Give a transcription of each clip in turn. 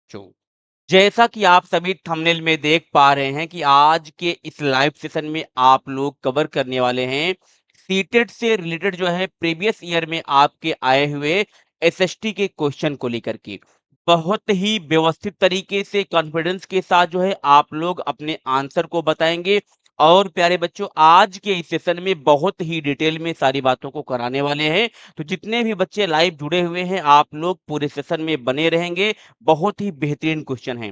बच्चों, जैसा कि आप सभी थंबनेल में देख पा रहे हैं कि आज के इस लाइव सेशन में आप लोग कवर करने वाले हैं सीटेट से रिलेटेड जो है प्रीवियस ईयर में आपके आए हुए एसएसटी के क्वेश्चन को लेकर के बहुत ही व्यवस्थित तरीके से कॉन्फिडेंस के साथ जो है आप लोग अपने आंसर को बताएंगे। और प्यारे बच्चों, आज के इस सेशन में बहुत ही डिटेल में सारी बातों को कराने वाले हैं। तो जितने भी बच्चे लाइव जुड़े हुए हैं आप लोग पूरे सेशन में बने रहेंगे। बहुत ही बेहतरीन क्वेश्चन है।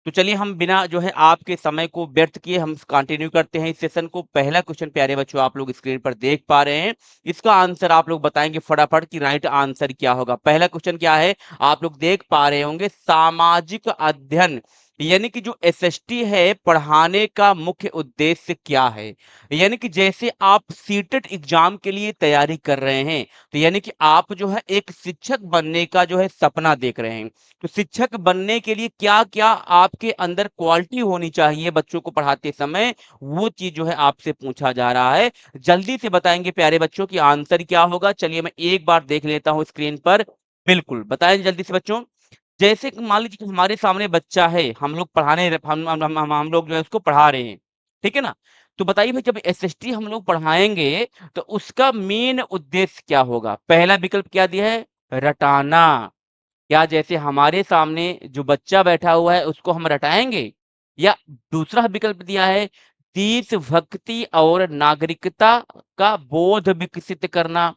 तो चलिए हम बिना जो है आपके समय को व्यर्थ किए हम कंटिन्यू करते हैं इस सेशन को। पहला क्वेश्चन प्यारे बच्चों आप लोग स्क्रीन पर देख पा रहे हैं। इसका आंसर आप लोग बताएंगे फटाफट कि राइट आंसर क्या होगा। पहला क्वेश्चन क्या है आप लोग देख पा रहे होंगे, सामाजिक अध्ययन यानी कि जो एसएसटी है पढ़ाने का मुख्य उद्देश्य क्या है। यानी कि जैसे आप सीटेट एग्जाम के लिए तैयारी कर रहे हैं, तो यानी कि आप जो है एक शिक्षक बनने का जो है सपना देख रहे हैं। तो शिक्षक बनने के लिए क्या-क्या आपके अंदर क्वालिटी होनी चाहिए बच्चों को पढ़ाते समय, वो चीज़ जो है आपसे पूछा जा रहा है। जल्दी से बताएँगे प्यारे बच्चों कि आंसर क्या होगा? चलिए मैं एक बार देख लेता हूँ स्क्रीन पर। बिल्कुल, बताएँ जल्दी से बच्चों। जैसे कि मान लीजिए कि हमारे सामने बच्चा है, हम लोग पढ़ाने हम लोग जो है उसको पढ़ा रहे हैं, ठीक है ना? तो बताइए भाई जब एसएसटी हम लोग पढ़ाएँगे, तो उसका मेन उद्देश्य क्या होगा? पहला विकल्प क्या दिया है? रटाना। क्या जैसे हमारे सामने जो बच्चा बैठा हुआ है उसको हम रटाएँगे? या दूसरा विकल्प दिया है देशभक्ति और नागरिकता का बोध विकसित करना।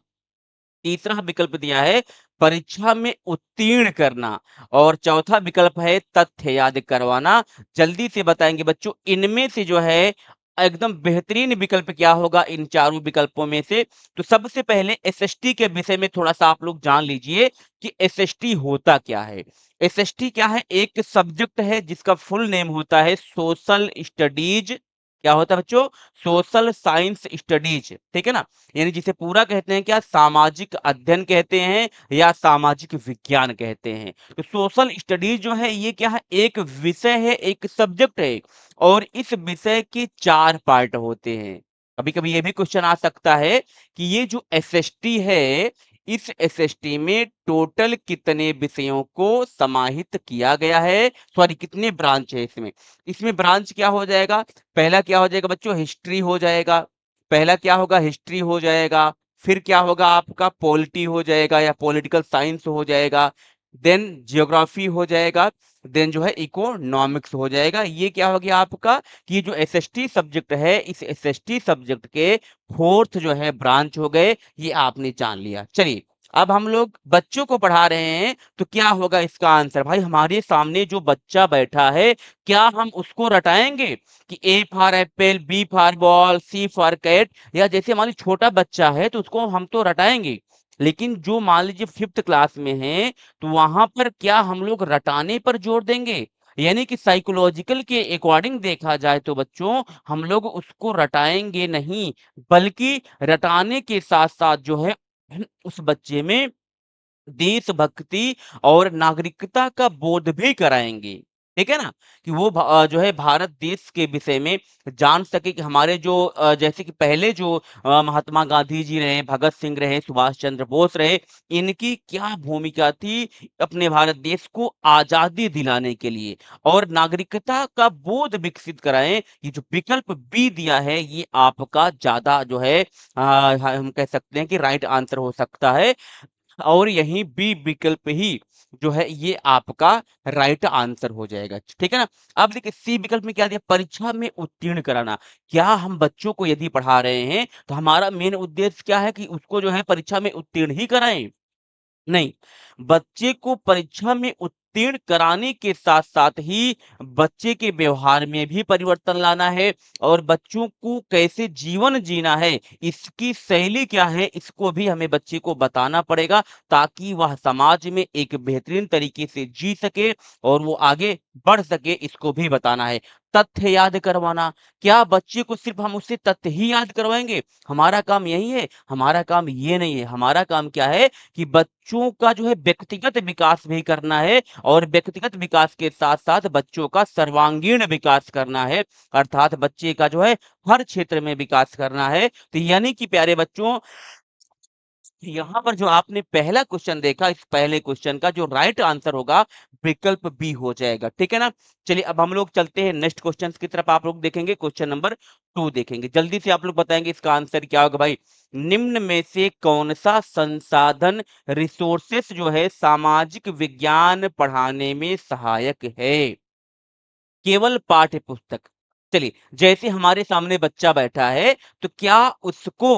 तीसरा विकल्प दिया है परीक्षा में उत्तीर्ण करना और चौथा विकल्प है तथ्य याद करवाना। जल्दी से बताएँगे बच्चों इनमें से जो है एकदम बेहतरीन विकल्प क्या होगा इन चारों विकल्पों में से? तो सबसे पहले एसएसटी के विषय में थोड़ा-सा आप लोग जान लीजिए कि एसएसटी होता क्या है? एसएसटी क्या है? एक सब्जेक्ट है जिसका फुल नेम होता है सोशल स्टडीज। क्या होता है बच्चों? सोशल साइंस स्टडीज, ठीक है ना? यानी जिसे पूरा कहते हैं क्या सामाजिक अध्ययन कहते हैं या सामाजिक विज्ञान कहते हैं। तो सोशल स्टडीज जो है ये क्या है एक विषय है, एक सब्जेक्ट है और इस विषय के 4 पार्ट होते हैं। कभी-कभी ये भी क्वेश्चन आ सकता है कि ये जो एसएसटी है, इस एसएसटी में टोटल कितने विषयों को समाहित किया गया है? सॉरी कितने ब्रांच है इसमें? इसमें ब्रांच क्या हो जाएगा? पहला क्या हो जाएगा बच्चों हिस्ट्री हो जाएगा। पहला क्या होगा हिस्ट्री हो जाएगा, फिर क्या होगा आपका पॉलिटी हो जाएगा या पॉलिटिकल साइंस हो जाएगा, देन ज्योग्राफी हो जाएगा, देन जो है इकोनॉमिक्स हो जाएगा। ये क्या हो गया आपका कि ये जो एसएसटी सब्जेक्ट है, इस एसएसटी सब्जेक्ट के 4th जो है ब्रांच हो गए, ये आपने जान लिया। चलिए, अब हम लोग बच्चों को पढ़ा रहे हैं, तो क्या होगा इसका आंसर? भाई हमारे सामने जो बच्चा बैठा है, क्या हम उसको रटाएँगे? कि A for apple, B for ball, C for cat या जैसे मान लीजिए छोटा बच्चा है तो उसको हम तो रटाएँगे। लेकिन जो मान लीजिए 5th क्लास में है, तो वहाँ पर क्या हम लोग रटाने पर जोर देंगे? यानी कि साइकोलॉजिकल के अकॉर्डिंग देखा जाए तो बच्चों, हम लोग उसको रटाएँगे नहीं, बल्कि रटाने के साथ-साथ जो है उस बच्चे में देशभक्ति और नागरिकता का बोध भी कराएँगे। ठीक है ना? कि वो जो है भारत देश के विषय में जान सके कि हमारे जो जैसे कि पहले जो महात्मा गांधी जी रहे, भगत सिंह रहे, सुभाष चंद्र बोस रहे, इनकी क्या भूमिका थी अपने भारत देश को आज़ादी दिलाने के लिए और नागरिकता का बोध विकसित कराएँ। ये जो विकल्प बी दिया है, ये आपका ज़्यादा जो है हम कह सकते हैं कि राइट आंसर हो सकता है। और यहीं बी विकल्प ही जो है ये आपका राइट आंसर हो जाएगा, ठीक है ना? अब देखिए सी विकल्प में क्या दिया परीक्षा में उत्तीर्ण कराना। क्या हम बच्चों को यदि पढ़ा रहे हैं, तो हमारा मेन उद्देश्य क्या है कि उसको जो है परीक्षा में उत्तीर्ण ही कराएँ? नहीं, बच्चे को परीक्षा में उत्तीर्ण कराने के साथ-साथ ही बच्चे के व्यवहार में भी परिवर्तन लाना है और बच्चों को कैसे जीवन जीना है, इसकी शैली क्या है, इसको भी हमें बच्चे को बताना पड़ेगा ताकि वह समाज में एक बेहतरीन तरीके से जी सके और वो आगे बढ़ सके, इसको भी बताना है। तथ्य याद करवाना, क्या बच्चे को सिर्फ़ हम उससे तथ्य ही याद करवाएँगे? हमारा काम यही है? हमारा काम ये नहीं है, हमारा काम क्या है कि बच्चों का जो है व्यक्तिगत विकास भी करना है और व्यक्तिगत विकास के साथ-साथ बच्चों का सर्वांगीण विकास करना है। अर्थात बच्चे का जो है हर क्षेत्र में विकास करना है। तो यानी कि प्यारे बच्चों यहाँ पर जो आपने पहला क्वेश्चन देखा, इस पहले क्वेश्चन का जो राइट आंसर होगा विकल्प बी हो जाएगा, ठीक है ना? चलिए अब हम लोग चलते हैं नेक्स्ट क्वेश्चन की तरफ। आप लोग देखेंगे क्वेश्चन नंबर 2 देखेंगे। जल्दी से आप लोग बताएँगे इसका आंसर क्या होगा भाई? निम्न में से कौन-सा संसाधन रिसोर्सेस जो है सामाजिक विज्ञान पढ़ाने में सहायक है? केवल पाठ्य पुस्तक। चलिए, जैसे हमारे सामने बच्चा बैठा है, तो क्या उसको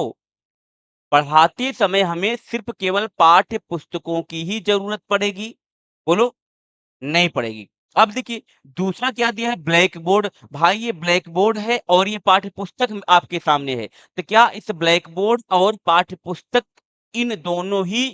पढ़ाते समय हमें सिर्फ केवल पाठ्य पुस्तकों की ही ज़रूरत पड़ेगी? बोलो, नहीं पड़ेगी। अब देखिए, दूसरा क्या दिया है ब्लैक बोर्ड। भाई ये ब्लैक बोर्ड है और ये पाठ्य पुस्तक आपके सामने है। तो क्या इस ब्लैक बोर्ड और पाठ्य पुस्तक इन दोनों ही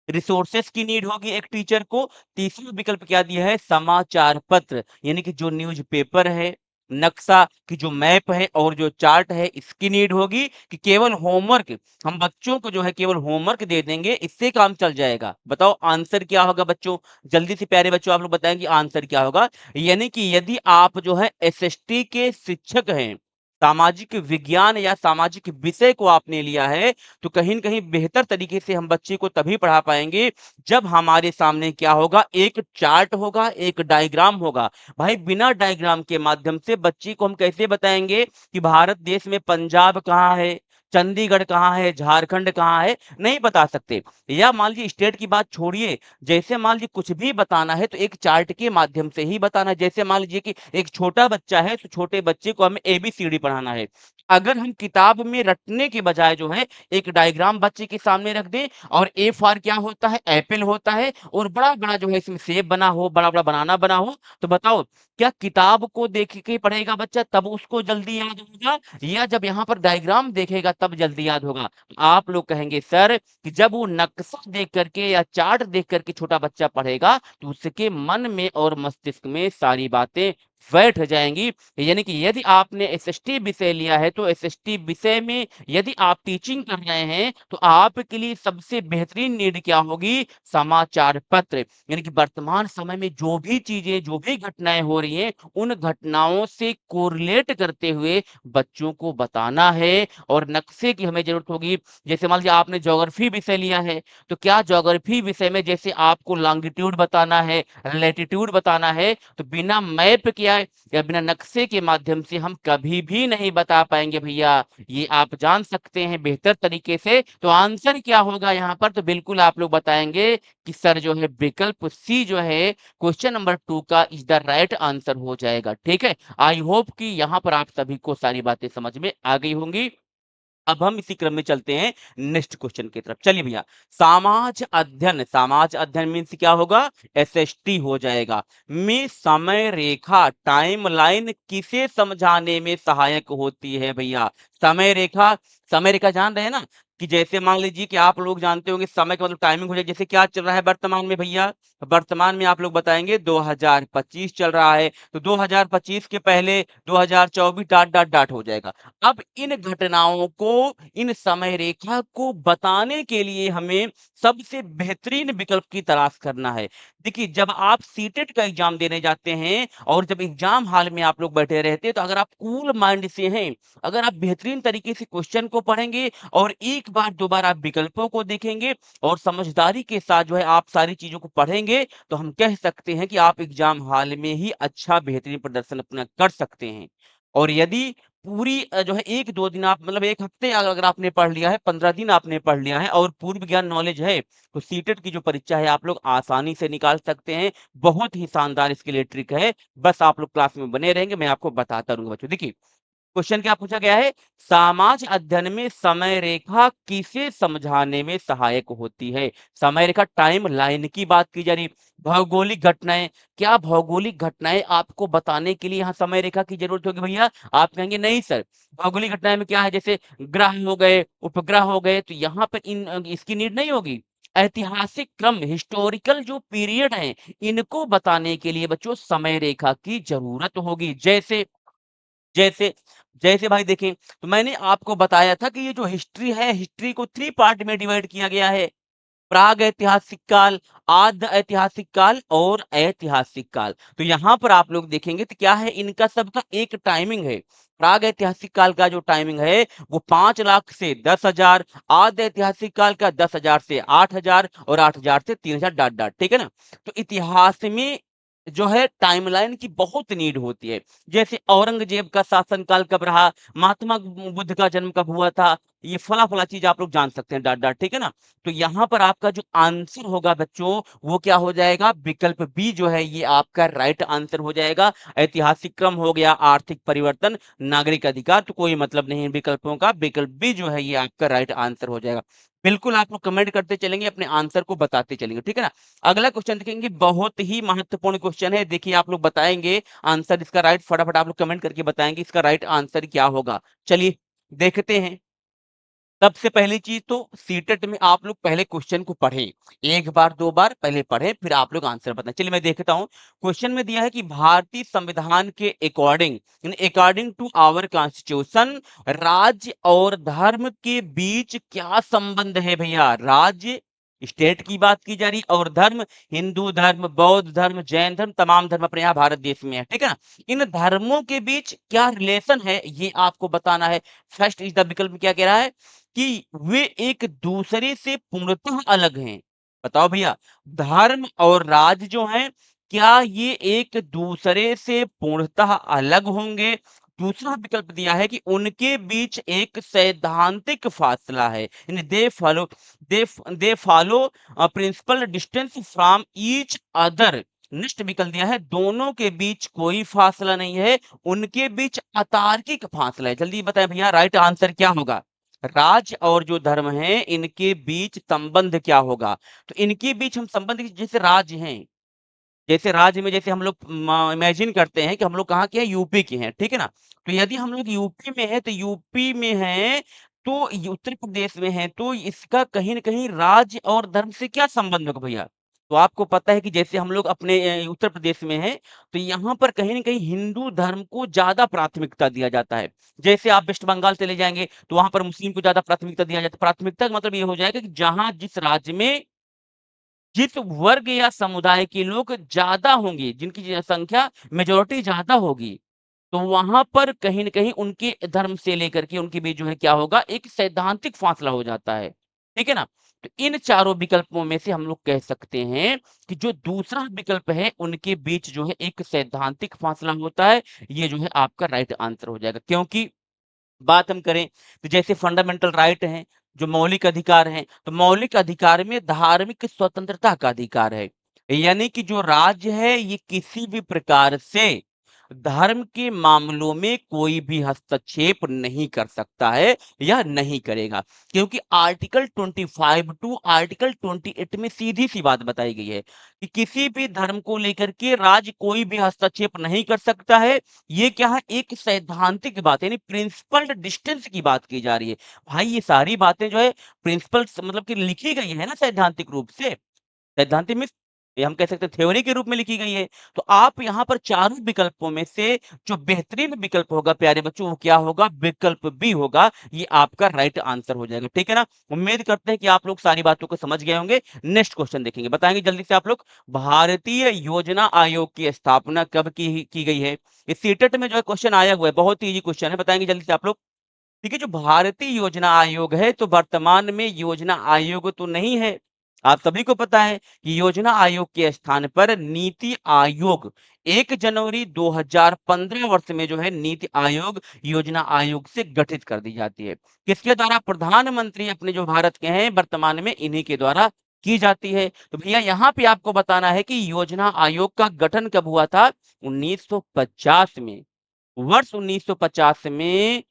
रिसोर्सेस की नीड होगी एक टीचर को। तीसरा विकल्प क्या दिया है समाचार पत्र यानी कि जो न्यूज़पेपर है, नक्शा की जो मैप है और जो चार्ट है इसकी नीड होगी कि केवल होमवर्क हम बच्चों को जो है केवल होमवर्क दे देंगे इससे काम चल जाएगा। बताओ आंसर क्या होगा बच्चों? जल्दी से प्यारे बच्चों आप लोग बताएंगे आंसर क्या होगा? यानी कि यदि आप जो है एसएसटी के शिक्षक हैं, सामाजिक विज्ञान या सामाजिक विषय को आपने लिया है तो कहीं न कहीं बेहतर तरीके से हम बच्चे को तभी पढ़ा पाएँगे, जब हमारे सामने क्या होगा, एक चार्ट होगा, एक डायग्राम होगा। भाई बिना डायग्राम के माध्यम से बच्चे को हम कैसे बताएँगे कि भारत देश में पंजाब कहाँ है, चंडीगढ़ कहाँ है, झारखंड कहाँ है, नहीं बता सकते। या मान लीजिए स्टेट की बात छोड़िए, जैसे मान लीजिए कुछ भी बताना है तो एक चार्ट के माध्यम से ही बताना है। जैसे मान लीजिए कि एक छोटा बच्चा है, तो छोटे बच्चे को हमें एबीसीडी पढ़ाना है। अगर हम किताब में रटने के बजाय जो है एक डायग्राम बच्चे के सामने रख दें और ए फॉर क्या होता है एप्पल होता है और बड़ा-बड़ा जो है इसमें सेब बना हो, बड़ा-बड़ा बनाना बना हो, तो बताओ क्या किताब को देख के पढ़ेगा बच्चा तब उसको जल्दी याद होगा या जब यहाँ पर डायग्राम देखेगा तब जल्दी याद होगा? तो आप लोग कहेंगे सर कि जब वो नक्शा देख करके या चार्ट देख करके छोटा बच्चा पढ़ेगा तो उसके मन में और मस्तिष्क में सारी बातें बैठ जाएँगी। यानी कि यदि आपने एसएसटी विषय लिया है तो एसएसटी विषय में यदि आप टीचिंग कर रहे हैं तो आपके लिए सबसे बेहतरीन नीड क्या होगी समाचार पत्र यानी कि वर्तमान समय में जो भी चीजें जो भी घटनाएं हो रही हैं उन घटनाओं से कोरिलेट करते हुए बच्चों को बताना है और नक्शे की हमें जरूरत होगी। जैसे मान लीजिए आपने ज्योग्राफी विषय लिया है तो क्या ज्योग्राफी विषय में जैसे आपको लॉन्गिट्यूड बताना है लैटिट्यूड बताना है तो बिना मैप के या बिना नक्शे के माध्यम से हम कभी भी नहीं बता पाएँगे भैया। ये आप जान सकते हैं बेहतर तरीके से। तो आंसर क्या होगा यहाँ पर? तो बिल्कुल आप लोग बताएँगे कि सर जो है विकल्प सी जो है क्वेश्चन नंबर 2 का इज़ द राइट आंसर हो जाएगा। ठीक है? आई होप कि यहाँ पर आप सभी को सारी बातें समझ में आ गई होंगी। अब हम इसी क्रम में चलते हैं नेक्स्ट क्वेश्चन की तरफ। चलिए भैया, समाज अध्ययन मीन्स क्या होगा? एसएसटी हो जाएगा। में समय रेखा, टाइमलाइन किसे समझाने में सहायक होती है भैया? समय रेखा जान रहे हैं ना? कि जैसे मान लीजिए कि आप लोग जानते होंगे समय का मतलब टाइमिंग हो जाए, जैसे क्या चल रहा है वर्तमान में भैया? वर्तमान में आप लोग बताएँगे 2025 चल रहा है, तो 2025 के पहले 2024 डॉट, डॉट, डॉट हो जाएगा। अब इन घटनाओं को, इन समय रेखा को बताने के लिए हमें सबसे बेहतरीन विकल्प की तलाश करना है। देखिए, जब आप सीटेट का एग्ज़ाम देने जाते हैं और जब एग्ज़ाम हॉल में आप लोग बैठे रहते हैं, तो अगर आप कूल माइंड से हैं, अगर आप बेहतरीन तरीके से क्वेश्चन को पढ़ेंगे और एक बार, दो बार आप विकल्पों को देखेंगे और समझदारी के साथ जो है आप सारी चीज़ों को पढ़ेंगे, तो हम कह सकते हैं कि आप एग्ज़ाम हॉल में ही अच्छा बेहतरीन प्रदर्शन अपना कर सकते हैं। और यदि पूरी जो है 1-2 दिन आप मतलब 1 हफ्ते अगर आपने पढ़ लिया है, 15 दिन आपने पढ़ लिया है और पूर्व ज्ञान नॉलेज है, तो सीटेट की जो परीक्षा है आप लोग आसानी से निकाल सकते हैं। बहुत ही शानदार इसके लिए ट्रिक है। बस आप लोग क्लास में बने रहेंगे, मैं आपको बताता रहूँगा बच्चों। देखिए, क्वेश्चन क्या पूछा गया है? समाज अध्ययन में समय रेखा किसे समझाने में सहायक होती है? समय रेखा टाइमलाइन की बात की जा रही है। भौगोलिक घटनाएँ, क्या भौगोलिक घटनाएँ आपको बताने के लिए यहाँ समय रेखा की ज़रूरत होगी भैया? आप कहेंगे नहीं सर, भौगोलिक घटनाएँ में क्या है जैसे ग्रह हो गए, उपग्रह हो गए, तो यहाँ पर इसकी नीड नहीं होगी। ऐतिहासिक क्रम हिस्टोरिकल जो पीरियड हैं, इनको बताने के लिए बच्चों समय रेखा की ज़रूरत होगी। जैसे जैसे भाई देखें, तो मैंने आपको बताया था कि ये जो हिस्ट्री है, हिस्ट्री को 3 पार्ट में डिवाइड किया गया है। प्राग ऐतिहासिक काल, आद्य ऐतिहासिक काल और ऐतिहासिक काल। तो यहाँ पर आप लोग देखेंगे तो क्या है इनका सबका एक टाइमिंग है। प्राग ऐतिहासिक काल का जो टाइमिंग है वो 5 लाख से 10,000, आद्य ऐतिहासिक काल का 10,000 से 8,000 और 8,000 से 3,000 डॉट डॉट, ठीक है ना? तो इतिहास में जो है टाइमलाइन की बहुत नीड होती है। जैसे औरंगजेब का शासनकाल कब रहा, महात्मा बुद्ध का जन्म कब हुआ था, ये फला-फला चीज़ आप लोग जान सकते हैं डॉट डॉट, ठीक है ना? तो यहाँ पर आपका जो आंसर होगा बच्चों, वो क्या हो जाएगा? विकल्प बी जो है ये आपका राइट आंसर हो जाएगा। ऐतिहासिक क्रम हो गया, आर्थिक परिवर्तन, नागरिक अधिकार, तो कोई मतलब नहीं है विकल्पों का, विकल्प बी जो है ये आपका राइट आंसर हो जाएगा। बिल्कुल आप लोग कमेंट करते चलेंगे, अपने आंसर को बताते चलेंगे, ठीक है ना? अगला क्वेश्चन देखेंगे, बहुत ही महत्वपूर्ण क्वेश्चन है। देखिए आप लोग बताएँगे आंसर इसका राइट, फटाफट आप लोग कमेंट करके बताएँगे इसका राइट आंसर क्या होगा। चलिए देखते हैं। सबसे पहली चीज़ तो सीटेट में आप लोग पहले क्वेश्चन को पढ़ें। 1 बार, 2 बार पहले पढ़ें, फिर आप लोग आंसर बताएँ। चलिए मैं देखता हूँ। क्वेश्चन में दिया है कि भारतीय संविधान के अकॉर्डिंग, यानी अकॉर्डिंग टू आवर कॉन्स्टिट्यूशन, राज्य और धर्म के बीच क्या संबंध है भैया? राज्य, स्टेट की बात की जा रही है, और धर्म, हिंदू धर्म, बौद्ध धर्म, जैन धर्म, तमाम धर्म अपने यहाँ भारत देश में है, ठीक है ना? इन धर्मों के बीच क्या रिलेशन है, ये आपको बताना है। फर्स्ट इज द विकल्प क्या कह रहा है कि वे एक दूसरे से पूर्णतः अलग हैं। बताओ भैया, धर्म और राज जो हैं, क्या ये एक दूसरे से पूर्णतः अलग होंगे? दूसरा विकल्प दिया है कि उनके बीच एक सैद्धांतिक फासला है, यानी they follow principle distance from each other. Next विकल्प दिया है, दोनों के बीच कोई फासला नहीं है, उनके बीच अतार्किक फासला है। जल्दी बताएं भैया, राइट आंसर क्या होगा? राज और जो धर्म है इनके बीच संबंध क्या होगा? तो इनके बीच हम संबंध जैसे राज्य हैं, जैसे राज्य में जैसे हम लोग इमेजिन करते हैं कि हम लोग कहाँ के हैं, यूपी के हैं, ठीक है ना? तो यदि हम लोग यूपी में हैं, तो यूपी में हैं, तो उत्तर प्रदेश में हैं, तो इसका कहीं न कहीं राज्य और धर्म से क्या संबंध होगा भैया? तो आपको पता है कि जैसे हम लोग अपने उत्तर प्रदेश में हैं, तो यहाँ पर कहीं न कहीं हिंदू धर्म को ज़्यादा प्राथमिकता दिया जाता है। जैसे आप वेस्ट बंगाल चले जाएँगे, तो वहाँ पर मुस्लिम को ज़्यादा प्राथमिकता दिया जाता है। प्राथमिकता का मतलब ये हो जाएगा कि जहाँ जिस राज्य में जिस वर्ग या समुदाय के लोग ज़्यादा होंगे, जिनकी जनसंख्या मेजॉरिटी ज़्यादा होगी, तो वहाँ पर कहीं न कहीं उनके धर्म से लेकर के उनके बीच जो है क्या होगा, एक सैद्धांतिक फासला हो जाता है। ठीक है ना? तो इन चारों विकल्पों में से हम लोग कह सकते हैं कि जो दूसरा विकल्प है, उनके बीच जो है एक सैद्धांतिक फासला होता है। ये जो है आपका राइट आंसर हो जाएगा। क्योंकि बात हम करें तो जैसे फंडामेंटल राइट हैं, जो मौलिक अधिकार हैं, तो मौलिक अधिकार में धार्मिक स्वतंत्रता का अधिकार है। यानी कि जो राज्य है ये किसी भी प्रकार से धर्म के मामलों में कोई भी हस्तक्षेप नहीं कर सकता है या नहीं करेगा। क्योंकि आर्टिकल 25 टू आर्टिकल 28 में सीधी-सी बात बताई गई है कि किसी भी धर्म को लेकर के राज्य कोई भी हस्तक्षेप नहीं कर सकता है। ये क्या है, एक सैद्धांतिक बात है, यानी प्रिंसिपल डिस्टेंस की बात की जा रही है। भाई ये सारी बातें जो है प्रिंसिपल्स मतलब कि लिखी गई है ना सैद्धांतिक रूप से। सैद्धांतिक मीन्स ये हम कह सकते हैं थ्योरी के रूप में लिखी गई है। तो आप यहाँ पर चारों विकल्पों में से जो बेहतरीन विकल्प होगा प्यारे बच्चों वो क्या होगा? विकल्प बी होगा। ये आपका राइट आंसर हो जाएगा। ठीक है ना? उम्मीद करते हैं कि आप लोग सारी बातों को समझ गए होंगे। नेक्स्ट क्वेश्चन देखेंगे। बताएंगे जल्दी से आप लोग, भारतीय योजना आयोग की स्थापना कब की गई है? इस सीटेट में जो है क्वेश्चन आया हुआ है, बहुत ही ईजी क्वेश्चन है। बताएंगे जल्दी से आप लोग। देखिए जो भारतीय योजना आयोग है तो वर्तमान में योजना आयोग तो नहीं है। आप सभी को पता है कि योजना आयोग के स्थान पर नीति आयोग 1 जनवरी 2015 वर्ष में जो है नीति आयोग योजना आयोग से गठित कर दी जाती है। किसके द्वारा? प्रधानमंत्री अपने जो भारत के हैं वर्तमान में इन्हीं के द्वारा की जाती है। तो भैया यहाँ पे आपको बताना है कि योजना आयोग का गठन कब हुआ था? 1950 में। वर्ष 1950 में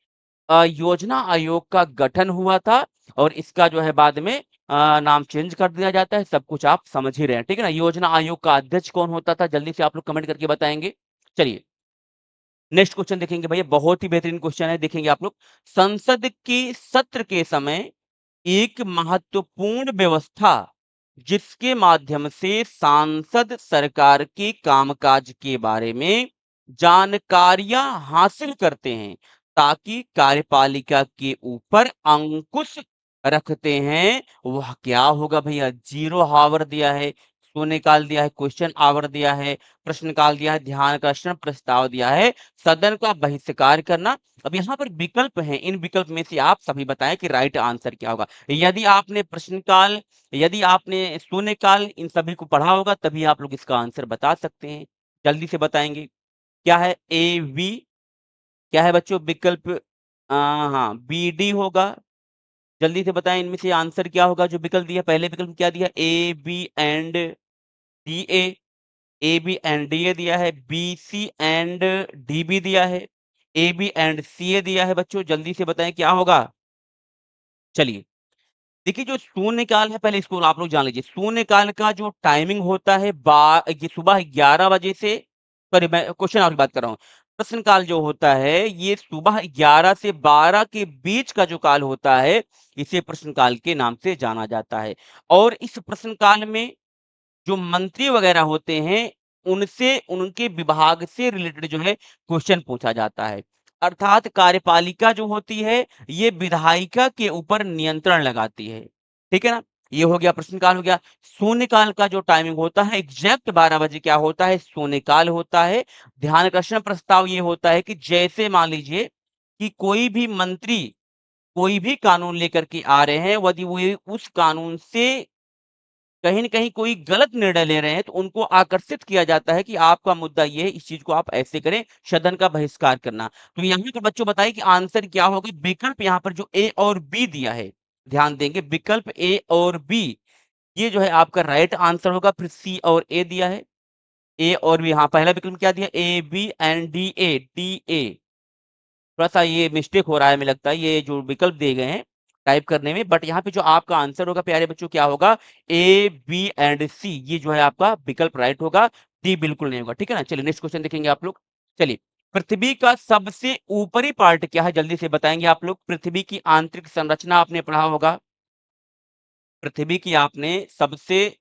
योजना आयोग का गठन हुआ था और इसका जो है बाद में नाम चेंज कर दिया जाता है। सब कुछ आप समझ ही रहे हैं, ठीक है ना? योजना आयोग का अध्यक्ष कौन होता था? जल्दी से आप लोग कमेंट करके बताएँगे। चलिए, नेक्स्ट क्वेश्चन देखेंगे भैया, बहुत ही बेहतरीन क्वेश्चन है, देखेंगे आप लोग। संसद के सत्र के समय एक महत्वपूर्ण व्यवस्था जिसके माध्यम से सांसद सरकार के कामकाज के बारे में जानकारियां हासिल करते हैं ताकि कार्यपालिका के ऊपर अंकुश रखते हैं, वह क्या होगा भैया? जीरो हावर दिया है, शून्यकाल दिया है, क्वेश्चन आवर दिया है, प्रश्नकाल दिया है, ध्यानाकर्षण प्रस्ताव दिया है, सदन का बहिष्कार करना। अब यहाँ पर विकल्प हैं, इन विकल्प में से आप सभी बताएं कि राइट आंसर क्या होगा। यदि आपने प्रश्नकाल, यदि आपने शून्यकाल, इन सभी को पढ़ा होगा तभी आप लोग इसका आंसर बता सकते हैं। जल्दी से बताएंगे क्या है। ए बी, क्या है बच्चों विकल्प? हाँ, बी डी होगा। जल्दी से बताएं इनमें से आंसर क्या होगा जो विकल्प दिया। पहले विकल्प में क्या दिया? A B and D A, A B and D A दिया है, B C and D B दिया है, ए बी एंड सी ए दिया है। बच्चों जल्दी से बताएं क्या होगा। चलिए, देखिए जो शून्यकाल है पहले इसको आप लोग जान लीजिए। शून्यकाल का जो टाइमिंग होता है ये सुबह 11 बजे से, सॉरी मैं क्वेश्चन आवर की बात कर रहा हूँ। प्रश्नकाल जो होता है ये सुबह 11 से 12 के बीच का जो काल होता है, इसे प्रश्नकाल के नाम से जाना जाता है। और इस प्रश्नकाल में जो मंत्री वगैरह होते हैं, उनसे उनके विभाग से रिलेटेड जो है क्वेश्चन पूछा जाता है। अर्थात कार्यपालिका जो होती है, ये विधायिका के ऊपर नियंत्रण लगाती है। ठीक है ना? ये हो गया प्रश्नकाल हो गया। शून्यकाल का जो टाइमिंग होता है एग्जैक्ट 12 बजे क्या होता है? शून्यकाल होता है। ध्यानाकर्षण प्रस्ताव ये होता है कि जैसे मान लीजिए कि कोई भी मंत्री कोई भी कानून लेकर के आ रहे हैं, यदि वो उस कानून से कहीं न कहीं कोई गलत निर्णय ले रहे हैं, तो उनको आकर्षित किया जाता है कि आपका मुद्दा ये है, इस चीज़ को आप ऐसे करें, सदन का बहिष्कार करना। तो यहाँ पे बच्चों बताइए कि आंसर क्या होगा? विकल्प यहाँ पर जो ए और बी दिया है, ध्यान देंगे विकल्प ए और बी, ये जो है आपका राइट आंसर होगा। फिर सी और ए दिया है, ए और बी। हाँ, पहला विकल्प क्या दिया? A, B and D A, D A. थोड़ा-सा ये मिस्टेक हो रहा है हमें लगता है, ये जो विकल्प दिए गए हैं टाइप करने में, बट यहाँ पे जो आपका आंसर होगा प्यारे बच्चों क्या होगा? ए, बी एंड सी, ये जो है आपका विकल्प राइट होगा, डी बिल्कुल नहीं होगा। ठीक है ना? चलिए नेक्स्ट क्वेश्चन देखेंगे आप लोग। चलिए, पृथ्वी का सबसे ऊपरी पार्ट क्या है? जल्दी से बताएँगे आप लोग। पृथ्वी की आंतरिक संरचना आपने पढ़ा होगा। पृथ्वी की आपने सबसे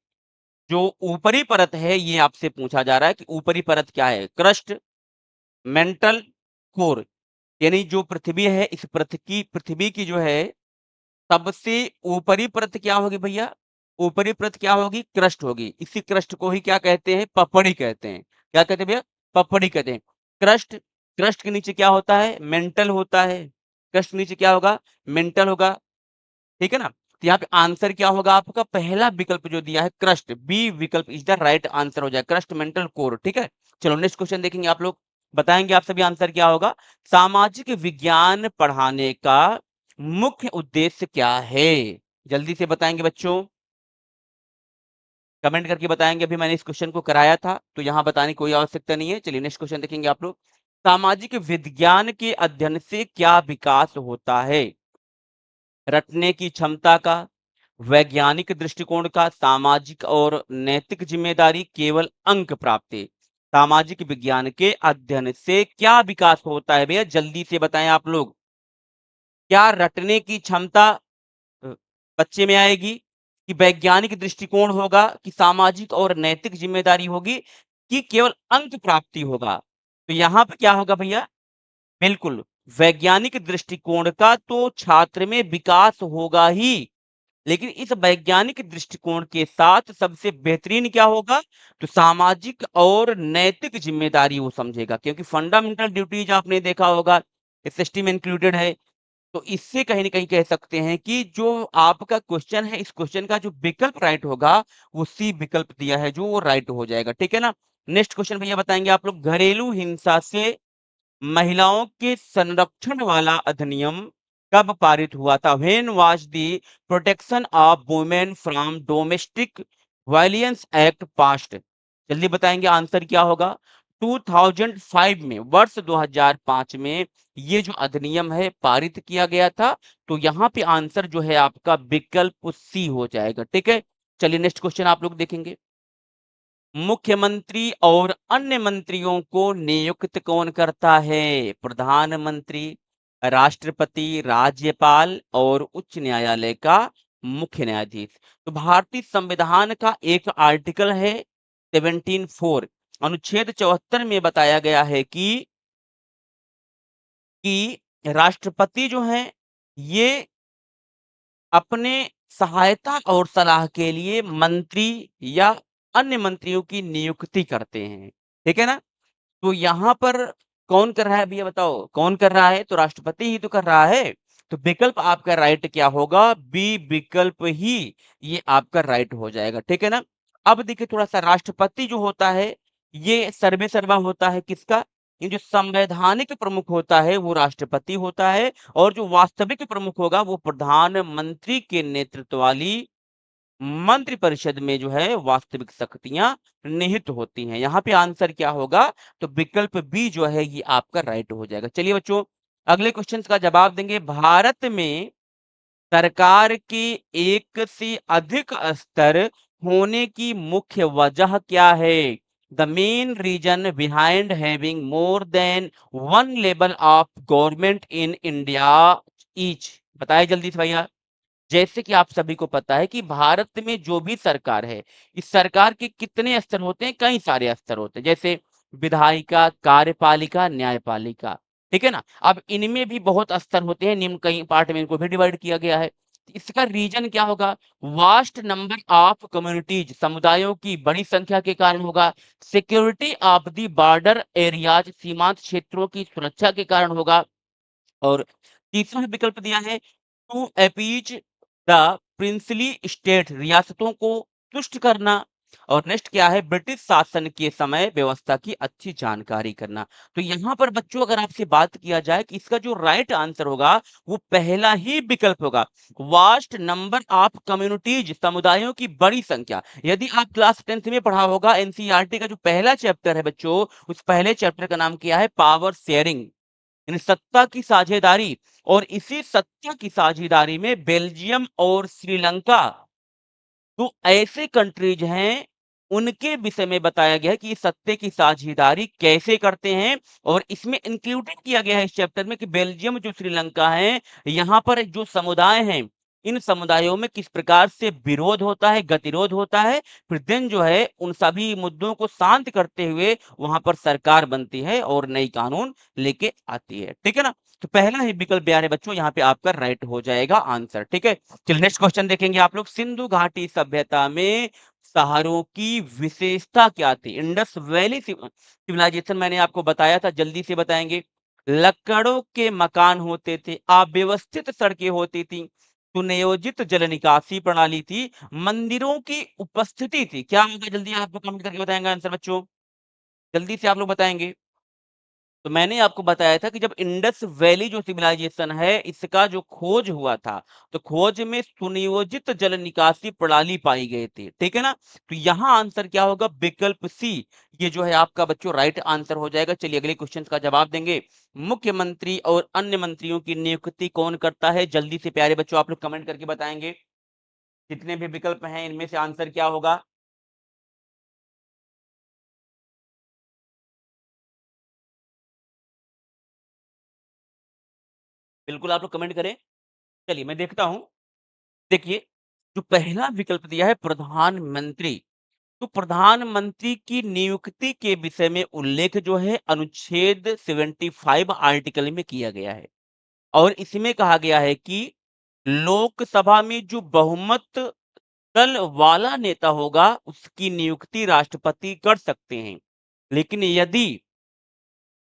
जो ऊपरी परत है, ये आपसे पूछा जा रहा है कि ऊपरी परत क्या है? Crust, mental, core. यानी जो पृथ्वी है, इस पृथ्वी की जो है सबसे ऊपरी परत क्या होगी भैया? ऊपरी परत क्या होगी? क्रस्ट होगी। इसी क्रस्ट को ही क्या कहते हैं? पपड़ी कहते हैं। क्या कहते हैं भैया? पपड़ी कहते हैं। क्रस्ट, क्रस्ट के नीचे क्या होता है? मेंटल होता है। क्रस्ट के नीचे क्या होगा? मेंटल होगा। ठीक है ना? तो यहाँ पे आंसर क्या होगा आपका? पहला विकल्प जो दिया है क्रस्ट, बी विकल्प इज द राइट आंसर हो जाएगा। Crust, mental, core. ठीक है? चलो नेक्स्ट क्वेश्चन देखेंगे आप लोग। बताएंगे आप सभी आंसर क्या होगा? सामाजिक विज्ञान पढ़ाने का मुख्य उद्देश्य क्या है? जल्दी से बताएंगे बच्चों। कमेंट करके बताएंगे। अभी मैंने इस क्वेश्चन को कराया था, तो यहाँ बताने की कोई आवश्यकता नहीं है। चलिए नेक्स्ट क्वेश्चन देखेंगे आप लोग। सामाजिक विज्ञान के अध्ययन से क्या विकास होता है? रटने की क्षमता का, वैज्ञानिक दृष्टिकोण का, सामाजिक और नैतिक जिम्मेदारी, केवल अंक प्राप्ति। सामाजिक विज्ञान के अध्ययन से क्या विकास होता है भैया? जल्दी से बताएं आप लोग। क्या रटने की क्षमता अ, बच्चे में आएगी, कि वैज्ञानिक दृष्टिकोण होगा, कि सामाजिक और नैतिक जिम्मेदारी होगी, कि केवल अंक प्राप्ति होगा? तो यहाँ पे क्या होगा भैया? बिल्कुल, वैज्ञानिक दृष्टिकोण का तो छात्र में विकास होगा ही, लेकिन इस वैज्ञानिक दृष्टिकोण के साथ सबसे बेहतरीन क्या होगा? तो सामाजिक और नैतिक जिम्मेदारी वो समझेगा, क्योंकि फंडामेंटल ड्यूटीज आपने देखा होगा, एसएसटी में इंक्लूडेड है। तो इससे कहीं न कहीं कह सकते हैं कि जो आपका क्वेश्चन है, इस क्वेश्चन का जो विकल्प राइट होगा, वो सी विकल्प दिया है जो वो राइट हो जाएगा। ठीक है ना? नेक्स्ट क्वेश्चन भैया बताएँगे आप लोग। घरेलू हिंसा से महिलाओं के संरक्षण वाला अधिनियम कब पारित हुआ था? When was the protection of women from domestic violence act passed? जल्दी बताएंगे आंसर क्या होगा? 2005 में, वर्ष 2005 में ये जो अधिनियम है पारित किया गया था। तो यहाँ पे आंसर जो है आपका विकल्प सी हो जाएगा। ठीक है? चलिए नेक्स्ट क्वेश्चन आप लोग देखेंगे। मुख्यमंत्री और अन्य मंत्रियों को नियुक्त कौन करता है? प्रधानमंत्री, राष्ट्रपति, राज्यपाल और उच्च न्यायालय का मुख्य न्यायाधीश। तो भारतीय संविधान का एक आर्टिकल है 17(4), अनुच्छेद 74 में बताया गया है कि राष्ट्रपति जो हैं ये अपने सहायता और सलाह के लिए मंत्री या अन्य मंत्रियों की नियुक्ति करते हैं। ठीक है ना? तो यहाँ पर कौन कर रहा है भैया बताओ? कौन कर रहा है? तो राष्ट्रपति ही तो कर रहा है। तो विकल्प आपका राइट क्या होगा? बी विकल्प ही ये आपका राइट हो जाएगा। ठीक है ना? अब देखिए थोड़ा-सा राष्ट्रपति जो होता है, ये सर्वे-सर्वा होता है किसका? ये जो संवैधानिक प्रमुख होता है वो राष्ट्रपति होता है और जो वास्तविक प्रमुख होगा वो प्रधानमंत्री के नेतृत्व वाली मंत्रिपरिषद में जो है वास्तविक शक्तियाँ निहित होती हैं। यहाँ पे आंसर क्या होगा? तो विकल्प बी जो है ये आपका राइट हो जाएगा। चलिए बच्चों, अगले क्वेश्चन का जवाब देंगे। भारत में सरकार के एक से अधिक स्तर होने की मुख्य वजह क्या है? The main reason behind having more than one level of government in India each. बताइए जल्दी से भैया। जैसे कि आप सभी को पता है कि भारत में जो भी सरकार है, इस सरकार के कितने स्तर होते हैं? कई सारे स्तर होते हैं, जैसे विधायिका, कार्यपालिका, न्यायपालिका, ठीक है ना? अब इनमें भी बहुत स्तर होते हैं, निम्न कई पार्ट में इनको भी डिवाइड किया गया है। इसका रीजन क्या होगा? वास्ट नंबर ऑफ कम्युनिटीज, समुदायों की बड़ी संख्या के कारण होगा। Security of the border areas, सीमांत क्षेत्रों की सुरक्षा के कारण होगा। और तीसरा विकल्प दिया है to appease the princely state, रियासतों को तुष्ट करना। और नेक्स्ट क्या है? ब्रिटिश शासन के समय व्यवस्था की अच्छी जानकारी करना। तो यहाँ पर बच्चों अगर आपसे बात किया जाए कि इसका जो राइट आंसर होगा वो पहला ही विकल्प होगा, वास्ट नंबर ऑफ कम्युनिटीज, समुदायों की बड़ी संख्या। यदि आप क्लास 10th में पढ़ा होगा एनसीईआरटी का जो पहला चैप्टर है बच्चों, उस पहले चैप्टर का नाम क्या है? पावर शेयरिंग, यानी सत्ता की साझेदारी। और इसी सत्ता की साझेदारी में बेल्जियम और श्रीलंका तो ऐसे कंट्रीज हैं, उनके विषय में बताया गया है कि ये सत्ते की साझेदारी कैसे करते हैं। और इसमें इंक्लूडेड किया गया है इस चैप्टर में कि बेल्जियम जो श्रीलंका है, यहाँ पर जो समुदाय हैं, इन समुदायों में किस प्रकार से विरोध होता है, गतिरोध होता है, फिर देन जो है उन सभी मुद्दों को शांत करते हुए वहां पर सरकार बनती है और नई कानून लेके आती है। ठीक है ना? तो पहला ही विकल्प यार है बच्चों, यहाँ पे आपका राइट हो जाएगा आंसर। ठीक है? चलिए नेक्स्ट क्वेश्चन देखेंगे आप लोग। सिंधु घाटी सभ्यता में शहरों की विशेषता क्या थी? इंडस वैली सिविलाइजेशन मैंने आपको बताया था, जल्दी से बताएंगे। लकड़ों के मकान होते थे, अव्यवस्थित सड़कें होती थी, सुनियोजित जल निकासी प्रणाली थी, मंदिरों की उपस्थिति थी। क्या होगा? जल्दी आप लोग कमेंट करके बताएंगे आंसर बच्चों, जल्दी से आप लोग बताएंगे। तो मैंने आपको बताया था कि जब इंडस वैली जो सिविलाइजेशन है इसका जो खोज हुआ था, तो खोज में सुनियोजित जल निकासी प्रणाली पाई गई थी। ठीक है ना? तो यहाँ आंसर क्या होगा? विकल्प सी, ये जो है आपका बच्चों राइट आंसर हो जाएगा। चलिए अगले क्वेश्चन का जवाब देंगे। मुख्यमंत्री और अन्य मंत्रियों की नियुक्ति कौन करता है? जल्दी से प्यारे बच्चों आप लोग कमेंट करके बताएंगे। जितने भी विकल्प हैं इनमें से आंसर क्या होगा? बिल्कुल आप लोग कमेंट करें। चलिए मैं देखता हूँ। देखिए, जो पहला विकल्प दिया है प्रधानमंत्री, तो प्रधानमंत्री की नियुक्ति के विषय में उल्लेख जो है अनुच्छेद 75 आर्टिकल में किया गया है। और इसमें कहा गया है कि लोकसभा में जो बहुमत दल वाला नेता होगा उसकी नियुक्ति राष्ट्रपति कर सकते हैं। लेकिन यदि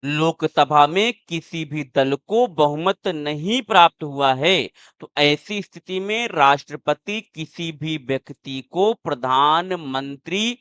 लोकसभा में किसी भी दल को बहुमत नहीं प्राप्त हुआ है, तो ऐसी स्थिति में राष्ट्रपति किसी भी व्यक्ति को प्रधानमंत्री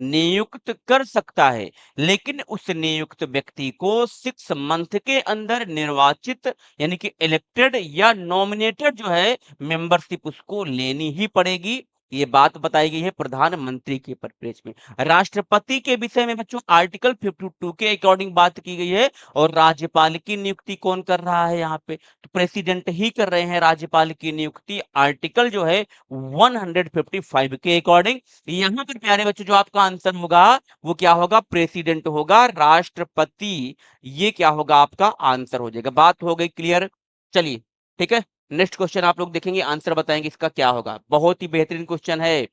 नियुक्त कर सकता है। लेकिन उस नियुक्त व्यक्ति को 6 मंथ के अंदर निर्वाचित, यानी कि इलेक्टेड या नॉमिनेटेड जो है मेंबरशिप उसको लेनी ही पड़ेगी। ये बात बताई गई है प्रधानमंत्री के परिप्रेक्ष्य में। राष्ट्रपति के विषय में बच्चों आर्टिकल 52 के अकॉर्डिंग बात की गई है। और राज्यपाल की नियुक्ति कौन कर रहा है यहाँ पे? तो प्रेसिडेंट ही कर रहे हैं राज्यपाल की नियुक्ति, आर्टिकल जो है 155 के अकॉर्डिंग। यहाँ पर प्यारे बच्चों जो आपका आंसर होगा वो क्या होगा? प्रेसिडेंट होगा, राष्ट्रपति। ये क्या होगा? आपका आंसर हो जाएगा। बात हो गई क्लियर? चलिए ठीक है, नेक्स्ट क्वेश्चन आप लोग देखेंगे, आंसर बताएंगे इसका क्या होगा। बहुत ही बेहतरीन क्वेश्चन है,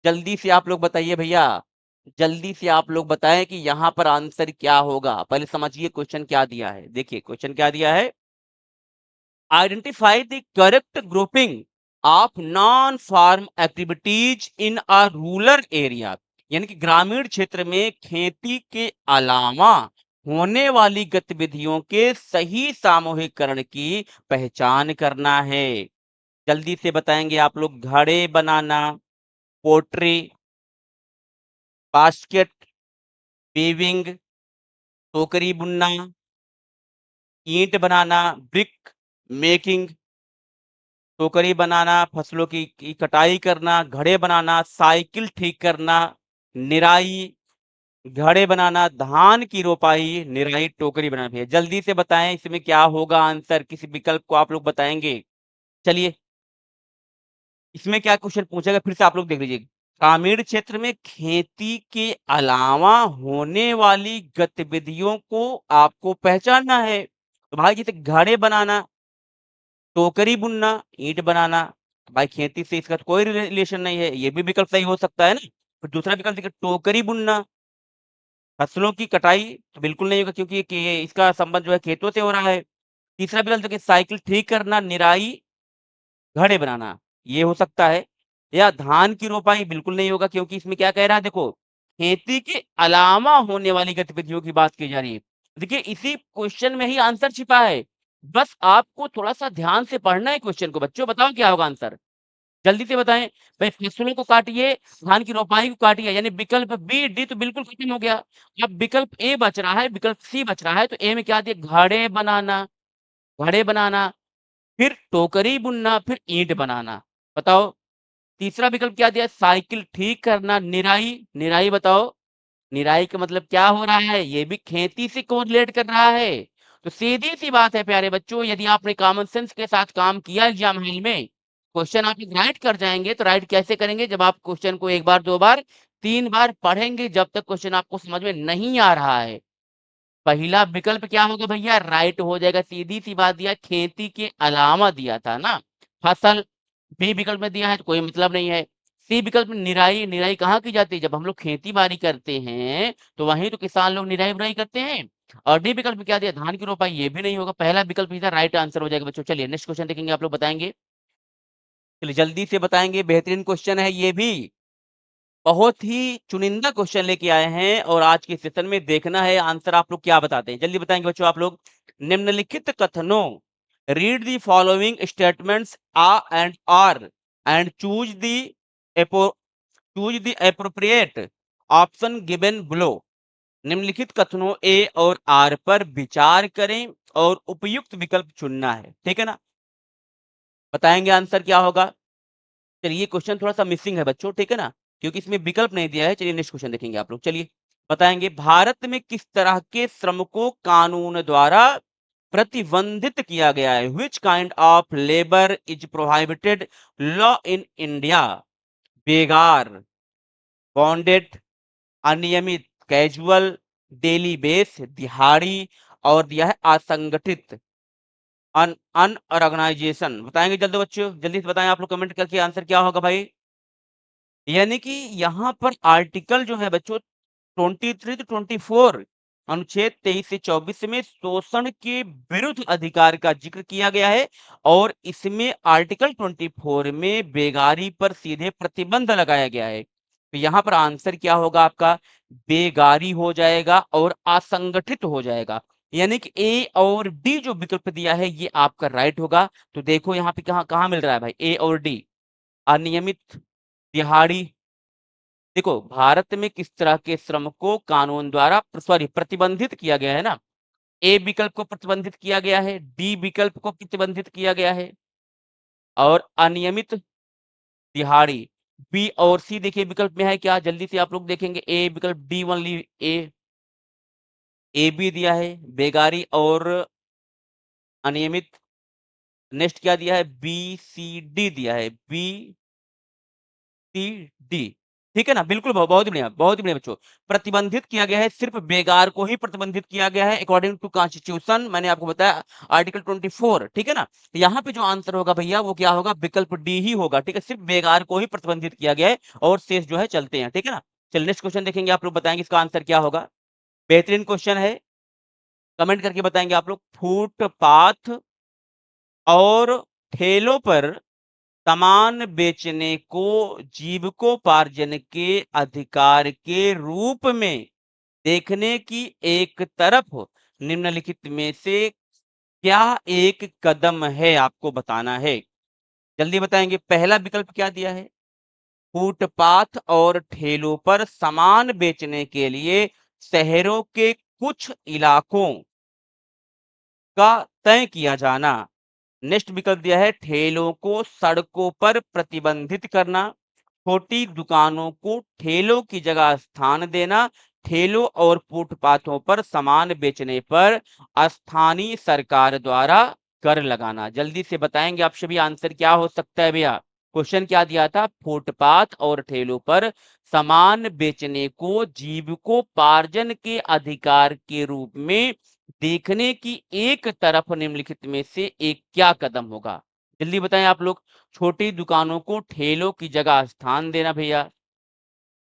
जल्दी से आप लोग बताइए भैया, जल्दी से आप लोग बताएं कि यहाँ पर आंसर क्या होगा। पहले समझिए क्वेश्चन क्या दिया है। देखिए क्वेश्चन क्या दिया है, identify the correct grouping of non farm activities in a rural area. यानी कि ग्रामीण क्षेत्र में खेती के अलावा होने वाली गतिविधियों के सही सामूहिकरण की पहचान करना है। जल्दी से बताएँगे आप लोग घड़े बनाना, पोट्री, बास्केट वीविंग, टोकरी बुनना, ईंट बनाना, ब्रिक मेकिंग, टोकरी बनाना, फसलों की कटाई करना, घड़े बनाना, साइकिल ठीक करना, निराई, घड़े बनाना, धान की रोपाई, निराई, टोकरी बनाना। भैया जल्दी से बताएँ इसमें क्या होगा आंसर? किस विकल्प को आप लोग बताएँगे? चलिए, इसमें क्या क्वेश्चन पूछा गया फिर से आप लोग देख लीजिए। ग्रामीण क्षेत्र में खेती के अलावा होने वाली गतिविधियों को आपको पहचानना है। तो भाई जैसे घड़े बनाना, टोकरी बुनना, ईंट बनाना, भाई खेती से इसका तो कोई रिलेशन नहीं है, ये भी विकल्प सही हो सकता है ना। फिर दूसरा विकल्प देखिए टोकरी बुनना, फसलों की कटाई तो बिल्कुल नहीं होगा क्योंकि कि इसका संबंध जो है खेतों से हो रहा है। तीसरा विकल्प देखिए साइकिल ठीक करना, निराई, घड़े बनाना, ये हो सकता है। या धान की रोपाई बिल्कुल नहीं होगा क्योंकि इसमें क्या कह रहा है देखो, खेती के अलावा होने वाली गतिविधियों की बात की जा रही है। देखिए इसी क्वेश्चन में ही आंसर छिपा है। बस आपको थोड़ा-सा ध्यान से पढ़ना है क्वेश्चन को। बच्चों बताओ क्या होगा आंसर? जल्दी से बताएँ। भई फसलों को काटिए, धान की रोपाई को काटिए यानी विकल्प बी, डी तो बिल्कुल खत्म हो गया। अब विकल्प ए बच रहा है, विकल्प सी बच रहा है तो ए में क्या दिया घड़े बनाना, फिर टोकरी बुनना, फिर ईंट बनाना। बताओ तीसरा विकल्प क्या दिया? साइकिल ठीक करना, निराई, निराई बताओ? निराई का मतलब क्या हो रहा है? ये भी खेती से कोरिलेट कर रहा है। तो सीधी-सी बात है प्यारे बच्चों, यदि आपने कॉमन सेंस के साथ काम किया एग्ज़ाम हॉल में, क्वेश्चन आप लोग राइट कर जाएँगे, तो राइट कैसे करेंगे? जब आप क्वेश्चन को 1 बार, 2 बार, 3 बार पढ़ेंगे, जब तक क्वेश्चन आपको समझ में नहीं आ रहा है। पहला विकल्प क्या होगा भैया? राइट हो जाएगा, सीधी-सी बात दिया खेती के अलावा दिया था ना, फसल बी विकल्प में दिया है तो कोई मतलब नहीं है। सी विकल्प में निराई, निराई कहाँ की जाती है? जब हम लोग खेती-बाड़ी करते हैं, तो वहीं तो किसान लोग निराई-गुड़ाई करते हैं। और डी विकल्प में क्या दिया? धान की रोपाई, ये भी नहीं होगा। पहला विकल्प ही था, राइट आंसर हो जाएगा बच्चों। चलिए नेक्स्ट क्वेश्चन देखेंगे, आप लोग बताएँगे? चलिए जल्दी से बताएँगे, बेहतरीन क्वेश्चन है ये भी। बहुत ही चुनिंदा क्वेश्चन लेके आए हैं और आज के सेशन में देखना है आंसर आप लोग क्या बताते हैं। जल्दी बताएँगे बच्चों आप लोग। निम्नलिखित कथनों read the following statements and R and एपो choose the appropriate option given below. निम्नलिखित कथनों ए और आर पर विचार करें और उपयुक्त विकल्प चुनना है। ठीक है ना? बताएँगे आंसर क्या होगा? चलिए ये क्वेश्चन थोड़ा-सा मिसिंग है बच्चों, ठीक है ना? क्योंकि इसमें विकल्प नहीं दिया है। चलिए नेक्स्ट क्वेश्चन देखेंगे आप लोग। चलिए बताएँगे भारत में किस तरह के श्रम को कानून द्वारा प्रतिबंधित किया गया है? Which kind of labour is prohibited law in India? बेगार, बॉन्डेड, अनियमित, कैजुअल, डेली बेस, दिहाड़ी और दिया है असंगठित, अनऑर्गनाइजेशन। बताएँगे जल्दी बच्चों, जल्दी से बताएँ आप लोग कमेंट करके आंसर क्या होगा भाई? यानी कि यहाँ पर आर्टिकल जो है बच्चों 23 टू 24 अनुच्छेद 23 से 24 में शोषण के विरुद्ध अधिकार का जिक्र किया गया है और इसमें आर्टिकल 24 में बेगारी पर सीधे प्रतिबंध लगाया गया है। तो यहाँ पर आंसर क्या होगा आपका? बेगारी हो जाएगा और असंगठित हो जाएगा। यानी कि ए और डी जो विकल्प दिया है ये आपका राइट होगा। तो देखो यहाँ पे कहाँ कहाँ मिल रहा है भाई? ए और डी अनियमित, दिहाड़ी। देखो, भारत में किस तरह के श्रम को कानून द्वारा प्रतिबंधित किया गया है ना? ए विकल्प को प्रतिबंधित किया गया है, डी विकल्प को प्रतिबंधित किया गया है और अनियमित दिहाड़ी। बी और सी देखिए विकल्प में है क्या? जल्दी से आप लोग देखेंगे ए विकल्प डी ओनली ए बी दिया है, बेगारी और अनियमित। नेक्स्ट क्या दिया है? बी, सी, डी दिया है। B C, D. ठीक है ना? बिल्कुल बहुत ही बढ़िया बच्चों। प्रतिबंधित किया गया है, सिर्फ़ बेगार को ही प्रतिबंधित किया गया है अकॉर्डिंग टू कॉन्स्टिट्यूशन मैंने आपको बताया आर्टिकल 24 ठीक है ना? तो यहाँ पे जो आंसर होगा भैया वो क्या होगा? विकल्प डी ही होगा, ठीक है? सिर्फ़ बेगार को ही प्रतिबंधित किया गया है और शेष जो है चलते हैं, ठीक है ना? चलिए नेक्स्ट क्वेश्चन देखेंगे, आप लोग बताएँगे इसका आंसर क्या होगा? बेहतरीन क्वेश्चन है, कमेंट करके बताएँगे आप लोग। फुटपाथ और ठेलों पर सामान बेचने को जीविकोपार्जन के अधिकार के रूप में देखने की एक तरफ निम्नलिखित में से क्या एक कदम है आपको बताना है। जल्दी बताएंगे। पहला विकल्प क्या दिया है? फुटपाथ और ठेलों पर सामान बेचने के लिए शहरों के कुछ इलाकों का तय किया जाना। नेक्स्ट विकल्प दिया है ठेलों को सड़कों पर प्रतिबंधित करना, छोटी दुकानों को ठेलों की जगह स्थान देना, ठेलों और फुटपाथों पर सामान बेचने पर स्थानीय सरकार द्वारा कर लगाना। जल्दी से बताएंगे आप सभी आंसर क्या हो सकता है भैया। क्वेश्चन क्या दिया था? फुटपाथ और ठेलों पर सामान बेचने को जीविकोपार्जन के अधिकार के रूप में देखने की एक तरफ निम्नलिखित में से एक क्या कदम होगा? जल्दी बताएं आप लोग। छोटी दुकानों को ठेलों की जगह स्थान देना भैया,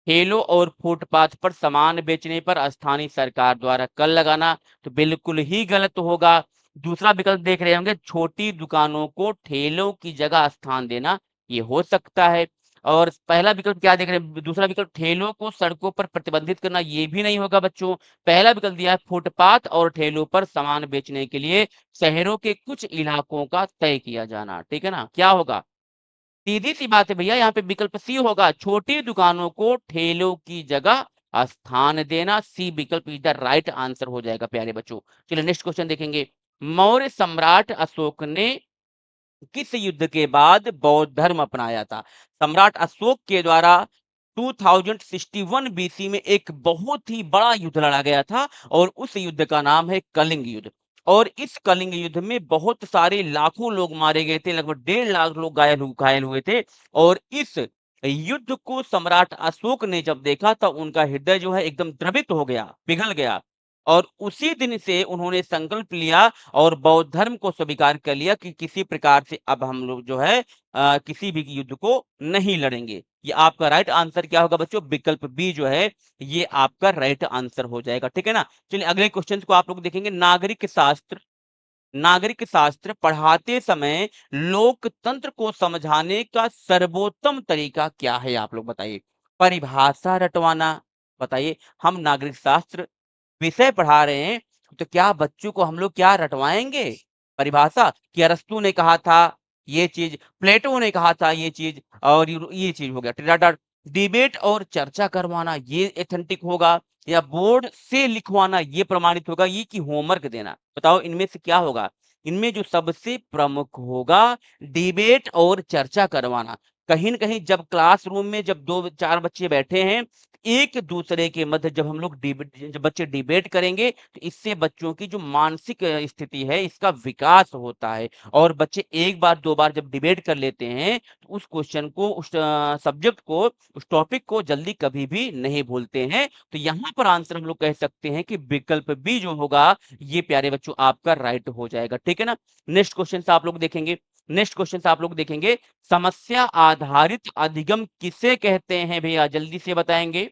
ठेलों और फुटपाथ पर सामान बेचने पर स्थानीय सरकार द्वारा कर लगाना, तो बिल्कुल ही गलत होगा। दूसरा विकल्प देख रहे होंगे, छोटी दुकानों को ठेलों की जगह स्थान देना, ये हो सकता है। और पहला विकल्प क्या देख रहे हैं? दूसरा विकल्प ठेलों को सड़कों पर प्रतिबंधित करना, ये भी नहीं होगा बच्चों। पहला विकल्प दिया है फुटपाथ और ठेलों पर सामान बेचने के लिए शहरों के कुछ इलाकों का तय किया जाना। ठीक है ना? क्या होगा? सीधी सी बात है भैया, यहाँ पे विकल्प सी होगा, छोटी दुकानों को ठेलों की जगह स्थान देना। सी विकल्प इज द राइट आंसर हो जाएगा प्यारे बच्चों। चलिए नेक्स्ट क्वेश्चन देखेंगे। मौर्य सम्राट अशोक ने किस युद्ध के बाद बौद्ध धर्म अपनाया था? सम्राट अशोक के द्वारा 2061 बीसी में एक बहुत ही बड़ा युद्ध लड़ा गया था और उस युद्ध का नाम है कलिंग युद्ध। और इस कलिंग युद्ध में बहुत सारे लाखों लोग मारे गए थे, लगभग 1.5 लाख लोग घायल हुए थे। और इस युद्ध को सम्राट अशोक ने जब देखा तो उनका हृदय जो है एकदम द्रवित हो गया, पिघल गया। और उसी दिन से उन्होंने संकल्प लिया और बौद्ध धर्म को स्वीकार कर लिया कि किसी प्रकार से अब हम लोग जो है किसी भी युद्ध को नहीं लड़ेंगे। ये आपका राइट आंसर क्या होगा बच्चों? विकल्प बी जो है ये आपका राइट आंसर हो जाएगा। ठीक है ना? चलिए अगले क्वेश्चन को आप लोग देखेंगे। नागरिक शास्त्र पढ़ाते समय लोकतंत्र को समझाने का सर्वोत्तम तरीका क्या है? आप लोग बताइए। परिभाषा रटवाना, बताइए। हम नागरिक शास्त्र विषय पढ़ा रहे हैं, तो क्या बच्चों को हम लोग क्या रटवाएँगे? परिभाषा कि अरस्तू ने कहा था ये चीज़, प्लेटो ने कहा था ये चीज़ और ये चीज़ हो गया। टिटाटर डिबेट और चर्चा करवाना ये एथेंटिक होगा या बोर्ड से लिखवाना ये प्रमाणित होगा, ये कि होमवर्क देना। बताओ इनमें से क्या होगा? इनमें जो सबसे प्रमुख होगा डिबेट और चर्चा करवाना। कहीं न कहीं जब क्लासरूम में जब 2-4 बच्चे बैठे हैं, एक दूसरे के मध्य जब हम लोग जब बच्चे डिबेट करेंगे तो इससे बच्चों की जो मानसिक स्थिति है इसका विकास होता है। और बच्चे एक बार दो बार जब डिबेट कर लेते हैं तो उस क्वेश्चन को, उस सब्जेक्ट को, उस टॉपिक को जल्दी कभी भी नहीं भूलते हैं। तो यहाँ पर आंसर हम लोग कह सकते हैं कि विकल्प बी जो होगा ये प्यारे बच्चों आपका राइट हो जाएगा। ठीक है ना? नेक्स्ट क्वेश्चन से आप लोग देखेंगे। समस्या आधारित अधिगम किसे कहते हैं भैया? जल्दी से बताएंगे।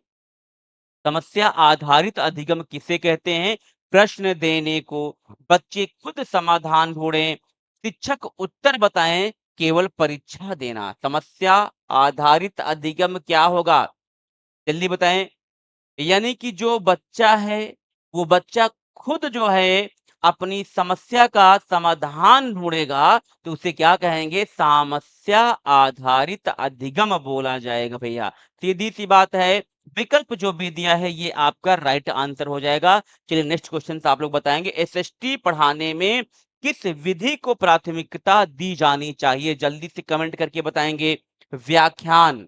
समस्या आधारित अधिगम किसे कहते हैं? प्रश्न देने को, बच्चे खुद समाधान ढूंढें, शिक्षक उत्तर बताएं, केवल परीक्षा देना। समस्या आधारित अधिगम क्या होगा? जल्दी बताएं। यानी कि जो बच्चा है, वो बच्चा खुद जो है अपनी समस्या का समाधान ढूँढेगा, तो उसे क्या कहेंगे? समस्या आधारित अधिगम बोला जाएगा भैया। सीधी-सी बात है, विकल्प जो भी दिया है ये आपका राइट आंसर हो जाएगा। चलिए नेक्स्ट क्वेश्चन आप लोग बताएँगे। एसएसटी पढ़ाने में किस विधि को प्राथमिकता दी जानी चाहिए? जल्दी से कमेंट करके बताएँगे। व्याख्यान,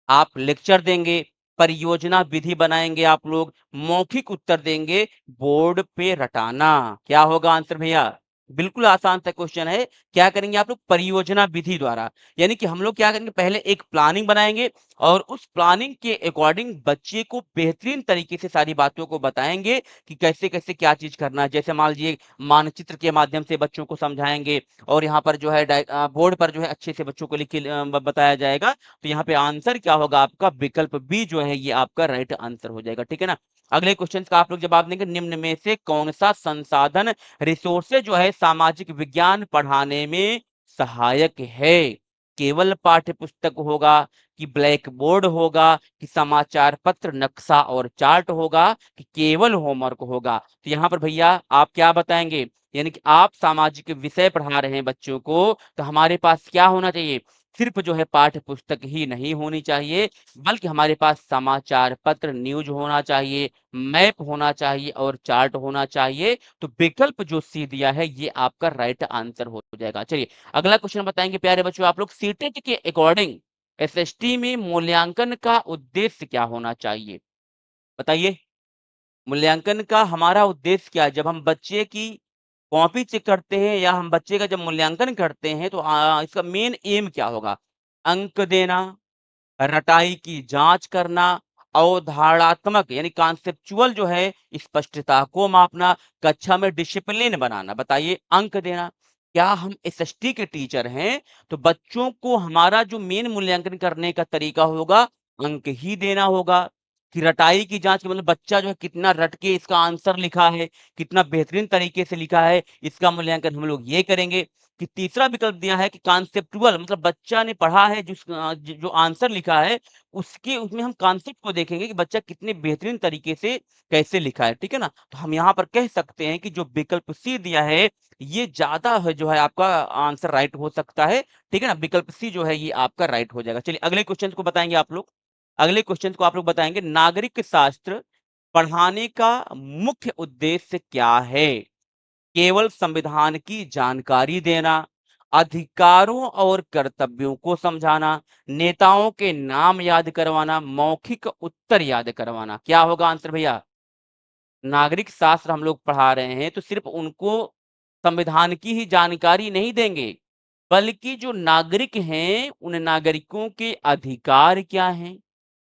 आप लेक्चर देंगे, परियोजना विधि बनाएँगे आप लोग, मौखिक उत्तर देंगे, बोर्ड पे रटाना। क्या होगा आंसर भैया? बिल्कुल आसान सा क्वेश्चन है। क्या करेंगे आप लोग? परियोजना विधि द्वारा। यानी कि हम लोग क्या करेंगे, पहले एक प्लानिंग बनाएँगे और उस प्लानिंग के अकॉर्डिंग बच्चे को बेहतरीन तरीके से सारी बातों को बताएँगे कि कैसे-कैसे क्या चीज़ करना है। जैसे मान लीजिए मानचित्र के माध्यम से बच्चों को समझाएँगे और यहाँ पर जो है बोर्ड पर जो है अच्छे से बच्चों को लिख के बताया जाएगा। तो यहाँ पे आंसर क्या होगा आपका? विकल्प बी जो है ये आपका राइट आंसर हो जाएगा। ठीक है ना? अगले क्वेश्चन का आप लोग जवाब देंगे। निम्न में से कौन सा संसाधन रिसोर्सेज जो है सामाजिक विज्ञान पढ़ाने में सहायक है? केवल पाठ्य पुस्तक होगा, कि ब्लैक बोर्ड होगा, कि समाचार पत्र, नक्शा और चार्ट होगा, कि केवल होमवर्क होगा? तो यहाँ पर भैया आप क्या बताएँगे? यानी कि आप सामाजिक विषय पढ़ा रहे हैं बच्चों को, तो हमारे पास क्या होना चाहिए? सिर्फ़ जो है पाठ्य पुस्तक ही नहीं होनी चाहिए, बल्कि हमारे पास समाचार पत्र, न्यूज़ होना चाहिए, मैप होना चाहिए और चार्ट होना चाहिए। तो विकल्प जो सी दिया है, ये आपका राइट आंसर हो जाएगा। चलिए, अगला क्वेश्चन बताएँगे प्यारे बच्चों आप लोग, सीटेट के अकॉर्डिंग एसएसटी में मूल्यांकन का उद्देश्य क्या होना चाहिए? बताइए। मूल्यांकन का हमारा उद्देश्य क्या है? जब हम बच्चे की कॉपी चेक करते हैं या हम बच्चे का जब मूल्यांकन करते हैं तो इसका मेन एम क्या होगा? अंक देना, रटाई की जाँच करना, अवधारणात्मक यानी कॉन्सेप्चुअल जो है स्पष्टता को मापना, कक्षा में डिसिप्लिन बनाना। बताइए अंक देना, क्या हम एसएसटी के टीचर हैं, तो बच्चों को हमारा जो मेन मूल्यांकन करने का तरीका होगा, अंक ही देना होगा। कि रटाई की जाँच मतलब बच्चा जो है कितना रट के इसका आंसर लिखा है, कितना बेहतरीन तरीके से लिखा है, इसका मूल्यांकन हम लोग ये करेंगे। कि तीसरा विकल्प दिया है कि कॉन्सेप्टुअल मतलब बच्चा ने पढ़ा है जो आंसर लिखा है, उसके उसमें हम कॉन्सेप्ट को देखेंगे कि बच्चा कितने बेहतरीन तरीके से कैसे लिखा है, ठीक है ना? तो हम यहाँ पर कह सकते हैं कि जो विकल्प सी दिया है, ये ज़्यादा है जो है आपका आंसर राइट हो सकता है, ठीक है ना? विकल्प सी जो है ये आपका राइट हो जाएगा। चलिए अगले क्वेश्चन को बताएँगे आप लोग। अगले क्वेश्चन को आप लोग बताएँगे नागरिक शास्त्र पढ़ाने का मुख्य उद्देश्य क्या है? केवल संविधान की जानकारी देना, अधिकारों और कर्तव्यों को समझाना, नेताओं के नाम याद करवाना, मौखिक उत्तर याद करवाना। क्या होगा आंसर भैया? नागरिक शास्त्र हम लोग पढ़ा रहे हैं तो सिर्फ उनको संविधान की ही जानकारी नहीं देंगे, बल्कि जो नागरिक हैं, उन नागरिकों के अधिकार क्या हैं,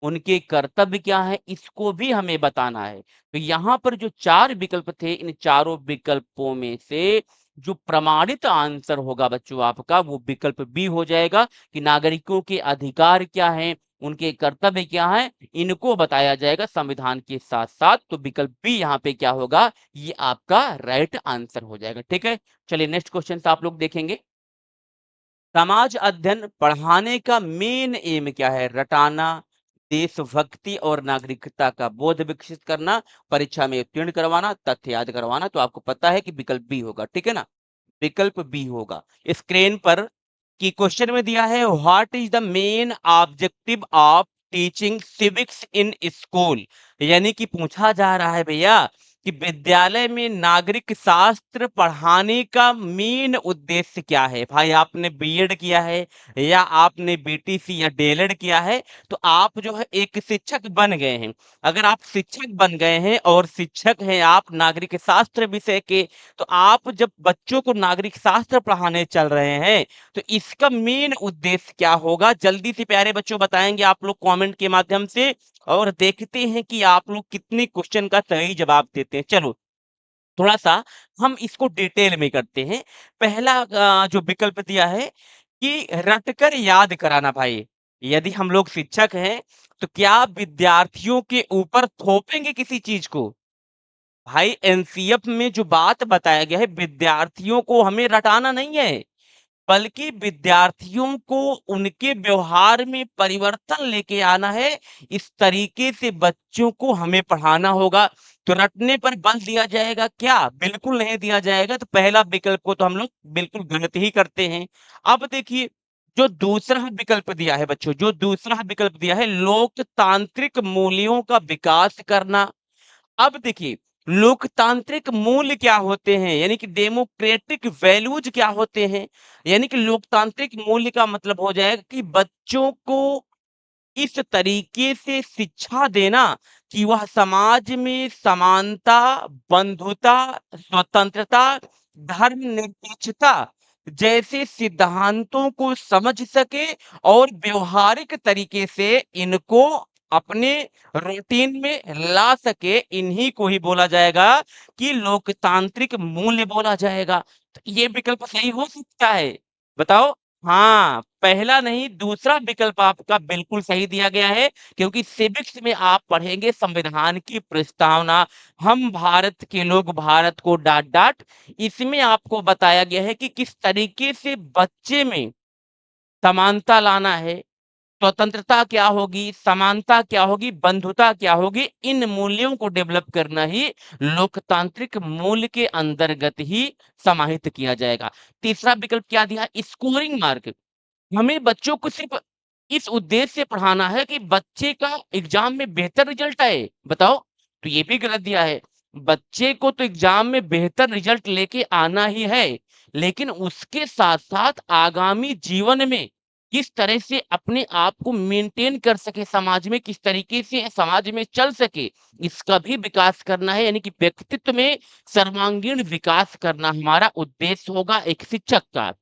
उनके कर्तव्य क्या हैं, इसको भी हमें बताना है। तो यहाँ पर जो 4 विकल्प थे, इन चारों विकल्पों में से जो प्रमाणित आंसर होगा बच्चों आपका, वो विकल्प बी हो जाएगा कि नागरिकों के अधिकार क्या हैं, उनके कर्तव्य क्या हैं, इनको बताया जाएगा संविधान के साथ-साथ। तो विकल्प बी यहाँ पे क्या होगा, ये आपका राइट आंसर हो जाएगा, ठीक है? चलिए नेक्स्ट क्वेश्चन आप लोग देखेंगे। समाज अध्ययन पढ़ाने का मेन एम क्या है? रटाना, देशभक्ति और नागरिकता का बोध विकसित करना, परीक्षा में उत्तीर्ण करवाना, तथ्य याद करवाना। तो आपको पता है कि विकल्प बी होगा, ठीक है ना? विकल्प बी होगा। स्क्रीन पर की क्वेश्चन में दिया है what is the main objective of teaching civics in school, यानी कि पूछा जा रहा है भैया कि विद्यालय में नागरिक शास्त्र पढ़ाने का मेन उद्देश्य क्या है? भाई आपने बीएड किया है या आपने बीटीसी या डीएलएड किया है, तो आप जो है एक शिक्षक बन गए हैं। अगर आप शिक्षक बन गए हैं और शिक्षक हैं आप नागरिक शास्त्र विषय के, तो आप जब बच्चों को नागरिक शास्त्र पढ़ाने चल रहे हैं, तो इसका मेन उद्देश्य क्या होगा? जल्दी से प्यारे बच्चों बताएँगे आप लोग कमेंट के माध्यम से और देखते हैं कि आप लोग कितने क्वेश्चन का सही जवाब देते हैं। चलो, थोड़ा-सा हम इसको डिटेल में करते हैं। पहला जो विकल्प दिया है कि रटकर याद कराना भाई। यदि हम लोग शिक्षक हैं, तो क्या विद्यार्थियों के ऊपर थोपेंगे किसी चीज़ को? भाई एनसीएफ में जो बात बताया गया है विद्यार्थियों को हमें रटाना नहीं है, बल्कि विद्यार्थियों को उनके व्यवहार में परिवर्तन लेके आना है। इस तरीके से बच्चों को हमें पढ़ाना होगा। तो रटने पर बल दिया जाएगा क्या? बिल्कुल नहीं दिया जाएगा। तो पहला विकल्प को तो हम लोग बिल्कुल गलत ही करते हैं। अब देखिए जो दूसरा विकल्प दिया है बच्चों, जो दूसरा विकल्प दिया है लोकतांत्रिक मूल्यों का विकास करना। अब देखिए, लोकतांत्रिक मूल्य क्या होते हैं? यानी कि डेमोक्रेटिक वैल्यूज क्या होते हैं? यानी कि लोकतांत्रिक मूल्य का मतलब हो जाएगा कि बच्चों को इस तरीके से शिक्षा देना कि वह समाज में समानता, बंधुता, स्वतंत्रता, धर्मनिरपेक्षता जैसे सिद्धांतों को समझ सके और व्यवहारिक तरीके से इनको अपने रूटीन में ला सके। इन्हीं को ही बोला जाएगा कि लोकतांत्रिक मूल्य बोला जाएगा। तो ये विकल्प सही हो सकता है? बताओ? हाँ, पहला नहीं दूसरा विकल्प आपका बिल्कुल सही दिया गया है क्योंकि सिविक्स में आप पढ़ेंगे संविधान की प्रस्तावना, हम भारत के लोग भारत को डाँट-डाँट। इसमें आपको बताया गया है कि किस तरीके से बच्चे में समानता लाना है, स्वतंत्रता क्या होगी, समानता क्या होगी, बंधुता क्या होगी, इन मूल्यों को डेवलप करना ही लोकतांत्रिक मूल्य के अंतर्गत ही समाहित किया जाएगा। तीसरा विकल्प क्या दिया है? Scoring mark. हमें बच्चों को सिर्फ इस उद्देश्य से पढ़ाना है कि बच्चे का एग्जाम में बेहतर रिजल्ट आए। बताओ, तो ये भी गलत दिया है। बच्चे को तो एग्जाम में बेहतर रिजल्ट लेके आना ही है, लेकिन उसके साथ साथ आगामी जीवन में किस तरह से अपने आप को मेंटेन कर सके, समाज में किस तरीके से समाज में चल सके, इसका भी विकास करना है। यानी कि व्यक्तित्व में सर्वांगीण विकास करना हमारा उद्देश्य होगा एक शिक्षक का।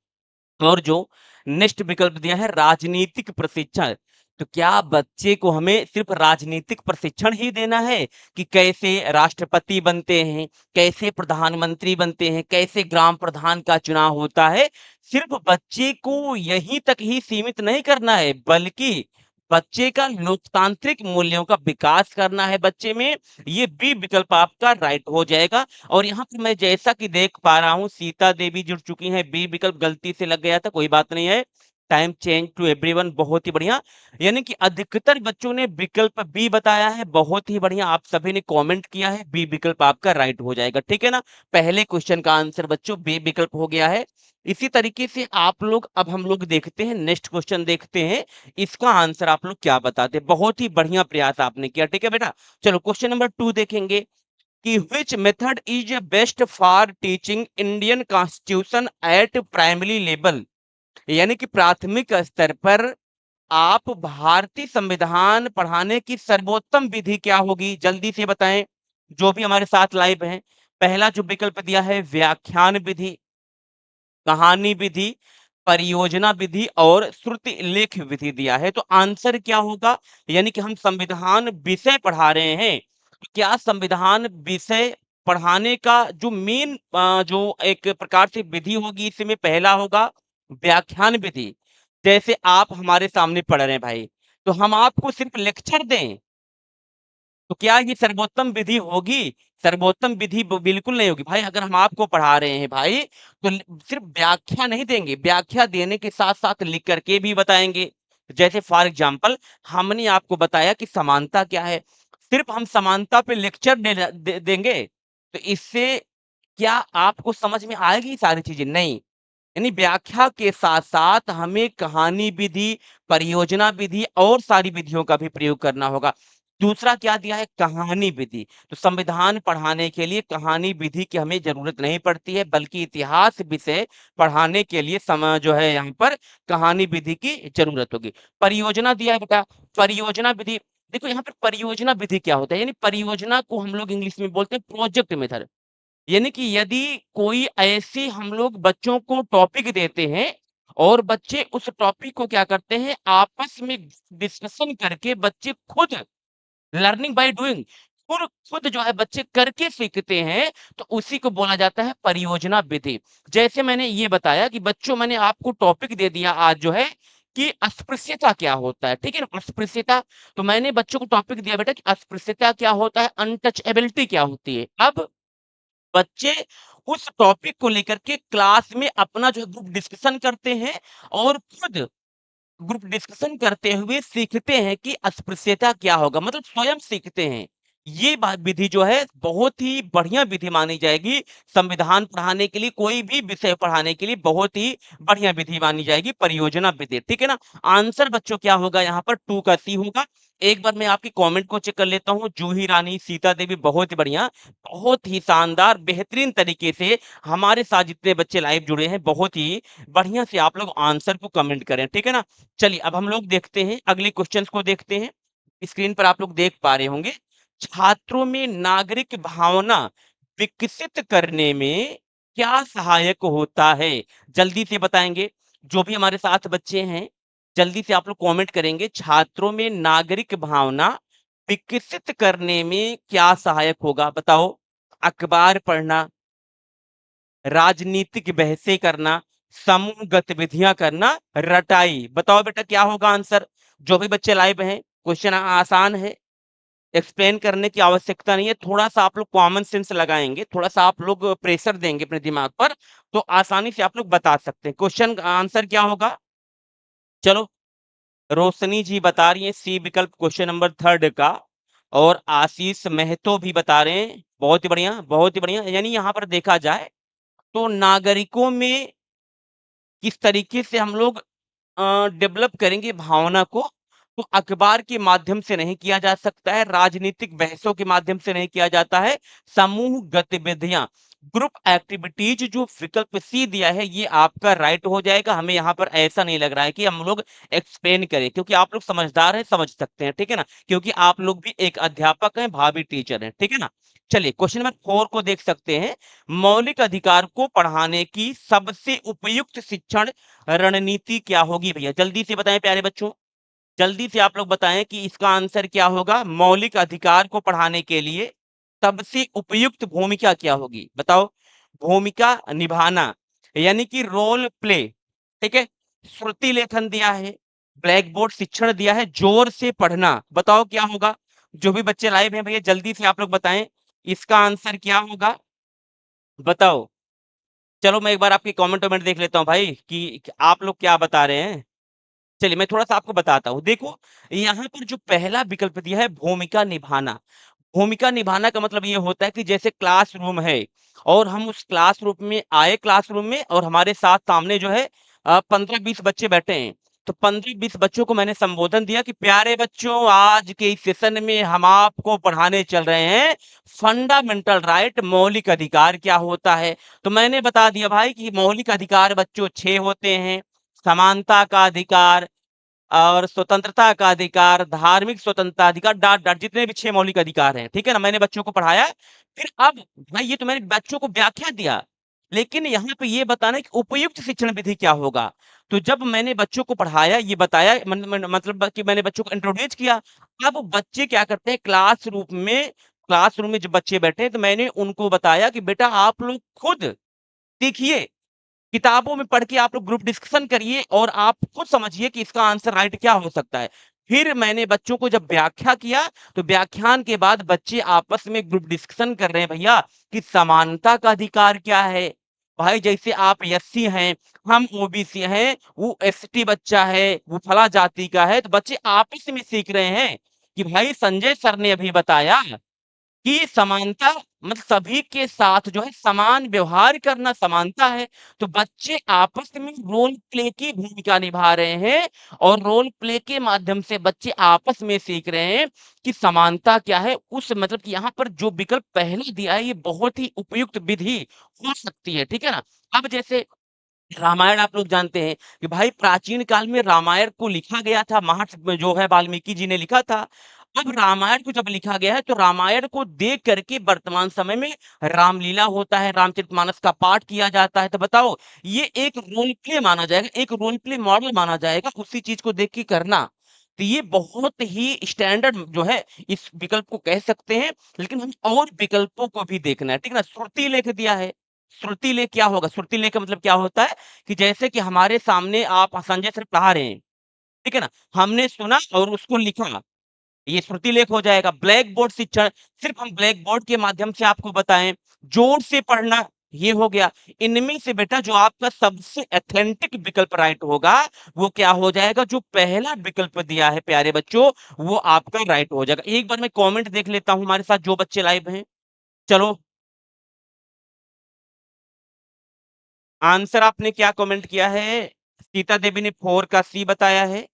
और जो नेक्स्ट विकल्प दिया है राजनीतिक प्रशिक्षण, तो क्या बच्चे को हमें सिर्फ राजनीतिक प्रशिक्षण ही देना है कि कैसे राष्ट्रपति बनते हैं, कैसे प्रधानमंत्री बनते हैं, कैसे ग्राम प्रधान का चुनाव होता है? सिर्फ बच्चे को यहीं तक ही सीमित नहीं करना है, बल्कि बच्चे का लोकतांत्रिक मूल्यों का विकास करना है बच्चे में। ये बी विकल्प आपका राइट हो जाएगा। और यहाँ पे मैं जैसा कि देख पा रहा हूँ सीता देवी जुड़ चुकी हैं, बी विकल्प गलती से लग गया था, कोई बात नहीं है। टाइम चेंज टू एवरीवन, बहुत ही बढ़िया। यानी कि अधिकतर बच्चों ने विकल्प बी बताया है, बहुत ही बढ़िया। आप सभी ने कमेंट किया है, बी विकल्प आपका राइट हो जाएगा, ठीक है ना। पहले क्वेश्चन का आंसर बच्चों बी विकल्प हो गया है। इसी तरीके से आप लोग, अब हम लोग देखते हैं नेक्स्ट क्वेश्चन, देखते हैं इसका आंसर आप लोग क्या बताते हैं। बहुत ही बढ़िया प्रयास आपने किया, ठीक है बेटा। चलो क्वेश्चन नंबर 2 देखेंगे कि which method is best for teaching Indian Constitution at primary level। यानी कि प्राथमिक स्तर पर आप भारतीय संविधान पढ़ाने की सर्वोत्तम विधि क्या होगी, जल्दी से बताएं जो भी हमारे साथ लाइव हैं। पहला जो विकल्प दिया है व्याख्यान विधि, कहानी विधि, परियोजना विधि और श्रुति लेख विधि दिया है। तो आंसर क्या होगा? यानी कि हम संविधान विषय पढ़ा रहे हैं, तो क्या संविधान विषय पढ़ाने का जो मेन जो एक प्रकार से विधि होगी, इसमें पहला होगा व्याख्यान विधि। जैसे आप हमारे सामने पढ़ रहे हैं भाई, तो हम आपको सिर्फ लेक्चर दें, तो क्या ये सर्वोत्तम विधि होगी? सर्वोत्तम विधि बिल्कुल नहीं होगी भाई। अगर हम आपको पढ़ा रहे हैं भाई, तो सिर्फ व्याख्या नहीं देंगे, व्याख्या देने के साथ साथ लिख करके भी बताएंगे। जैसे फॉर एग्जाम्पल हमने आपको बताया कि समानता क्या है, सिर्फ हम समानता पे लेक्चर देंगे, तो इससे क्या आपको समझ में आएगी ये सारी चीजें? नहीं। यानी व्याख्या के साथ-साथ हमें कहानी विधि, परियोजना विधि और सारी विधियों का भी प्रयोग करना होगा। दूसरा क्या दिया है? कहानी विधि। तो संविधान पढ़ाने के लिए कहानी विधि की हमें ज़रूरत नहीं पड़ती है, बल्कि इतिहास विषय पढ़ाने के लिए जो है यहाँ पर कहानी विधि की ज़रूरत होगी। परियोजना दिया है बेटा, परियोजना विधि, देखो यहाँ पे परियोजना विधि क्या होता है? यानी परियोजना को हम लोग इंग्लिश में बोलते हैं प्रोजेक्ट मेथड। यानी कि यदि कोई ऐसी हम लोग बच्चों को टॉपिक देते हैं और बच्चे उस टॉपिक को क्या करते हैं आपस में डिस्कशन करके बच्चे खुद लर्निंग बाय डूइंग खुद खुद जो है बच्चे करके सीखते हैं, तो उसी को बोला जाता है परियोजना विधि। जैसे मैंने ये बताया कि बच्चों मैंने आपको टॉपिक दे दिया आज जो है कि अस्पृश्यता क्या होता है, ठीक है ना। अस्पृश्यता, तो मैंने बच्चों को टॉपिक दिया बेटा कि अस्पृश्यता क्या होता है, अनटचेबिलिटी क्या होती है। अब बच्चे उस टॉपिक को लेकर के क्लास में अपना जो है ग्रुप डिस्कशन करते हैं और खुद ग्रुप डिस्कशन करते हुए सीखते हैं कि अस्पृश्यता क्या होगा, मतलब स्वयं सीखते हैं। ये बात विधि जो है बहुत ही बढ़िया विधि मानी जाएगी। संविधान पढ़ाने के लिए, कोई भी विषय पढ़ाने के लिए बहुत ही बढ़िया विधि मानी जाएगी परियोजना विधि, ठीक है ना। आंसर बच्चों क्या होगा यहाँ पर? 2 का सी होगा। एक बार मैं आपकी कमेंट को चेक कर लेता हूँ। जूही रानी, सीता देवी, बहुत ही बढ़िया, बहुत ही शानदार, बेहतरीन तरीके से हमारे साथ जितने बच्चे लाइव जुड़े हैं, बहुत ही बढ़िया से आप लोग आंसर को कमेंट करें, ठीक है ना। चलिए अब हम लोग देखते हैं अगले क्वेश्चंस को देखते हैं। स्क्रीन पर आप लोग देख पा रहे होंगे, छात्रों में नागरिक भावना विकसित करने में क्या सहायक होता है? जल्दी से बताएंगे जो भी हमारे साथ बच्चे हैं, जल्दी से आप लोग कमेंट करेंगे। छात्रों में नागरिक भावना विकसित करने में क्या सहायक होगा, बताओ। अखबार पढ़ना, राजनीतिक बहसें करना, समूह गतिविधियां करना, रटाई। बताओ बेटा क्या होगा आंसर? जो भी बच्चे लाइव हैं, क्वेश्चन आसान है, एक्सप्लेन करने की आवश्यकता नहीं है। थोड़ा-सा आप लोग कॉमन सेंस लगाएँगे, थोड़ा-सा आप लोग प्रेशर देंगे अपने दिमाग पर, तो आसानी से आप लोग बता सकते हैं। क्वेश्चन का आंसर क्या होगा? चलो, रोशनी जी बता रही हैं सी विकल्प क्वेश्चन नंबर 3 का, और आशीष महतो भी बता रहे हैं। बहुत ही बढ़िया, बहुत ही बढ़िया। यानी यहाँ पर देखा जाए तो नागरिकों में किस तरीके से हम लोग डेवलप करेंगे भावना को, तो अखबार के माध्यम से नहीं किया जा सकता है, राजनीतिक बहसों के माध्यम से नहीं किया जाता है, समूह गतिविधियां, ग्रुप एक्टिविटीज जो विकल्प सी दिया है ये आपका राइट हो जाएगा। हमें यहाँ पर ऐसा नहीं लग रहा है कि हम लोग एक्सप्लेन करें, क्योंकि आप लोग समझदार हैं, समझ सकते हैं, ठीक है ना, क्योंकि आप लोग भी एक अध्यापक हैं, भावी टीचर हैं, ठीक है ना। चलिए क्वेश्चन नंबर 4 को देख सकते हैं। मौलिक अधिकार को पढ़ाने की सबसे उपयुक्त शिक्षण रणनीति क्या होगी भैया? जल्दी से बताएं प्यारे बच्चों, जल्दी से आप लोग बताएं कि इसका आंसर क्या होगा। मौलिक अधिकार को पढ़ाने के लिए सबसे उपयुक्त भूमिका क्या होगी? बताओ। भूमिका निभाना, यानी कि रोल प्ले, ठीक है। श्रुति लेखन दिया है, ब्लैक बोर्ड शिक्षण दिया है, जोर से पढ़ना, बताओ क्या होगा? जो भी बच्चे लाइव हैं भैया जल्दी से आप लोग बताएं, इसका आंसर क्या होगा? बताओ। चलो मैं एक बार आपकी कमेंट वमेंट देख लेता हूँ भाई कि आप लोग क्या बता रहे हैं। चलिए मैं थोड़ा-सा आपको बताता हूँ। देखो, यहाँ पर जो पहला विकल्प दिया है भूमिका निभाना। भूमिका निभाना का मतलब ये होता है कि जैसे क्लासरूम है और हम उस क्लासरूम में आए, क्लासरूम में, और हमारे साथ सामने जो है 15-20 बच्चे बैठे हैं। तो 15-20 बच्चों को मैंने संबोधन दिया कि प्यारे बच्चों, आज के इस सेशन में हम आपको पढ़ाने चल रहे हैं फंडामेंटल राइट, मौलिक अधिकार क्या होता है। तो मैंने बता दिया भाई कि मौलिक अधिकार बच्चों 6 होते हैं। समानता का अधिकार, और स्वतंत्रता का अधिकार, धार्मिक स्वतंत्रता अधिकार, डॉट डॉट, जितने भी 6 मौलिक अधिकार हैं, ठीक है ना? मैंने बच्चों को पढ़ाया। फिर अब भाई ये तो मैंने बच्चों को व्याख्या दिया, लेकिन यहाँ पे ये बताना है कि उपयुक्त शिक्षण विधि क्या होगा। तो जब मैंने बच्चों को पढ़ाया, ये बताया, मतलब कि मैंने बच्चों को इंट्रोड्यूस किया। अब बच्चे क्या करते हैं, क्लासरूम में जब बच्चे बैठे हैं, तो मैंने उनको बताया कि बेटा आप लोग खुद सीखिए, किताबों में पढ़ के आप लोग ग्रुप डिस्कशन करिए और आप खुद समझिए कि इसका आंसर राइट क्या हो सकता है। फिर मैंने बच्चों को जब व्याख्या किया, तो व्याख्यान के बाद बच्चे आपस में ग्रुप डिस्कशन कर रहे हैं भैया कि समानता का अधिकार क्या है। भाई जैसे आप एससी हैं, हम ओबीसी हैं, वो एसटी बच्चा है, वो फला जाति का है, तो बच्चे आपस में सीख रहे हैं कि भाई संजय सर ने अभी बताया कि समानता मतलब सभी के साथ जो है समान व्यवहार करना समानता है। तो बच्चे आपस में रोल प्ले की भूमिका निभा रहे हैं, और रोल प्ले के माध्यम से बच्चे आपस में सीख रहे हैं कि समानता क्या है। उस मतलब कि यहाँ पर जो विकल्प पहले दिया है ये बहुत ही उपयुक्त विधि हो सकती है, ठीक है ना। अब जैसे रामायण आप लोग जानते हैं कि भाई प्राचीन काल में रामायण को लिखा गया था, महर्षि में जो है वाल्मीकि जी ने लिखा था। अब रामायण को जब लिखा गया है तो रामायण को देख करके वर्तमान समय में रामलीला होता है, रामचरितमानस का पाठ किया जाता है। तो बताओ, ये एक रोल प्ले माना जाएगा, एक रोल प्ले मॉडल माना जाएगा उसी चीज को देख के करना। तो ये बहुत ही स्टैंडर्ड जो है इस विकल्प को कह सकते हैं। लेकिन हम और विकल्पों को भी देखना है, ठीक है ना। श्रुति लेख दिया है, श्रुति लेख क्या होगा? श्रुति लेख का मतलब क्या होता है कि जैसे कि हमारे सामने आप संजय सर पढ़ा रहे हैं, ठीक है ना? हमने सुना और उसको लिखा, ये श्रुति लेख हो जाएगा। ब्लैक बोर्ड शिक्षण, सिर्फ हम ब्लैक बोर्ड के माध्यम से आपको बताएं, जोर से पढ़ना, ये हो गया। इनमें से बेटा जो आपका सबसे ऑथेंटिक विकल्प राइट होगा वो क्या हो जाएगा? जो पहला विकल्प दिया है प्यारे बच्चों, वो आपका राइट हो जाएगा। एक बार मैं कमेंट देख लेता हूं हमारे साथ जो बच्चे लाइव हैं। चलो, आंसर आपने क्या कमेंट किया है? सीता देवी ने 4 का सी बताया है,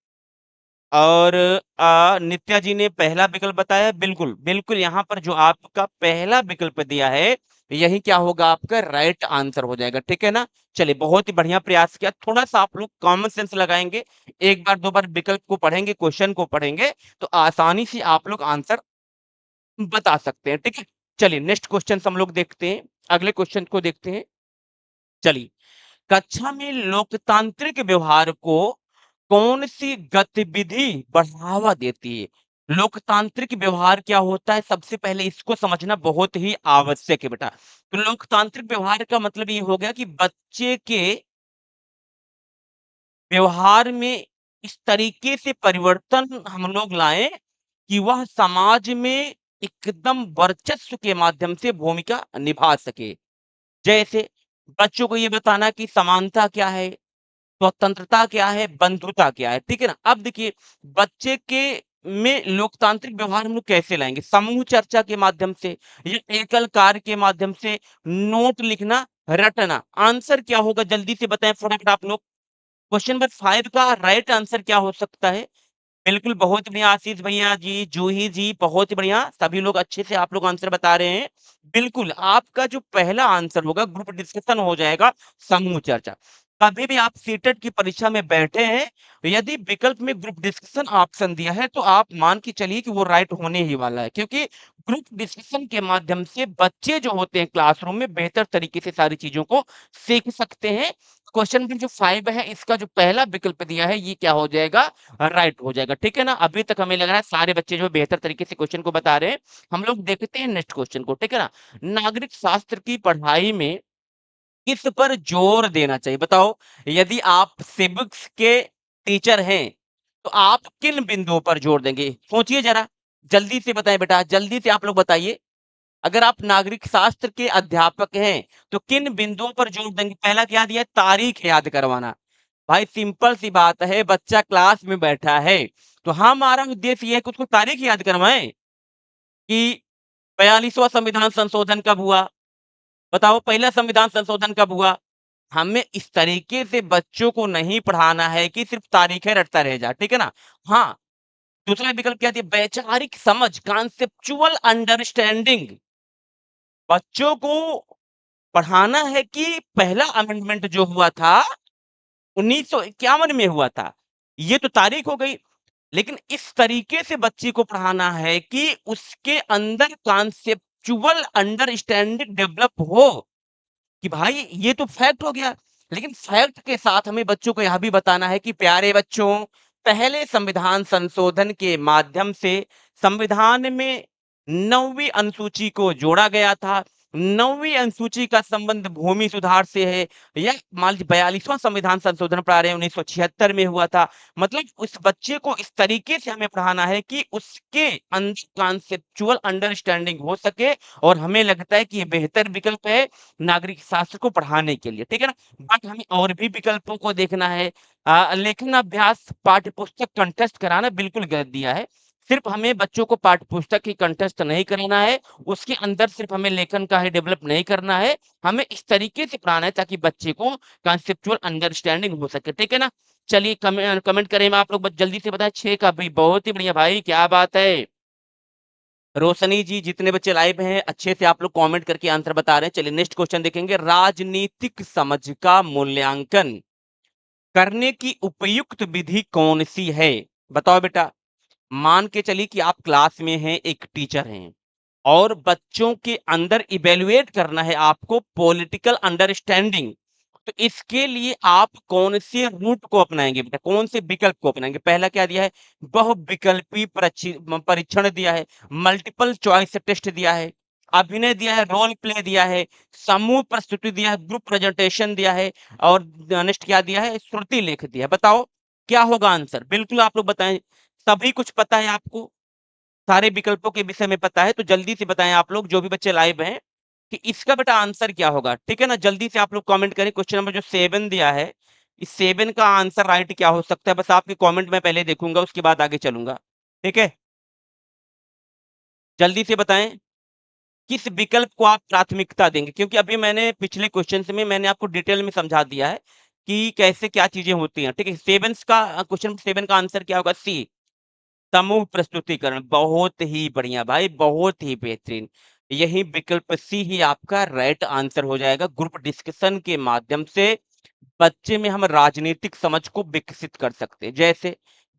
और नित्या जी ने पहला विकल्प बताया है। बिल्कुल, बिल्कुल यहाँ पर जो आपका पहला विकल्प दिया है, यही क्या होगा? आपका राइट आंसर हो जाएगा, ठीक है ना? चलिए बहुत ही बढ़िया प्रयास किया। थोड़ा-सा आप लोग कॉमन सेंस लगाएँगे, एक बार 2 बार विकल्प को पढ़ेंगे, क्वेश्चन को पढ़ेंगे, तो आसानी से आप लोग आंसर बता सकते हैं, ठीक है? चलिए नेक्स्ट क्वेश्चन हम लोग देखते हैं, अगले क्वेश्चन को देखते हैं। चलिए, कक्षा में लोकतांत्रिक व्यवहार को कौन सी गतिविधि बढ़ावा देती है? लोकतांत्रिक व्यवहार क्या होता है? सबसे पहले इसको समझना बहुत ही आवश्यक है बेटा। तो लोकतांत्रिक व्यवहार का मतलब ये हो गया कि बच्चे के व्यवहार में इस तरीके से परिवर्तन हम लोग लाएं कि वह समाज में एकदम वर्चस्व के माध्यम से भूमिका निभा सके। जैसे बच्चों को ये बताना कि समानता क्या है, स्वतंत्रता क्या है, बंधुता क्या है, ठीक है ना? अब देखिए बच्चे के में लोकतांत्रिक व्यवहार हम लोग कैसे लाएँगे? समूह चर्चा के माध्यम से या एकल कार्य के माध्यम से, नोट लिखना, रटना। आंसर क्या होगा जल्दी से बताएँ फटाफट आप लोग? क्वेश्चन नंबर 5 का राइट आंसर क्या हो सकता है? बिल्कुल, बहुत बढ़िया आशीष भैया जी, जूही जी, बहुत ही बढ़िया। सभी लोग अच्छे से आप लोग आंसर बता रहे हैं। बिल्कुल, आपका जो पहला आंसर होगा ग्रुप डिस्कशन हो जाएगा, समूह चर्चा। कभी भी आप सीटेट की परीक्षा में बैठे हैं, यदि विकल्प में ग्रुप डिस्कशन ऑप्शन दिया है, तो आप मान के चलिए कि वो राइट होने ही वाला है। क्योंकि ग्रुप डिस्कशन के माध्यम से बच्चे जो होते हैं क्लासरूम में बेहतर तरीके से सारी चीज़ों को सीख सकते हैं। क्वेश्चन नंबर जो 5 है, इसका जो पहला विकल्प दिया है, ये क्या हो जाएगा? राइट हो जाएगा, ठीक है ना? अभी तक हमें लग रहा है सारे बच्चे जो है बेहतर तरीके से क्वेश्चन को बता रहे हैं। हम लोग देखते हैं नेक्स्ट क्वेश्चन को, ठीक है ना? नागरिक शास्त्र की पढ़ाई में किस पर जोर देना चाहिए? बताओ, यदि आप सिविक्स के टीचर हैं, तो आप किन बिंदुओं पर जोर देंगे? सोचिए ज़रा, जल्दी से बताएँ बेटा, जल्दी से आप लोग बताइए। अगर आप नागरिक शास्त्र के अध्यापक हैं, तो किन बिंदुओं पर जोर देंगे? पहला क्या दिया है? तारीख याद करवाना। भाई सिंपल सी बात है, बच्चा क्लास में बैठा है, तो हमारा उद्देश्य ये है कि उसको तारीख याद करवाएँ कि 42वां संविधान संशोधन कब हुआ? बताओ पहला संविधान संशोधन कब हुआ? हमें इस तरीके से बच्चों को नहीं पढ़ाना है कि सिर्फ़ तारीखें रटता रह जा, ठीक है ना? हाँ, दूसरा विकल्प क्या दिया? वैचारिक समझ, कॉन्सेप्चुअल अंडरस्टैंडिंग। बच्चों को पढ़ाना है कि पहला अमेंडमेंट जो हुआ था 1951 में हुआ था। ये तो तारीख हो गई। लेकिन इस तरीके से बच्चे को पढ़ाना है कि उसके अंदर कॉन्सेप्चुअल अंडरस्टैंडिंग डेवलप हो कि भाई ये तो फैक्ट हो गया। लेकिन फैक्ट के साथ हमें बच्चों को यह भी बताना है कि प्यारे बच्चों, पहले संविधान संशोधन के माध्यम से संविधान में 9वीं अनुसूची को जोड़ा गया था। 9वीं अनुसूची का संबंध भूमि सुधार से है। यह मान लीजिए 42वां संविधान संशोधन प्रारंभ 1976 में हुआ था। मतलब उस बच्चे को इस तरीके से हमें पढ़ाना है कि उसके अंदर कॉन्सेप्चुअल अंडरस्टैंडिंग हो सके और हमें लगता है कि ये बेहतर विकल्प है नागरिक शास्त्र को पढ़ाने के लिए, ठीक है ना? बट हमें और भी विकल्पों को देखना है। लेखन अभ्यास पाठ्यपुस्तक कंटेस्ट कराना बिल्कुल गलत दिया है। सिर्फ़ हमें बच्चों को पाठ्यपुस्तक ही कंटेस्ट नहीं कराना है, उसके अंदर सिर्फ़ हमें लेखन का ही डेवलप नहीं करना है, हमें इस तरीके से पढ़ाना है ताकि बच्चे को कॉन्सेप्चुअल अंडरस्टैंडिंग हो सके, ठीक है ना? चलिए कमेंट करें में आप लोग बस जल्दी से बताएँ 6 का भी बहुत ही बढ़िया भाई, क्या बात है! रोशनी जी, जितने बच्चे लाइव हैं, अच्छे से आप लोग कमेंट करके आंसर बता रहे हैं। चलिए नेक्स्ट क्वेश्चन देखेंगे। राजनीतिक समझ का मूल्यांकन करने की उपयुक्त विधि कौन-सी है? बताओ बेटा। मान के चलिए कि आप क्लास में हैं, एक टीचर हैं और बच्चों के अंदर इवैल्यूएट करना है आपको पॉलिटिकल अंडरस्टैंडिंग। तो इसके लिए आप कौन से रूट को अपनाएँगे बेटा? कौन से विकल्प को अपनाएँगे? पहला क्या दिया है? बहुविकल्पी परीक्षण दिया है, मल्टीपल चॉइस टेस्ट दिया है, अभिनय दिया है, रोल प्ले दिया है, समूह प्रस्तुति दिया है, ग्रुप प्रेजेंटेशन दिया है और नेक्स्ट क्या दिया है? श्रुति लेख दिया है। बताओ क्या होगा आंसर? बिल्कुल आप लोग बताएँ। सभी कुछ पता है आपको? सारे विकल्पों के विषय में पता है, तो जल्दी से बताएँ आप लोग जो भी बच्चे लाइव हैं, कि इसका बेटा आंसर क्या होगा? ठीक है ना? जल्दी से आप लोग कमेंट करें क्वेश्चन नंबर जो 7 दिया है, इस 7 का आंसर राइट क्या हो सकता है? बस आपके कमेंट मैं पहले देखूँगा, उसके बाद आगे चलूँगा। ठीक है? जल्दी से बताएँ, किस विकल्प को आप प्राथमिकता देंगे? क्योंकि अभी मैंने पिछले क्वेश्चन्स में मैंने आपको डिटेल में समझा दिया है, कि कैसे क्या चीज़ें होती हैं। ठीक है? 7 का क्वेश्चन 7 का आंसर क्या होगा? सी। समूह प्रस्तुतिकरण, बहुत ही बढ़िया भाई, बहुत ही बेहतरीन। यही विकल्प सी ही आपका राइट आंसर हो जाएगा। ग्रुप डिस्कशन के माध्यम से बच्चे में हम राजनीतिक समझ को विकसित कर सकते हैं। जैसे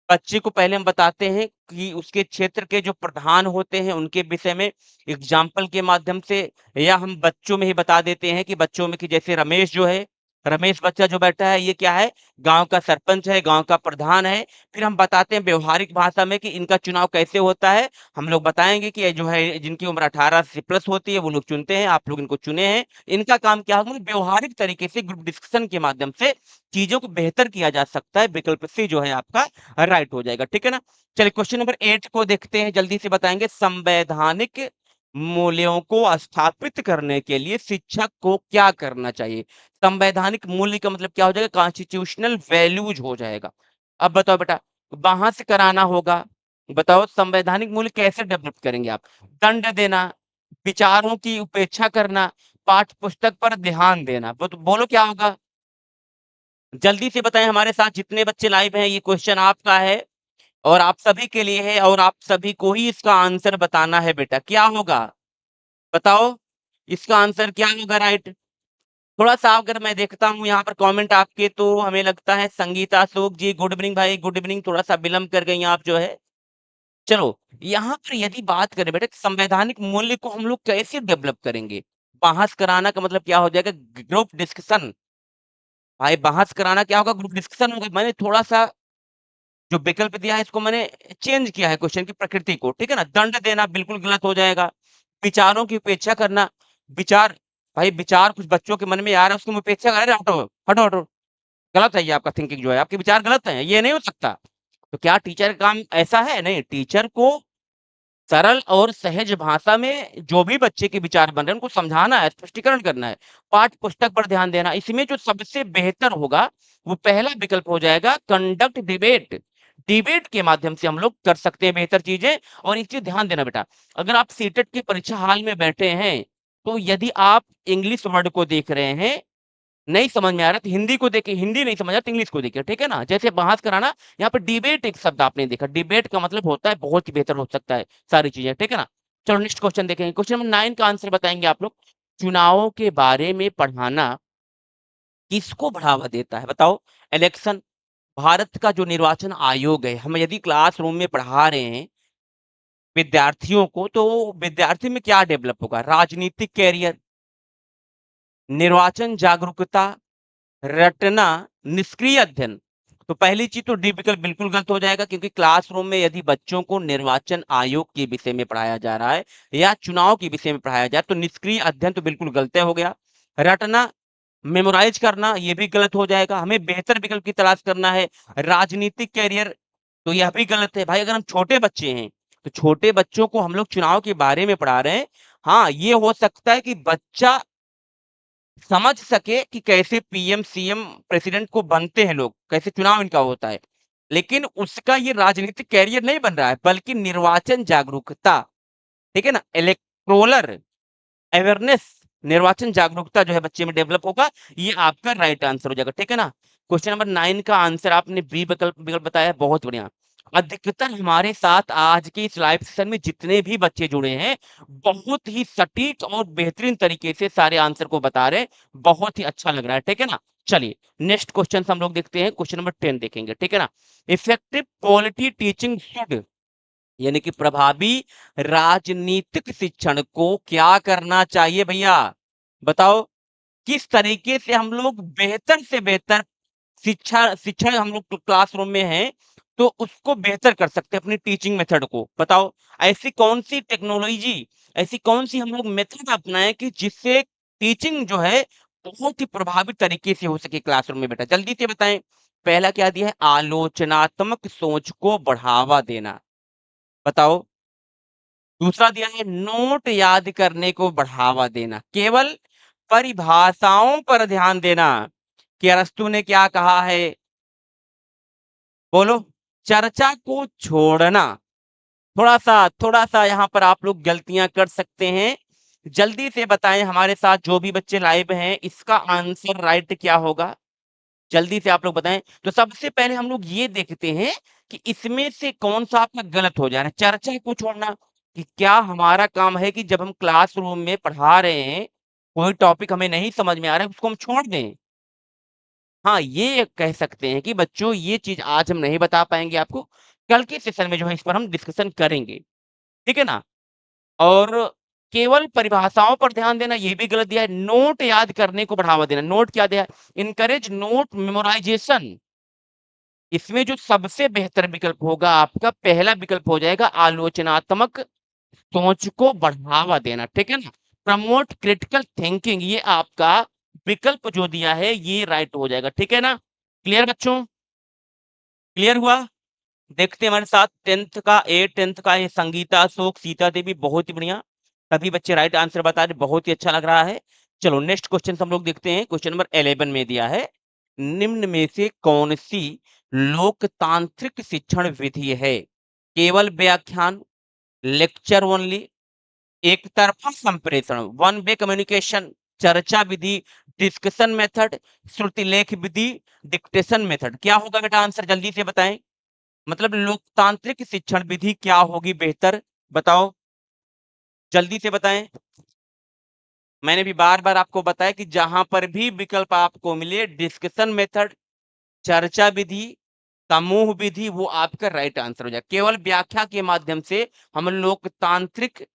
बच्चे को पहले हम बताते हैं कि उसके क्षेत्र के जो प्रधान होते हैं, उनके विषय में एग्ज़ाम्पल के माध्यम से या हम बच्चों में ही बता देते हैं कि बच्चों में कि जैसे रमेश जो है, रमेश बच्चा जो बैठा है, ये क्या है? गाँव का सरपंच है, गाँव का प्रधान है। फिर हम बताते हैं व्यावहारिक भाषा में कि इनका चुनाव कैसे होता है। हम लोग बताएँगे कि ये जो है जिनकी उम्र 18 से प्लस होती है, वो लोग चुनते हैं, आप लोग इनको चुने हैं। इनका काम क्या होगा? व्यावहारिक तरीके से ग्रुप डिस्कशन के माध्यम से चीज़ों को बेहतर किया जा सकता है। विकल्प सी जो है आपका राइट हो जाएगा, ठीक है ना? चलिए क्वेश्चन नंबर 8 को देखते हैं, जल्दी से बताएँगे। संवैधानिक मूल्यों को स्थापित करने के लिए शिक्षक को क्या करना चाहिए? संवैधानिक मूल्य का मतलब क्या हो जाएगा? कॉन्स्टिट्यूशनल वैल्यूज हो जाएगा। अब बताओ बेटा, बहस कराना होगा। बताओ संवैधानिक मूल्य कैसे डेवलप करेंगे आप? दंड देना, विचारों की उपेक्षा करना, पाठ्य पुस्तक पर ध्यान देना। तो बोलो क्या होगा? जल्दी से बताएं, हमारे साथ जितने बच्चे लाइव हैं, ये क्वेश्चन आपका है और आप सभी के लिए है और आप सभी को ही इसका आंसर बताना है बेटा। क्या होगा बताओ? इसका आंसर क्या होगा राइट? थोड़ा-सा अगर मैं देखता हूँ यहाँ पर कमेंट आपके, तो हमें लगता है संगीता अशोक जी गुड इवनिंग भाई, गुड इवनिंग। थोड़ा-सा विलंब कर गई आप जो है। चलो, यहाँ पर यदि बात करें बेटा संवैधानिक मूल्य को हम लोग कैसे डेवलप करेंगे? बहस कराना का मतलब क्या हो जाएगा? Group discussion. भाई बहस कराना क्या होगा? ग्रुप डिस्कशन होगा। मैंने थोड़ा-सा जो विकल्प दिया है इसको मैंने चेंज किया है क्वेश्चन की प्रकृति को, ठीक है ना? दंड देना बिल्कुल गलत हो जाएगा। विचारों की उपेक्षा करना, विचार भाई विचार कुछ बच्चों के मन में आ रहा है उसकी उपेक्षा कर, अरे हटो, हटो, हटो। गलत है ये आपका थिंकिंग जो है, आपके विचार गलत हैं, ये नहीं हो सकता। तो क्या टीचर का काम ऐसा है? नहीं, टीचर को सरल और सहज भाषा में जो भी बच्चे के विचार बन रहे हैं उनको समझाना है, स्पष्टीकरण करना है। पाठ्य पुस्तक पर ध्यान देना, इसमें जो सबसे बेहतर होगा वो पहला विकल्प हो जाएगा कंडक्ट डिबेट। डिबेट के माध्यम से हम लोग कर सकते हैं बेहतर चीजें। और एक चीज ध्यान देना बेटा, अगर आप सीटेट की परीक्षा हाल में बैठे हैं, तो यदि आप इंग्लिश वर्ड को देख रहे हैं, नहीं समझ में आ रहा तो हिंदी को देखिए, हिंदी नहीं समझ आ रहा तो इंग्लिश को देखिए, ठीक है ना? जैसे बहस कराना, यहाँ पे डिबेट एक शब्द आपने देखा, डिबेट का मतलब होता है बहुत ही बेहतर हो सकता है सारी चीजें, ठीक है ना? चलो नेक्स्ट क्वेश्चन देखेंगे। क्वेश्चन नंबर 9 का आंसर बताएंगे आप लोग। चुनावों के बारे में पढ़ाना किसको बढ़ावा देता है बताओ? इलेक्शन, भारत का जो निर्वाचन आयोग है, हम यदि क्लासरूम में पढ़ा रहे हैं विद्यार्थियों को, तो विद्यार्थी में क्या डेवलप होगा? राजनीतिक कैरियर, निर्वाचन जागरूकता, रटना, निष्क्रिय अध्ययन। तो पहली चीज तो डी विकल्प बिल्कुल गलत हो जाएगा, क्योंकि क्लासरूम में यदि बच्चों को निर्वाचन आयोग के विषय में पढ़ाया जा रहा है या चुनाव के विषय में पढ़ाया जा रहा है, तो निष्क्रिय अध्ययन तो बिल्कुल गलत हो गया। रटना, मेमोराइज करना, ये भी गलत हो जाएगा। हमें बेहतर विकल्प की तलाश करना है। राजनीतिक कैरियर, तो यह भी गलत है। भाई अगर हम छोटे बच्चे हैं, तो छोटे बच्चों को हम लोग चुनाव के बारे में पढ़ा रहे हैं। हाँ, ये हो सकता है कि बच्चा समझ सके कि कैसे पीएम, सीएम, प्रेसिडेंट को बनते हैं लोग, कैसे चुनाव इनका होता है। लेकिन उसका ये राजनीतिक कैरियर नहीं बन रहा है, बल्कि निर्वाचन जागरूकता, ठीक है ना? इलेक्टोरल अवेयरनेस, निर्वाचन जागरूकता जो है बच्चे में डेवलप होगा। ये आपका राइट आंसर हो जाएगा, ठीक है ना? क्वेश्चन नंबर 9 का आंसर आपने बी विकल्प विकल्प बताया है, बहुत बढ़िया। अधिकतर हमारे साथ आज के इस लाइव सेशन में जितने भी बच्चे जुड़े हैं, बहुत ही सटीक और बेहतरीन तरीके से सारे आंसर को बता रहे हैं। बहुत ही अच्छा लग रहा है, ठीक है ना? चलिए नेक्स्ट क्वेश्चन हम लोग देखते हैं, क्वेश्चन नंबर 10 देखेंगे, ठीक है ना? इफेक्टिव क्वालिटी टीचिंग शुड, यानी कि प्रभावी राजनीतिक शिक्षण को क्या करना चाहिए भैया? बताओ, किस तरीके से हम लोग बेहतर से बेहतर शिक्षण हम लोग क्लासरूम में हैं, तो उसको बेहतर कर सकते हैं अपनी टीचिंग मेथड को। बताओ, ऐसी कौन-सी टेक्नोलॉजी, ऐसी कौन-सी हम लोग मेथड अपनाएँ कि जिससे टीचिंग जो है बहुत ही प्रभावी तरीके से हो सके क्लासरूम में बेटा? जल्दी से बताएँ। पहला क्या दिया है? आलोचनात्मक सोच को बढ़ावा देना। बताओ। दूसरा दिया है नोट याद करने को बढ़ावा देना, केवल परिभाषाओं पर ध्यान देना कि अरस्तू ने क्या कहा है, बोलो। चर्चा को छोड़ना, थोड़ा सा यहाँ पर आप लोग गलतियां कर सकते हैं। जल्दी से बताएं हमारे साथ जो भी बच्चे लाइव हैं, इसका आंसर राइट क्या होगा? जल्दी से आप लोग बताएं। तो सबसे पहले हम लोग ये देखते हैं कि इसमें से कौन सा आपका गलत हो जा रहा है। चर्चा को छोड़ना, कि क्या हमारा काम है कि जब हम क्लासरूम में पढ़ा रहे हैं, कोई टॉपिक हमें नहीं समझ में आ रहा है उसको हम छोड़ दें? हाँ, ये कह सकते हैं कि बच्चों ये चीज आज हम नहीं बता पाएंगे आपको, कल के सेशन में जो है इस पर हम डिस्कशन करेंगे, ठीक है ना? और केवल परिभाषाओं पर ध्यान देना, ये भी गलत दिया है। नोट याद करने को बढ़ावा देना, नोट क्या दिया है? Encourage note memorisation. इसमें जो सबसे बेहतर विकल्प होगा आपका पहला विकल्प हो जाएगा आलोचनात्मक सोच को बढ़ावा देना, ठीक है ना? प्रमोट क्रिटिकल थिंकिंग, ये आपका विकल्प जो दिया है ये राइट हो जाएगा, ठीक है ना? क्लियर बच्चों? क्लियर हुआ? देखते हैं हमारे साथ 10th का ये संगीता अशोक, सीता देवी, बहुत ही बढ़िया। सभी बच्चे राइट आंसर बता रहे, बहुत ही अच्छा लग रहा है। चलो नेक्स्ट क्वेश्चन हम लोग देखते हैं, क्वेश्चन नंबर 11 में दिया है, निम्न में से कौन सी लोकतांत्रिक शिक्षण विधि है? केवल व्याख्यान, लेक्चर ओनली, एक तरफा संप्रेषण, वन वे कम्युनिकेशन, चर्चा विधि, डिस्कशन मेथड, श्रुति लेख विधि, डिक्टेशन मेथड। क्या होगा बेटा आंसर, जल्दी से बताएं। मतलब लोकतांत्रिक शिक्षण विधि क्या होगी बेहतर, बताओ, जल्दी से बताएं। मैंने भी बार बार आपको बताया कि जहां पर भी विकल्प आपको मिले, डिस्कशन मेथड, चर्चा विधि, समूह विधि, वो आपका राइट आंसर हो जाए। केवल व्याख्या के माध्यम से हम लोकतांत्रिक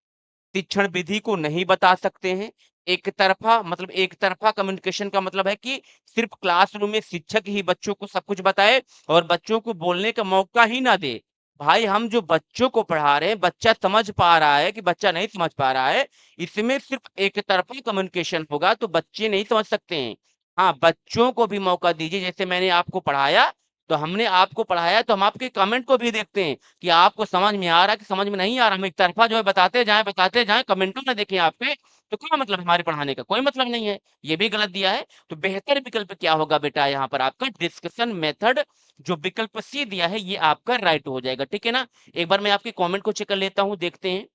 शिक्षण विधि को नहीं बता सकते हैं। एक तरफा मतलब एक तरफा कम्युनिकेशन का मतलब है कि सिर्फ क्लासरूम में शिक्षक ही बच्चों को सब कुछ बताए और बच्चों को बोलने का मौका ही ना दे। भाई हम जो बच्चों को पढ़ा रहे हैं, बच्चा समझ पा रहा है कि बच्चा नहीं समझ पा रहा है, इसमें सिर्फ एक तरफा कम्युनिकेशन होगा तो बच्चे नहीं समझ सकते हैं। हाँ, बच्चों को भी मौका दीजिए, जैसे मैंने आपको पढ़ाया, तो हमने आपको पढ़ाया तो हम आपके कमेंट को भी देखते हैं कि आपको समझ में आ रहा है कि समझ में नहीं आ रहा। हम एक तरफा जो है बताते जाएं, कमेंटों में देखें आपके, तो क्या मतलब हमारे पढ़ाने का कोई मतलब नहीं है, ये भी गलत दिया है। तो बेहतर विकल्प क्या होगा बेटा, यहाँ पर आपका डिस्कशन मेथड, जो विकल्प सी दिया है ये आपका राइट हो जाएगा, ठीक है ना। एक बार मैं आपके कमेंट को चेक कर लेता हूँ, देखते हैं।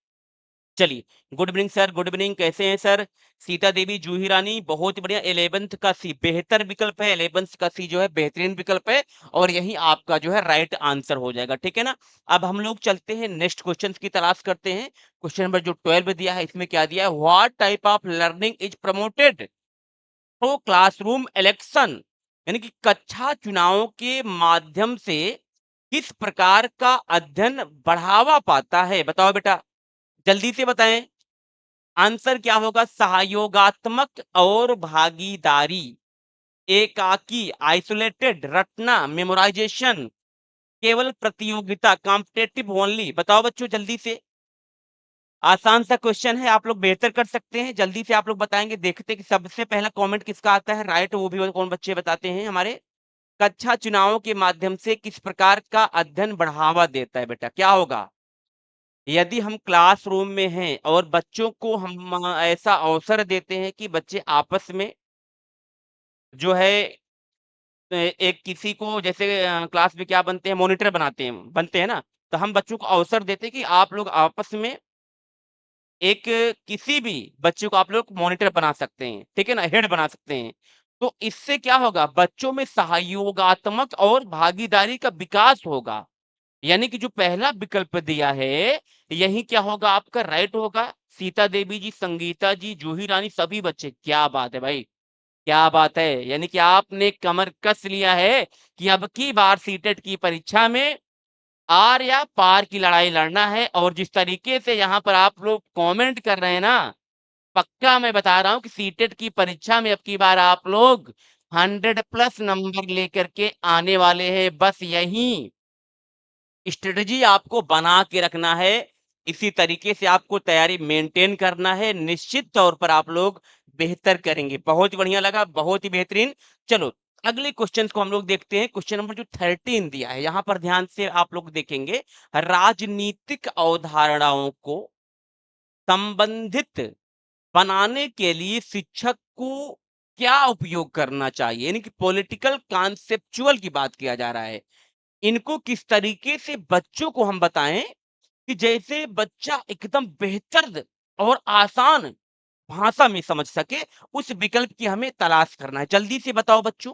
चलिए, good evening sir, good evening, कैसे हैं सर? सीता देवी जूही रानी, बहुत बढ़िया। 11th का सी बेहतर विकल्प है, 11th का सी जो है बेहतरीन विकल्प है, और यही आपका जो है राइट आंसर हो जाएगा, ठीक है ना। अब हम लोग चलते हैं नेक्स्ट क्वेश्चन की तलाश करते हैं। क्वेश्चन नंबर जो 12 दिया है, इसमें क्या दिया है, what type of learning is promoted through classroom election, यानी कि कक्षा चुनावों के माध्यम से किस प्रकार का अध्ययन बढ़ावा पाता है, बताओ बेटा, जल्दी से बताएं। आंसर क्या होगा, सहयोगात्मक और भागीदारी, एकाकी आइसोलेटेड, रटना मेमोराइजेशन, केवल प्रतियोगिता कॉम्पिटेटिव ओनली। बताओ बच्चों जल्दी से, आसान सा क्वेश्चन है, आप लोग बेहतर कर सकते हैं, जल्दी से आप लोग बताएंगे। देखते हैं कि सबसे पहला कमेंट किसका आता है राइट, वो भी कौन बच्चे बताते हैं हमारे। कक्षा चुनावों के माध्यम से किस प्रकार का अध्ययन बढ़ावा देता है, बेटा क्या होगा। यदि हम क्लासरूम में हैं और बच्चों को हम ऐसा अवसर देते हैं कि बच्चे आपस में जो है एक किसी को जैसे क्लास में क्या बनते हैं, मॉनिटर बनते हैं ना, तो हम बच्चों को अवसर देते हैं कि आप लोग आपस में एक किसी भी बच्चे को आप लोग मॉनिटर बना सकते हैं, ठीक है ना, हेड बना सकते हैं। तो इससे क्या होगा, बच्चों में सहयोगात्मक और भागीदारी का विकास होगा। यानी कि जो पहला विकल्प दिया है, यही क्या होगा आपका राइट होगा। सीता देवी जी, संगीता जी, जूही रानी, सभी बच्चे, क्या बात है भाई, क्या बात है। यानी कि आपने कमर कस लिया है कि अब की बार सीटेट की परीक्षा में आर या पार की लड़ाई लड़ना है। और जिस तरीके से यहाँ पर आप लोग कमेंट कर रहे हैं ना, पक्का मैं बता रहा हूँ कि सीटेट की परीक्षा में अब की बार आप लोग 100+ नंबर लेकर के आने वाले हैं। बस यही स्ट्रेटजी आपको बना के रखना है, इसी तरीके से आपको तैयारी मेंटेन करना है, निश्चित तौर पर आप लोग बेहतर करेंगे। बहुत ही बढ़िया लगा, बहुत ही बेहतरीन। चलो अगले क्वेश्चन को हम लोग देखते हैं, क्वेश्चन नंबर जो 13 दिया है, यहाँ पर ध्यान से आप लोग देखेंगे, राजनीतिक अवधारणाओं को संबंधित बनाने के लिए शिक्षक को क्या उपयोग करना चाहिए, यानी कि पॉलिटिकल कॉन्सेप्चुअल की बात किया जा रहा है। इनको किस तरीके से बच्चों को हम बताएं कि जैसे बच्चा एकदम बेहतर और आसान भाषा में समझ सके, उस विकल्प की हमें तलाश करना है। जल्दी से बताओ बच्चों,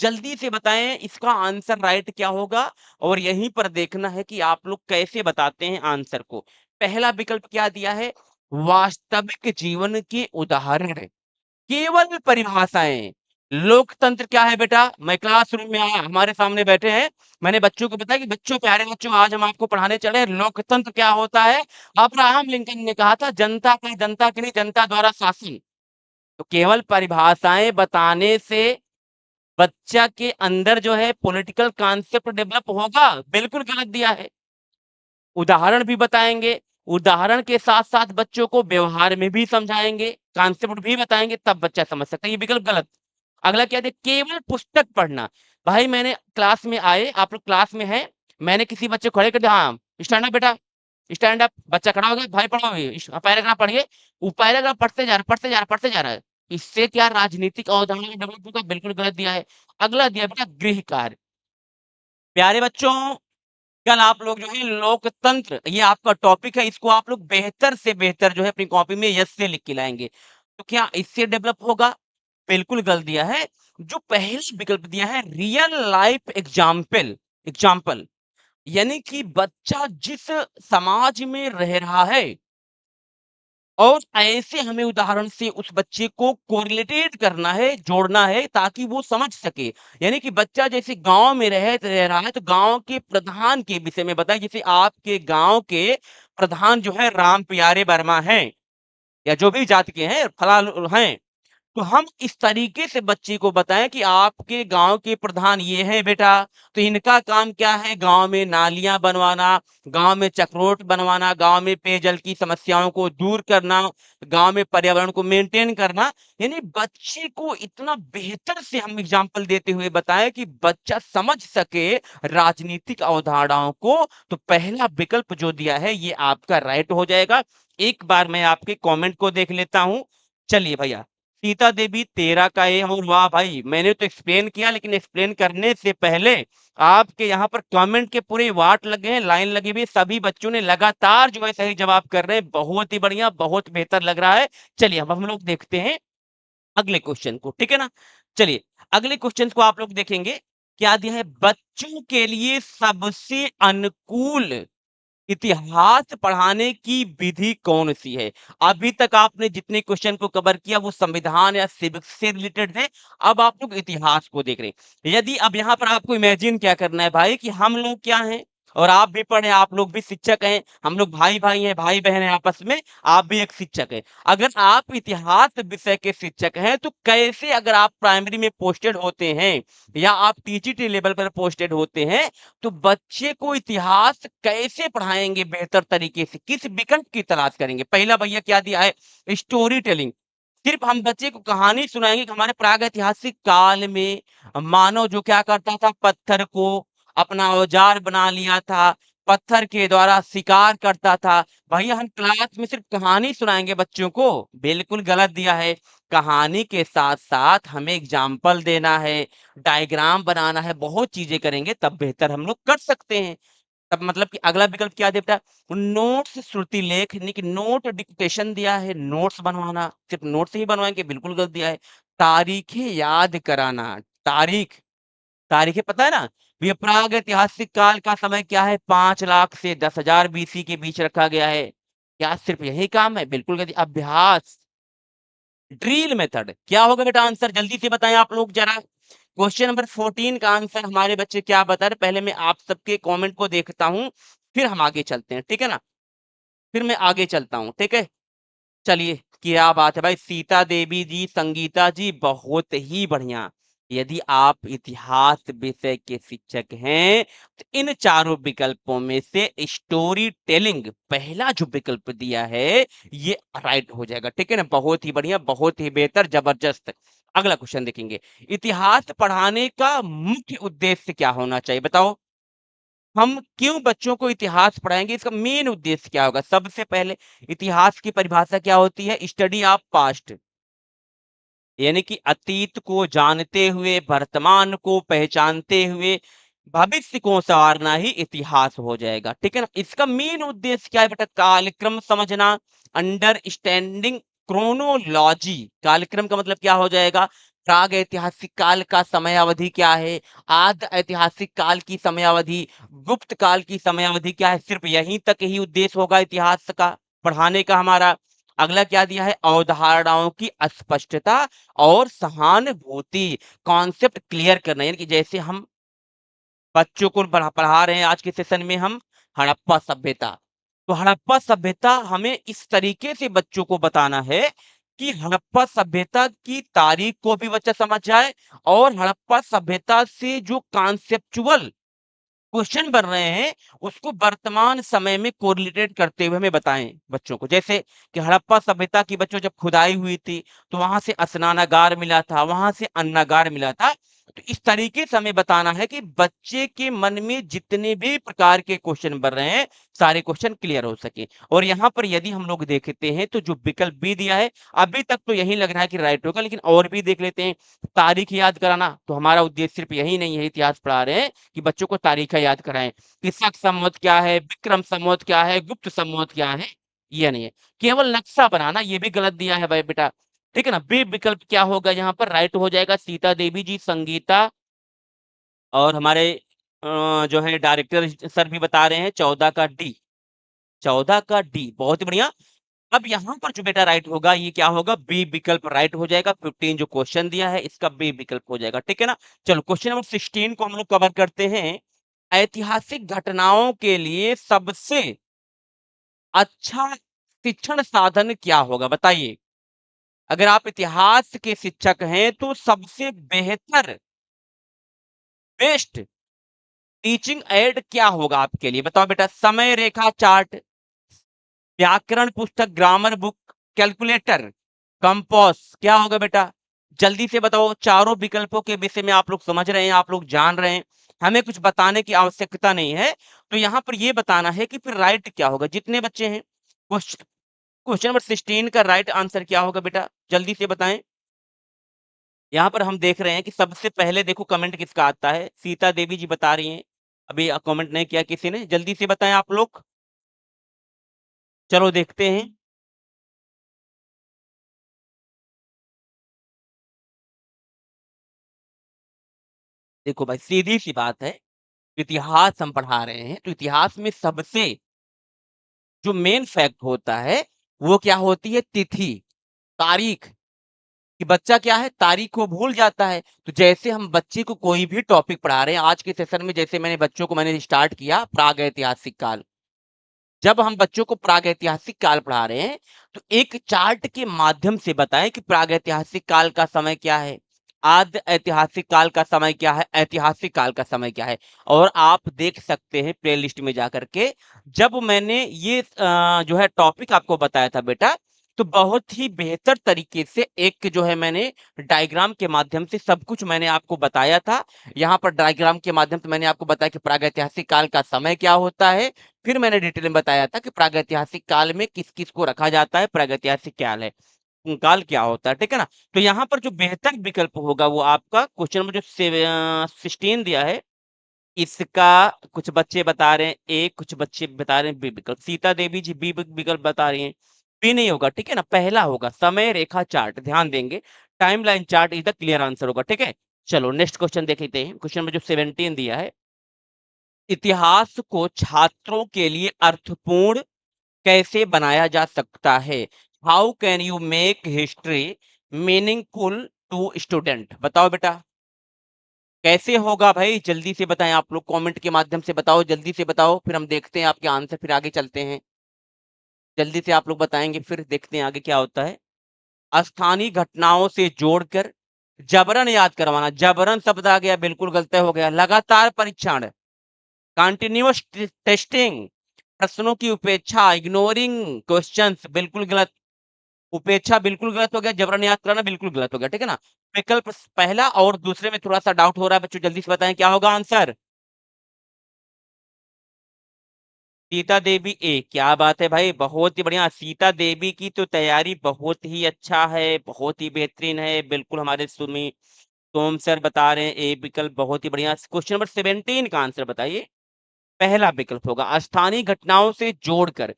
जल्दी से बताएं इसका आंसर राइट क्या होगा, और यहीं पर देखना है कि आप लोग कैसे बताते हैं आंसर को। पहला विकल्प क्या दिया है, वास्तविक जीवन के उदाहरण, केवल परिभाषाएं। लोकतंत्र क्या है बेटा, मैं क्लासरूम में आया, हमारे सामने बैठे हैं, मैंने बच्चों को बताया कि बच्चों, प्यारे बच्चों, आज हम आपको पढ़ाने चले हैं लोकतंत्र क्या होता है। अब्राहम लिंकन ने कहा था, जनता का जनता के लिए, जनता द्वारा शासन। तो केवल परिभाषाएं बताने से बच्चा के अंदर जो है पॉलिटिकल कॉन्सेप्ट डेवलप होगा, बिल्कुल गलत दिया है। उदाहरण भी बताएंगे, उदाहरण के साथ साथ बच्चों को व्यवहार में भी समझाएंगे, कॉन्सेप्ट भी बताएंगे, तब बच्चा समझ सकता है। ये विकल्प गलत। अगला क्या है, केवल पुस्तक पढ़ना। भाई मैंने क्लास में आए, आप लोग क्लास में हैं, मैंने किसी बच्चे को खड़े कर दिया, हाँ स्टैंड अप बेटा, स्टैंड अप, बच्चा खड़ा हो गया, भाई पढ़ो ये पैराग्राफ पढ़िए, वो पैराग्राफ पढ़ते जा रहा है, पढ़ते जा रहा है, पढ़ते जा रहा है। इससे क्या राजनीतिक अवधारणा डेवलप होगा? बिल्कुल गलत दिया है। अगला दिया बेटा गृह कार्य। प्यारे बच्चों, कल आप लोग जो है लोकतंत्र, ये आपका टॉपिक है, इसको आप लोग बेहतर से बेहतर जो है अपनी कॉपी में यस से लिख के लाएंगे। तो क्या इससे डेवलप होगा? बिल्कुल गलत दिया है। जो पहला विकल्प दिया है रियल लाइफ एग्जाम्पल, एग्जाम्पल यानी कि बच्चा जिस समाज में रह रहा है और ऐसे हमें उदाहरण से उस बच्चे को कोरिलेटेड करना है, जोड़ना है ताकि वो समझ सके। यानी कि बच्चा जैसे गाँव में रह रहा है तो गाँव के प्रधान के विषय में बताएँ, जैसे आपके गाँव के प्रधान जो है राम प्यारे वर्मा हैं या जो भी जाति के हैं, फलाँ हैं। तो हम इस तरीके से बच्चे को बताएं कि आपके गांव के प्रधान ये हैं बेटा, तो इनका काम क्या है? गांव में नालियां बनवाना, गांव में चक्रोट बनवाना, गांव में पेयजल की समस्याओं को दूर करना, गांव में पर्यावरण को मेंटेन करना। यानी बच्चे को इतना बेहतर से हम एग्जाम्पल देते हुए बताएं कि बच्चा समझ सके राजनीतिक अवधारणाओं को। तो पहला विकल्प जो दिया है ये आपका राइट हो जाएगा। एक बार मैं आपके कमेंट को देख लेता हूं। चलिए भैया, सीता देवी 13 का ए और वाह भाई, मैंने तो एक्सप्लेन किया, लेकिन एक्सप्लेन करने से पहले आपके यहाँ पर कमेंट के पूरे वाट लगे हैं, लाइन लगी हुई है, सभी बच्चों ने लगातार जो है सही जवाब कर रहे हैं। बहुत ही बढ़िया, बहुत बेहतर लग रहा है। चलिए अब हम लोग देखते हैं अगले क्वेश्चन को, ठीक है ना? चलिए अगले क्वेश्चन को आप लोग देखेंगे। क्या दिया है? बच्चों के लिए सबसे अनुकूल इतिहास पढ़ाने की विधि कौन-सी है? अभी तक आपने जितने क्वेश्चन को कवर किया वो संविधान या सिविक्स से रिलेटेड थे। अब आप लोग इतिहास को देख रहे हैं। यदि अब यहाँ पर आपको इमेजिन क्या करना है भाई कि हम लोग क्या हैं और आप भी पढ़े, आप लोग भी शिक्षक हैं, हम लोग भाई-भाई हैं, भाई-बहन हैं आपस में, आप भी एक शिक्षक हैं। अगर आप इतिहास विषय के शिक्षक हैं तो कैसे, अगर आप प्राइमरी में पोस्टेड होते हैं या आप टीजीटी लेवल पर पोस्टेड होते हैं, तो बच्चे को इतिहास कैसे पढ़ाएँगे बेहतर तरीके से? किस विकल्प की तलाश करेंगे? पहला भैया क्या दिया है? Story telling. सिर्फ हम बच्चे को कहानी सुनाएँगे कि हमारे प्रागैतिहासिक काल में मानव जो क्या करता था, पत्थर को अपना औजार बना लिया था, पत्थर के द्वारा शिकार करता था। भैया हम क्लास में सिर्फ कहानी सुनाएँगे बच्चों को? बिल्कुल गलत दिया है। कहानी के साथ-साथ हमें एग्ज़ाम्पल देना है, डायग्राम बनाना है, बहुत चीज़ें करेंगे तब बेहतर हम लोग कर सकते हैं। तब मतलब कि अगला विकल्प क्या देता है? नोट्स श्रुति लेख यानी कि नोट डिक्टेशन दिया है, नोट्स बनवाना, सिर्फ नोट्स ही बनवाएँगे, बिल्कुल गलत दिया है। तारीखें याद कराना, तारीख तारीखें पता है ना? ये प्रागैतिहासिक काल का समय क्या है? 5 लाख से 10,000 बीसी के बीच रखा गया है। क्या सिर्फ यही काम है? बिल्कुल गलत। अभ्यास, ड्रिल मेथड क्या होगा बेटा आंसर? जल्दी से बताएं आप लोग जरा। क्वेश्चन नंबर 14 का आंसर हमारे बच्चे क्या बता रहे? पहले मैं आप सबके कमेंट को देखता हूं, फिर हम आगे चलते हैं, ठीक है ना? फिर मैं आगे चलता हूं, ठीक है? चलिए, क्या बात है भाई, सीता देवी जी, संगीता जी, बहुत ही बढ़िया। यदि आप इतिहास विषय के शिक्षक हैं तो इन चारों विकल्पों में से स्टोरी टेलिंग पहला जो विकल्प दिया है ये राइट हो जाएगा, ठीक है ना? बहुत ही बढ़िया, बहुत ही बेहतर, जबरदस्त। अगला क्वेश्चन देखेंगे। इतिहास पढ़ाने का मुख्य उद्देश्य क्या होना चाहिए बताओ? हम क्यों बच्चों को इतिहास पढ़ाएँगे? इसका मेन उद्देश्य क्या होगा? सबसे पहले इतिहास की परिभाषा क्या होती है? स्टडी ऑफ पास्ट, यानी कि अतीत को जानते हुए, वर्तमान को पहचानते हुए, भविष्य को सँवारना ही इतिहास हो जाएगा, ठीक है ना? इसका मेन उद्देश्य क्या है बेटा? कालक्रम समझना, अंडरस्टैंडिंग क्रोनोलॉजी। कालक्रम का मतलब क्या हो जाएगा? प्राग ऐतिहासिक काल का समयावधि क्या है? आद्य ऐतिहासिक काल की समयावधि, गुप्त काल की समयावधि क्या है? सिर्फ यहीं तक ही उद्देश्य होगा इतिहास का पढ़ाने का हमारा। अगला क्या दिया है? अवधारणाओं की स्पष्टता और सहानुभूति, कॉन्सेप्ट क्लियर करना, यानी कि जैसे हम बच्चों को पढ़ा रहे हैं आज के सेशन में हम हड़प्पा सभ्यता। तो हड़प्पा सभ्यता हमें इस तरीके से बच्चों को बताना है कि हड़प्पा सभ्यता की तारीख को भी बच्चा समझ जाए और हड़प्पा सभ्यता से जो कॉन्सेप्चुअल क्वेश्चन बन रहे हैं उसको वर्तमान समय में कोरिलेटेड करते हुए हमें बताएं बच्चों को। जैसे कि हड़प्पा सभ्यता की बच्चों जब खुदाई हुई थी तो वहां से स्नानागार मिला था, वहां से अन्नागार मिला था। तो इस तरीके से हमें बताना है कि बच्चे के मन में जितने भी प्रकार के क्वेश्चन बन रहे हैं, सारे क्वेश्चन क्लियर हो सके। और यहाँ पर यदि हम लोग देखते हैं तो जो विकल्प बी दिया है, अभी तक तो यही लग रहा है कि राइट होगा, लेकिन और भी देख लेते हैं। तारीख याद कराना, तो हमारा उद्देश्य सिर्फ यही नहीं है, इतिहास पढ़ा रहे हैं कि बच्चों को तारीखें याद कराएं। किसक संवत क्या है, विक्रम संवत क्या है, गुप्त संवत क्या है, ये नहीं है। केवल नक्शा बनाना, ये भी गलत दिया है भाई बेटा। ठीक है ना। बी विकल्प क्या होगा यहाँ पर, राइट हो जाएगा सीता देवी जी, संगीता। और हमारे जो है डायरेक्टर सर भी बता रहे हैं 14 का डी, 14 का डी, बहुत ही बढ़िया। अब यहाँ पर जो बेटा राइट होगा, ये क्या होगा, बी विकल्प राइट हो जाएगा। 15 जो क्वेश्चन दिया है, इसका बी विकल्प हो जाएगा। ठीक है ना। चलो क्वेश्चन नंबर 16 को हम लोग कवर करते हैं। ऐतिहासिक घटनाओं के लिए सबसे अच्छा शिक्षण साधन क्या होगा, बताइए। अगर आप इतिहास के शिक्षक हैं तो सबसे बेहतर, बेस्ट टीचिंग एड क्या होगा आपके लिए, बताओ बेटा। समय रेखा चार्ट, व्याकरण पुस्तक, ग्रामर बुक, कैलकुलेटर, कंपास, क्या होगा बेटा। जल्दी से बताओ। चारों विकल्पों के विषय में आप लोग समझ रहे हैं, आप लोग जान रहे हैं, हमें कुछ बताने की आवश्यकता नहीं है। तो यहाँ पर ये बताना है कि फिर राइट क्या होगा, जितने बच्चे हैं। क्वेश्चन क्वेश्चन नंबर 16 का राइट आंसर क्या होगा बेटा, जल्दी से बताएं। यहाँ पर हम देख रहे हैं कि सबसे पहले देखो कमेंट किसका आता है, सीता देवी जी बता रही हैं। अभी कमेंट नहीं किया किसी ने, जल्दी से बताएं आप लोग। चलो देखते हैं। देखो भाई, सीधी सी बात है, इतिहास हम पढ़ा रहे हैं तो इतिहास में सबसे जो मेन फैक्ट होता है, वो क्या होती है, तिथि, तारीख। कि बच्चा क्या है, तारीख को भूल जाता है। तो जैसे हम बच्चे को कोई भी टॉपिक पढ़ा रहे हैं, आज के सेशन में जैसे मैंने बच्चों को मैंने स्टार्ट किया प्राग ऐतिहासिक काल। जब हम बच्चों को प्रागैतिहासिक काल पढ़ा रहे हैं, तो एक चार्ट के माध्यम से बताएं कि प्रागैतिहासिक काल का समय क्या है, आद्य ऐतिहासिक काल का समय क्या है, ऐतिहासिक काल का समय क्या है। और आप देख सकते हैं प्लेलिस्ट में जाकर के, जब मैंने ये जो है टॉपिक आपको बताया था बेटा, तो बहुत ही बेहतर तरीके से एक जो है मैंने डायग्राम के माध्यम से सब कुछ मैंने आपको बताया था। यहाँ पर डायग्राम के माध्यम से मैंने आपको बताया कि प्रागैतिहासिक काल का समय क्या होता है। फिर मैंने डिटेल में बताया था कि प्रागैतिहासिक काल में किस किस को रखा जाता है, प्रागैतिहासिक काल है, काल क्या होता है। ठीक है ना। तो यहाँ पर जो बेहतर विकल्प होगा वो आपका क्वेश्चन नंबर जो 16 दिया है, इसका कुछ बच्चे बता रहे हैं ए, कुछ बच्चे बता रहे हैं बी विकल्प। सीता देवी जी बी विकल्प बता रही हैं। बी नहीं होगा, ठीक है ना, पहला होगा समय रेखा चार्ट, ध्यान देंगे। Timeline chart is the clear answer होगा। ठीक है। चलो नेक्स्ट क्वेश्चन देखते हैं। क्वेश्चन नंबर जो 17 दिया है, इतिहास को छात्रों के लिए अर्थपूर्ण कैसे बनाया जा सकता है, how can you make history meaningful to student, बताओ बेटा। कैसे होगा भाई, जल्दी से बताएं आप लोग, कमेंट के माध्यम से बताओ, जल्दी से बताओ, फिर हम देखते हैं आपके आंसर, फिर आगे चलते हैं। जल्दी से आप लोग बताएंगे, फिर देखते हैं आगे क्या होता है। स्थानीय घटनाओं से जोड़कर जबरन याद करवाना, जबरन शब्द आ गया, बिल्कुल गलत हो गया। लगातार परीक्षण, कंटिन्यूअस टेस्टिंग, प्रश्नों की उपेक्षा, इग्नोरिंग क्वेश्चंस, बिल्कुल गलत। उपेक्षा बिल्कुल गलत हो गया, जबरन याद कराना बिल्कुल गलत हो गया। ठीक है ना। विकल्प पहला और दूसरे में थोड़ा सा डाउट हो रहा है बच्चों, जल्दी से बताएं क्या होगा आंसर। सीता देवी ए, क्या बात है भाई, बहुत ही बढ़िया। सीता देवी की तो तैयारी बहुत ही अच्छा है, बहुत ही बेहतरीन है, बिल्कुल हमारे सुमी सोम सर बता रहे हैं ए विकल्प बहुत ही बढ़िया। क्वेश्चन नंबर 17 का आंसर बताइए। पहला विकल्प होगा स्थानीय घटनाओं से जोड़कर।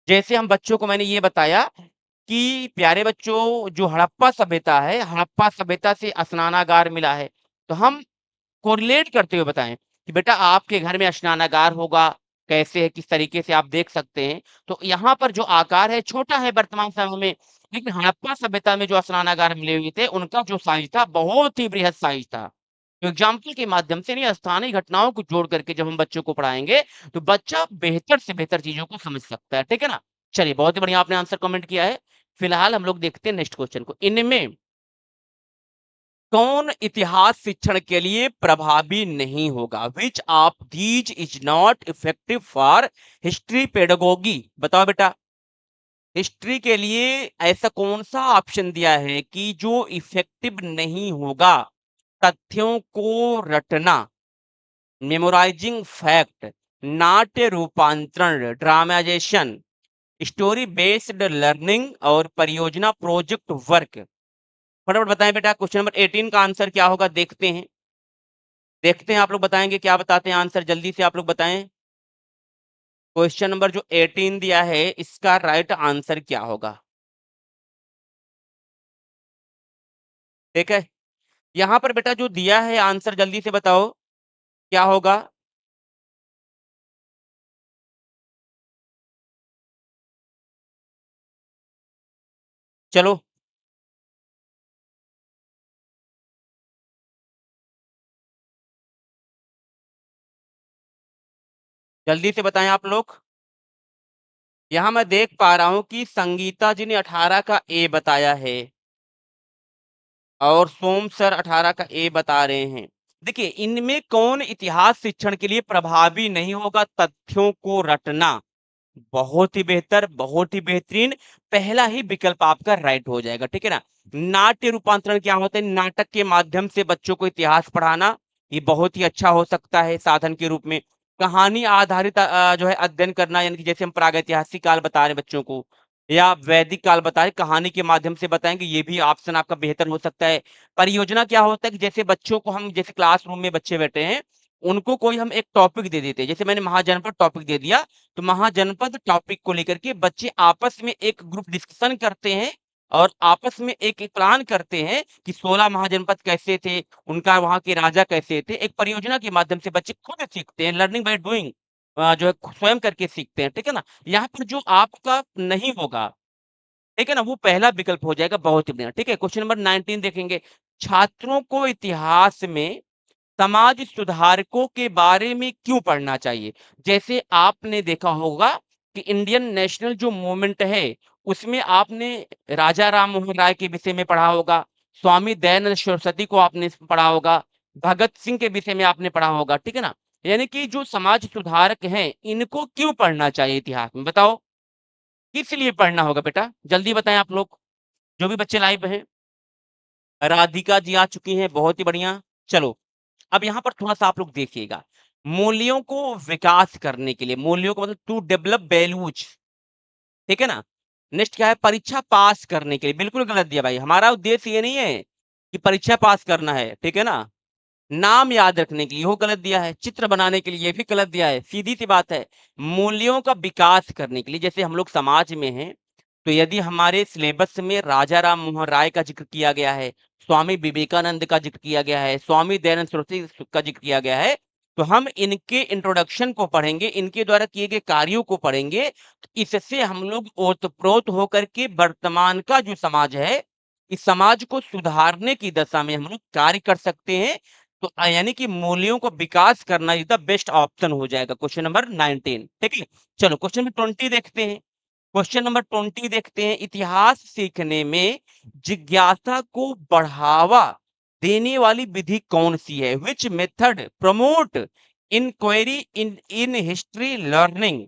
जैसे हम बच्चों को मैंने ये बताया कि प्यारे बच्चों, जो हड़प्पा सभ्यता है, हड़प्पा सभ्यता से स्नानागार मिला है, तो हम कोरिलेट करते हुए बताएं कि बेटा आपके घर में स्नानागार होगा, कैसे है, किस तरीके से आप देख सकते हैं। तो यहाँ पर जो आकार है छोटा है वर्तमान समय में, लेकिन हड़प्पा सभ्यता में जो स्नानागार मिले हुए थे, उनका जो साइज था बहुत ही बृहद साइज था। तो एग्जाम्पल के माध्यम से नहीं, स्थानीय घटनाओं को जोड़ करके जब हम बच्चों को पढ़ाएंगे, तो बच्चा बेहतर से बेहतर चीजों को समझ सकता है। ठीक है ना। चलिए बहुत ही बढ़िया, आपने आंसर कमेंट किया है। फिलहाल हम लोग देखते हैं नेक्स्ट क्वेश्चन को। इनमें कौन इतिहास शिक्षण के लिए प्रभावी नहीं होगा, which of these is not effective for history pedagogy, बताओ बेटा। हिस्ट्री के लिए ऐसा कौन सा ऑप्शन दिया है कि जो इफेक्टिव नहीं होगा, तथ्यों को रटना, मेमोराइजिंग फैक्ट, नाट्य रूपांतरण, ड्रामाइजेशन, स्टोरी बेस्ड लर्निंग और परियोजना प्रोजेक्ट वर्क। फटाफट बताएं बेटा, क्वेश्चन नंबर 18 का आंसर क्या होगा? देखते हैं आप लोग बताएंगे क्या बताते हैं आंसर, जल्दी से आप लोग बताएं। क्वेश्चन नंबर जो 18 दिया है इसका राइट आंसर क्या होगा? ठीक है, यहाँ पर बेटा जो दिया है आंसर जल्दी से बताओ क्या होगा? चलो जल्दी से बताएं आप लोग। यहाँ मैं देख पा रहा हूँ कि संगीता जी ने 18 का ए बताया है और सोम सर 18 का ए बता रहे हैं। देखिए इनमें कौन इतिहास शिक्षण के लिए प्रभावी नहीं होगा? तथ्यों को रटना। बहुत ही बेहतर, बहुत ही बेहतरीन। पहला ही विकल्प आपका राइट हो जाएगा, ठीक है ना? नाट्य रूपांतरण क्या होता है? नाटक के माध्यम से बच्चों को इतिहास पढ़ाना, ये बहुत ही अच्छा हो सकता है साधन के रूप में। कहानी आधारित जो है अध्ययन करना, यानी कि जैसे हम प्रागैतिहासिक काल बता रहे हैं बच्चों को या वैदिक काल बता रहे, कहानी के माध्यम से बताएंगे, ये भी ऑप्शन आपका बेहतर हो सकता है। परियोजना क्या होता है कि जैसे बच्चों को हम जैसे क्लासरूम में बच्चे बैठे हैं, उनको कोई हम एक टॉपिक दे देते हैं, जैसे मैंने महाजनपद टॉपिक दे दिया, तो महाजनपद टॉपिक को लेकर के बच्चे आपस में एक ग्रुप डिस्कशन करते हैं और आपस में एक प्लान करते हैं कि 16 महाजनपद कैसे थे, उनका वहाँ के राजा कैसे थे। एक परियोजना के माध्यम से बच्चे खुद सीखते हैं, लर्निंग बाय डूइंग, जो है स्वयं करके सीखते हैं, ठीक है ना? यहाँ पर जो आपका नहीं होगा, ठीक है ना, वो पहला विकल्प हो जाएगा, बहुत ही बढ़िया। ठीक है, क्वेश्चन नंबर 19 देखेंगे। छात्रों को इतिहास में समाज सुधारकों के बारे में क्यों पढ़ना चाहिए? जैसे आपने देखा होगा कि इंडियन नेशनल जो मूवमेंट है, उसमें आपने राजा राम मोहन राय के विषय में पढ़ा होगा, स्वामी दयानंद सरस्वती को आपने पढ़ा होगा, भगत सिंह के विषय में आपने पढ़ा होगा, ठीक है ना? यानी कि जो समाज सुधारक हैं, इनको क्यों पढ़ना चाहिए इतिहास में? बताओ, किस लिए पढ़ना होगा बेटा? जल्दी बताएं आप लोग, जो भी बच्चे लाइव हैं। राधिका जी आ चुकी हैं, बहुत ही बढ़िया। चलो, अब यहाँ पर थोड़ा-सा आप लोग देखिएगा, मूल्यों को विकास करने के लिए, मूल्यों को मतलब टू डेवलप वैल्यूज, ठीक है ना? नेक्स्ट क्या है? परीक्षा पास करने के लिए, बिल्कुल गलत दिया भाई, हमारा उद्देश्य ये नहीं है कि परीक्षा पास करना है, ठीक है ना? नाम याद रखने के लिए, वो गलत दिया है, चित्र बनाने के लिए, ये भी गलत दिया है, सीधी-सी बात है। मूल्यों का विकास करने के लिए, जैसे हम लोग समाज में हैं, तो यदि हमारे सिलेबस में राजा राम मोहन राय का ज़िक्र किया गया है, स्वामी विवेकानंद का ज़िक्र किया गया है, स्वामी दयानंद सरस्वती का ज़िक्र किया गया है, तो हम इनके इंट्रोडक्शन को पढ़ेंगे, इनके द्वारा किए गए कार्यों को पढ़ेंगे, तो इससे हम लोग ओतप्रोत होकर के वर्तमान का जो समाज है, इस समाज को सुधारने की दशा में हम लोग कार्य कर सकते हैं। तो यानी कि मूल्यों को विकास करना इज द बेस्ट ऑप्शन हो जाएगा, क्वेश्चन नंबर 19, ठीक है? चलो क्वेश्चन नंबर 20 देखते हैं। क्वेश्चन नंबर 20 देखते हैं, इतिहास सीखने में जिज्ञासा को बढ़ावा देने वाली विधि कौन सी है? Which method promote inquiry in history learning?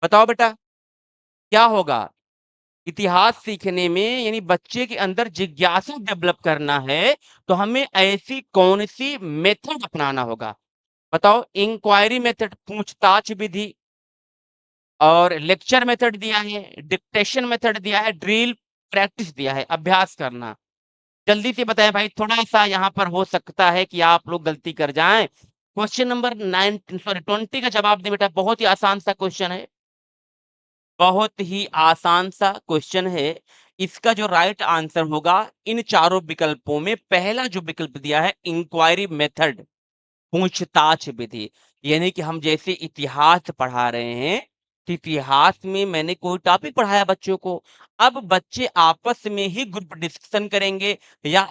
बताओ बेटा, क्या होगा? इतिहास सीखने में यानी बच्चे के अंदर जिज्ञासा डेवलप करना है, तो हमें ऐसी कौन सी मेथड अपनाना होगा? बताओ, इंक्वायरी मेथड, पूछताछ विधि, और लेक्चर मेथड दिया है, डिक्टेशन मेथड दिया है, ड्रिल प्रैक्टिस दिया है, अभ्यास करना। जल्दी से बताएं भाई, थोड़ा-सा यहाँ पर हो सकता है कि आप लोग गलती कर जाएँ। क्वेश्चन नंबर 20 का जवाब दें बेटा, बहुत ही आसान सा क्वेश्चन है। बहुत ही आसान सा क्वेश्चन है। इसका जो राइट आंसर होगा इन चारों विकल्पों में पहला जो विकल्प दिया है, इंक्वायरी मेथड, पूछताछ विधि। यानी कि हम जैसे इतिहास पढ़ा रहे हैं, तो इतिहास में मैंने कोई टॉपिक पढ़ाया बच्चों को, अब बच्चे आपस में ही ग्रुप डिस्कशन करेंगे या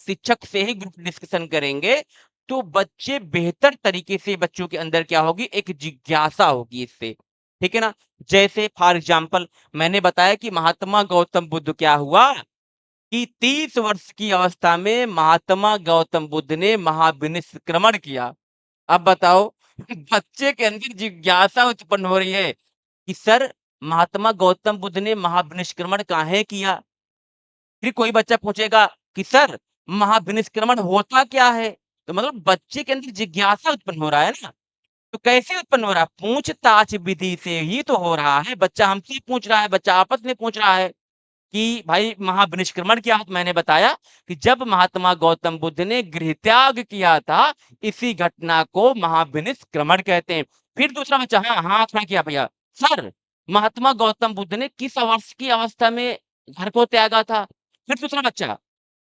शिक्षक से ही ग्रुप डिस्कशन करेंगे, तो बच्चे बेहतर तरीके से, बच्चों के अंदर क्या होगी? एक जिज्ञासा होगी इससे, ठीक है ना? जैसे फॉर एग्जाम्पल मैंने बताया कि महात्मा गौतम बुद्ध क्या हुआ कि 30 वर्ष की अवस्था में महात्मा गौतम बुद्ध ने महाविनिष्क्रमण किया। अब बताओ, बच्चे के अंदर जिज्ञासा उत्पन्न हो रही है कि सर, महात्मा गौतम बुद्ध ने महाविनिष्क्रमण काहे किया? फिर कोई बच्चा पूछेगा कि सर, महाभिनिष्क्रमण होता क्या है? तो मतलब बच्चे के अंदर जिज्ञासा उत्पन्न हो रहा है ना, तो कैसे उत्पन्न हो रहा है? पूछताछ विधि से ही तो हो रहा है। बच्चा हमसे पूछ रहा है, बच्चा आपस में पूछ रहा है कि भाई महाविनिष्क्रमण क्या है? तो मैंने बताया कि जब महात्मा गौतम बुद्ध ने गृहत्याग किया था, इसी घटना को महाविनिष्क्रमण कहते हैं। फिर दूसरा बच्चा हाँ, हाँ खड़ा किया भैया। सर, महात्मा गौतम बुद्ध ने किस वर्ष की अवस्था में घर को त्यागा था? फिर दूसरा बच्चा,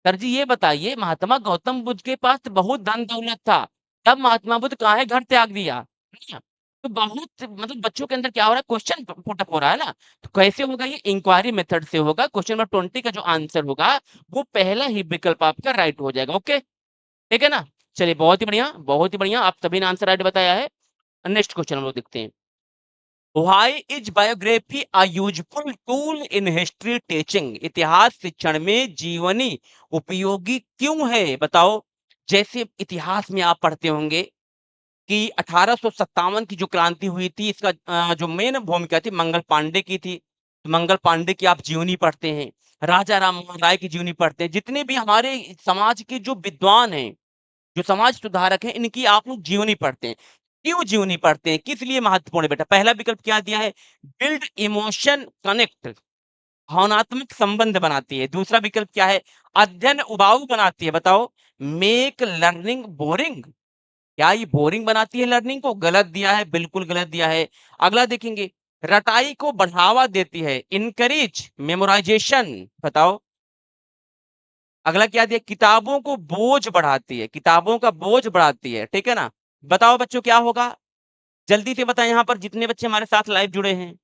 सर जी ये बताइए महात्मा गौतम बुद्ध के पास तो बहुत धन दौलत था, तब महात्मा बुद्ध काहे घर त्याग दिया? है ना? तो बहुत मतलब बच्चों के अंदर क्या हो रहा है, क्वेश्चन पुट अप हो रहा है ना, तो कैसे होगा ये? इंक्वायरी मेथड से होगा। क्वेश्चन नंबर 20 का जो आंसर होगा वो पहला ही विकल्प आपका राइट हो जाएगा। ओके, ठीक है ना? चलिए बहुत ही बढ़िया, बहुत ही बढ़िया, आप सभी ने आंसर राइट बताया है। नेक्स्ट क्वेश्चन हम लोग देखते हैं। Why is biography a useful tool in history teaching? इतिहास शिक्षण में जीवनी उपयोगी क्यों है? बताओ। जैसे इतिहास में आप पढ़ते होंगे कि 1857 की जो क्रांति हुई थी, इसका जो मेन भूमिका थी मंगल पांडे की थी। तो मंगल पांडे की आप जीवनी पढ़ते हैं, राजा राम मोहन राय की जीवनी पढ़ते हैं, जितने भी हमारे समाज के जो विद्वान हैं, जो समाज सुधारक हैं, इनकी आप लोग जीवनी पढ़ते हैं। क्यों जीवनी पढ़ते हैं? किस लिए महत्वपूर्ण है बेटा? पहला विकल्प क्या दिया है? बिल्ड इमोशन कनेक्ट, भावनात्मक संबंध बनाती है। दूसरा विकल्प क्या है? अध्ययन उबाऊ बनाती है। बताओ। मेक लर्निंग बोरिंग, क्या ये बोरिंग बनाती है लर्निंग को? गलत दिया है, बिल्कुल गलत दिया है। अगला देखेंगे, रटाई को बढ़ावा देती है, इनकरेज मेमोराइजेशन। बताओ। अगला क्या दिया? किताबों को बोझ बढ़ाती है, किताबों का बोझ बढ़ाती है। ठीक है ना? बताओ बच्चों क्या होगा? जल्दी से बताएं यहाँ पर जितने बच्चे हमारे साथ लाइव जुड़े हैं।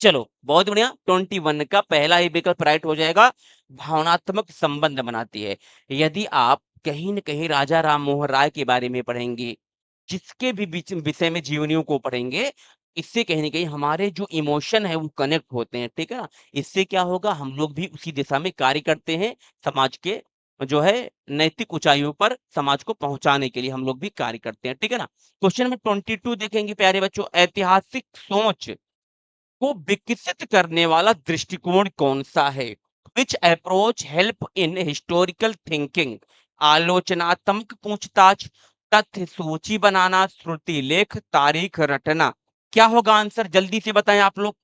चलो बहुत बढ़िया, 21 का पहला ही विकल्प राइट हो जाएगा। भावनात्मक संबंध बनाती है। यदि आप कहीं न कहीं राजा राम मोहन राय के बारे में पढ़ेंगे, जिसके भी विषय में जीवनियों को पढ़ेंगे, इससे कहीं न कहीं हमारे जो इमोशन है वो कनेक्ट होते हैं, ठीक है ना? इससे क्या होगा, हम लोग भी उसी दिशा में कार्य करते हैं, समाज के जो है नैतिक ऊँचाइयों पर समाज को पहुँचाने के लिए हम लोग भी कार्य करते हैं, ठीक है ना? क्वेश्चन नंबर 22 देखेंगे प्यारे बच्चों, ऐतिहासिक सोच को विकसित करने वाला दृष्टिकोण कौन-सा है? Which approach help in historical thinking? आलोचनात्मक पूछताछ, तथ्य सूची बनाना, श्रुति लेख, तारीख रटना। क्या होगा आंसर? जल्दी से बताएं आप लोग।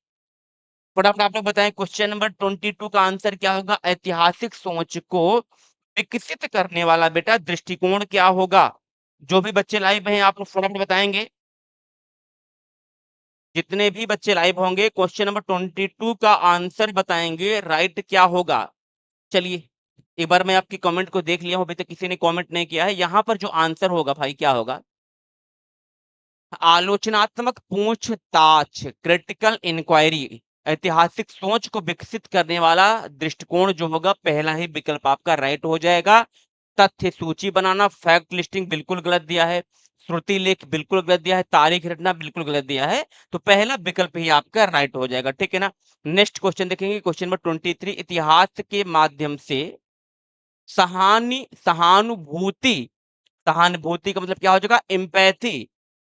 फटाफट आप लोग बताएं। क्वेश्चन नंबर 22 का आंसर क्या होगा? ऐतिहासिक सोच को विकसित करने वाला बेटा दृष्टिकोण क्या होगा? जो भी बच्चे लाइव हैं आप लोग फटाफट बताएंगे। जितने भी बच्चे लाइव होंगे क्वेश्चन नंबर 22 का आंसर बताएंगे राइट क्या होगा। चलिए एक बार मैं आपकी कमेंट को देख लिया हूं, अभी तक किसी ने कमेंट नहीं किया है। यहाँ पर जो आंसर होगा भाई क्या होगा? आलोचनात्मक पूछताछ, क्रिटिकल इंक्वायरी, ऐतिहासिक सोच को विकसित करने वाला दृष्टिकोण जो होगा पहला ही विकल्प आपका राइट हो जाएगा। तथ्य सूची बनाना, फैक्ट लिस्टिंग बिल्कुल गलत दिया है। श्रुति लेख बिल्कुल गलत दिया है। तारीख रटना बिल्कुल गलत दिया है। तो पहला विकल्प ही आपका राइट हो जाएगा, ठीक है ना? नेक्स्ट क्वेश्चन देखेंगे, क्वेश्चन नंबर 23, इतिहास के माध्यम से सहानुभूति, सहानुभूति का मतलब क्या हो जाएगा? एम्पैथी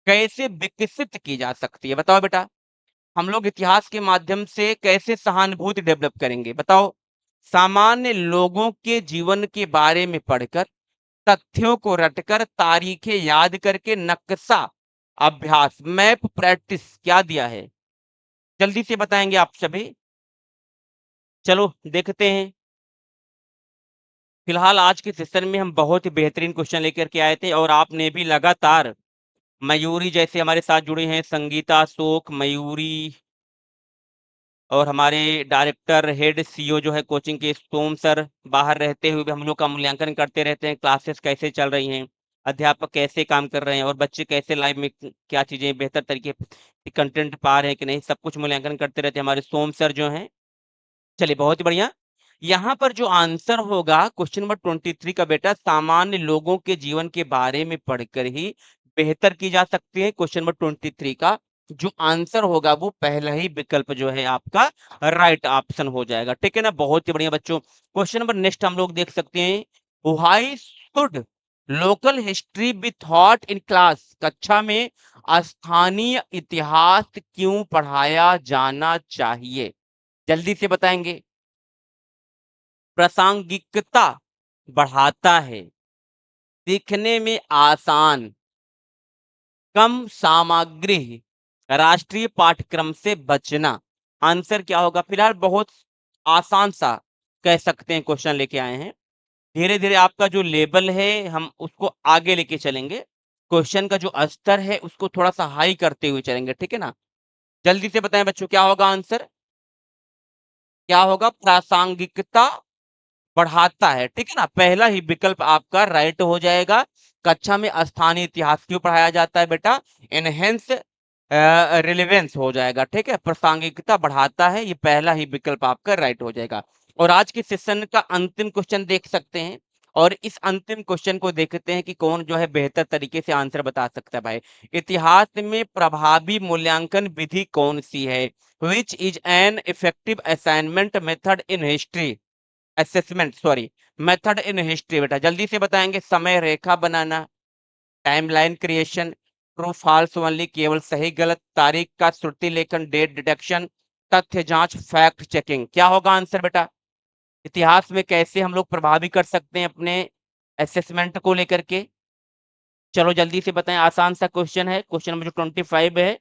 कैसे विकसित की जा सकती है? बताओ बेटा। हम लोग इतिहास के माध्यम से कैसे सहानुभूति डेवलप करेंगे? बताओ। सामान्य लोगों के जीवन के बारे में पढ़कर, तथ्यों को रटकर, तारीखें याद करके, नक्शा अभ्यास, मैप प्रैक्टिस, क्या दिया है? जल्दी से बताएंगे आप सभी। चलो देखते हैं। फिलहाल आज के सेशन में हम बहुत ही बेहतरीन क्वेश्चन लेकर के आए थे और आपने भी लगातार, मयूरी जैसे हमारे साथ जुड़े हैं, संगीता, शोक, मयूरी और हमारे डायरेक्टर हेड सीईओ जो है कोचिंग के सोम सर, बाहर रहते हुए भी हम लोग का मूल्यांकन करते रहते हैं, क्लासेस कैसे चल रही हैं, अध्यापक कैसे काम कर रहे हैं और बच्चे कैसे लाइव में क्या चीजें बेहतर तरीके कंटेंट पा रहे हैं कि नहीं, सब कुछ मूल्यांकन करते रहते हैं हमारे सोम सर जो हैं। चलिए बहुत ही बढ़िया। यहाँ पर जो आंसर होगा क्वेश्चन नंबर 23 का बेटा, सामान्य लोगों के जीवन के बारे में पढ़कर ही बेहतर की जा सकती है। क्वेश्चन नंबर 23 का जो आंसर होगा वो पहला ही विकल्प जो है आपका राइट ऑप्शन हो जाएगा, ठीक है ना? बहुत ही बढ़िया बच्चों। क्वेश्चन नंबर नेक्स्ट हम लोग देख सकते हैं, why should local history be thought in class? कक्षा में स्थानीय इतिहास क्यों पढ़ाया जाना चाहिए? जल्दी से बताएंगे। प्रासंगिकता, बढ़ाता है, दिखने में आसान, कम सामग्री, राष्ट्रीय पाठ्यक्रम से बचना। आंसर क्या होगा? फिलहाल बहुत आसान सा कह सकते हैं क्वेश्चन लेके आए हैं। धीरे-धीरे आपका जो लेवल है हम उसको आगे लेके चलेंगे। क्वेश्चन का जो स्तर है उसको थोड़ा-सा हाई करते हुए चलेंगे, ठीक है ना? जल्दी से बताएँ बच्चों क्या होगा आंसर? क्या होगा? प्रासंगिकता बढ़ाता है, ठीक है ना? पहला ही विकल्प आपका राइट हो जाएगा। कक्षा में स्थानीय इतिहास क्यों पढ़ाया जाता है बेटा? एनहांस रिलेवेंस हो जाएगा, ठीक है? प्रासंगिकता बढ़ाता है, ये पहला ही विकल्प आपका राइट हो जाएगा। और आज के सेशन का अंतिम क्वेश्चन देख सकते हैं और इस अंतिम क्वेश्चन को देखते हैं कि कौन जो है बेहतर तरीके से आंसर बता सकता है भाई। इतिहास में प्रभावी मूल्यांकन विधि कौन-सी है? Which is an effective assignment method in history? Assessment sorry method in history बेटा जल्दी से बताएंगे। समय रेखा बनाना, timeline creation, true false only केवल सही गलत, तारीख का श्रुति लेखन, डेट डिटेक्शन, तथ्य जांच, फैक्ट चेकिंग। क्या होगा आंसर बेटा? इतिहास में कैसे हम लोग प्रभावी कर सकते हैं अपने असेसमेंट को लेकर के? चलो जल्दी से बताएं। आसान सा क्वेश्चन है, क्वेश्चन नंबर जो 25 है।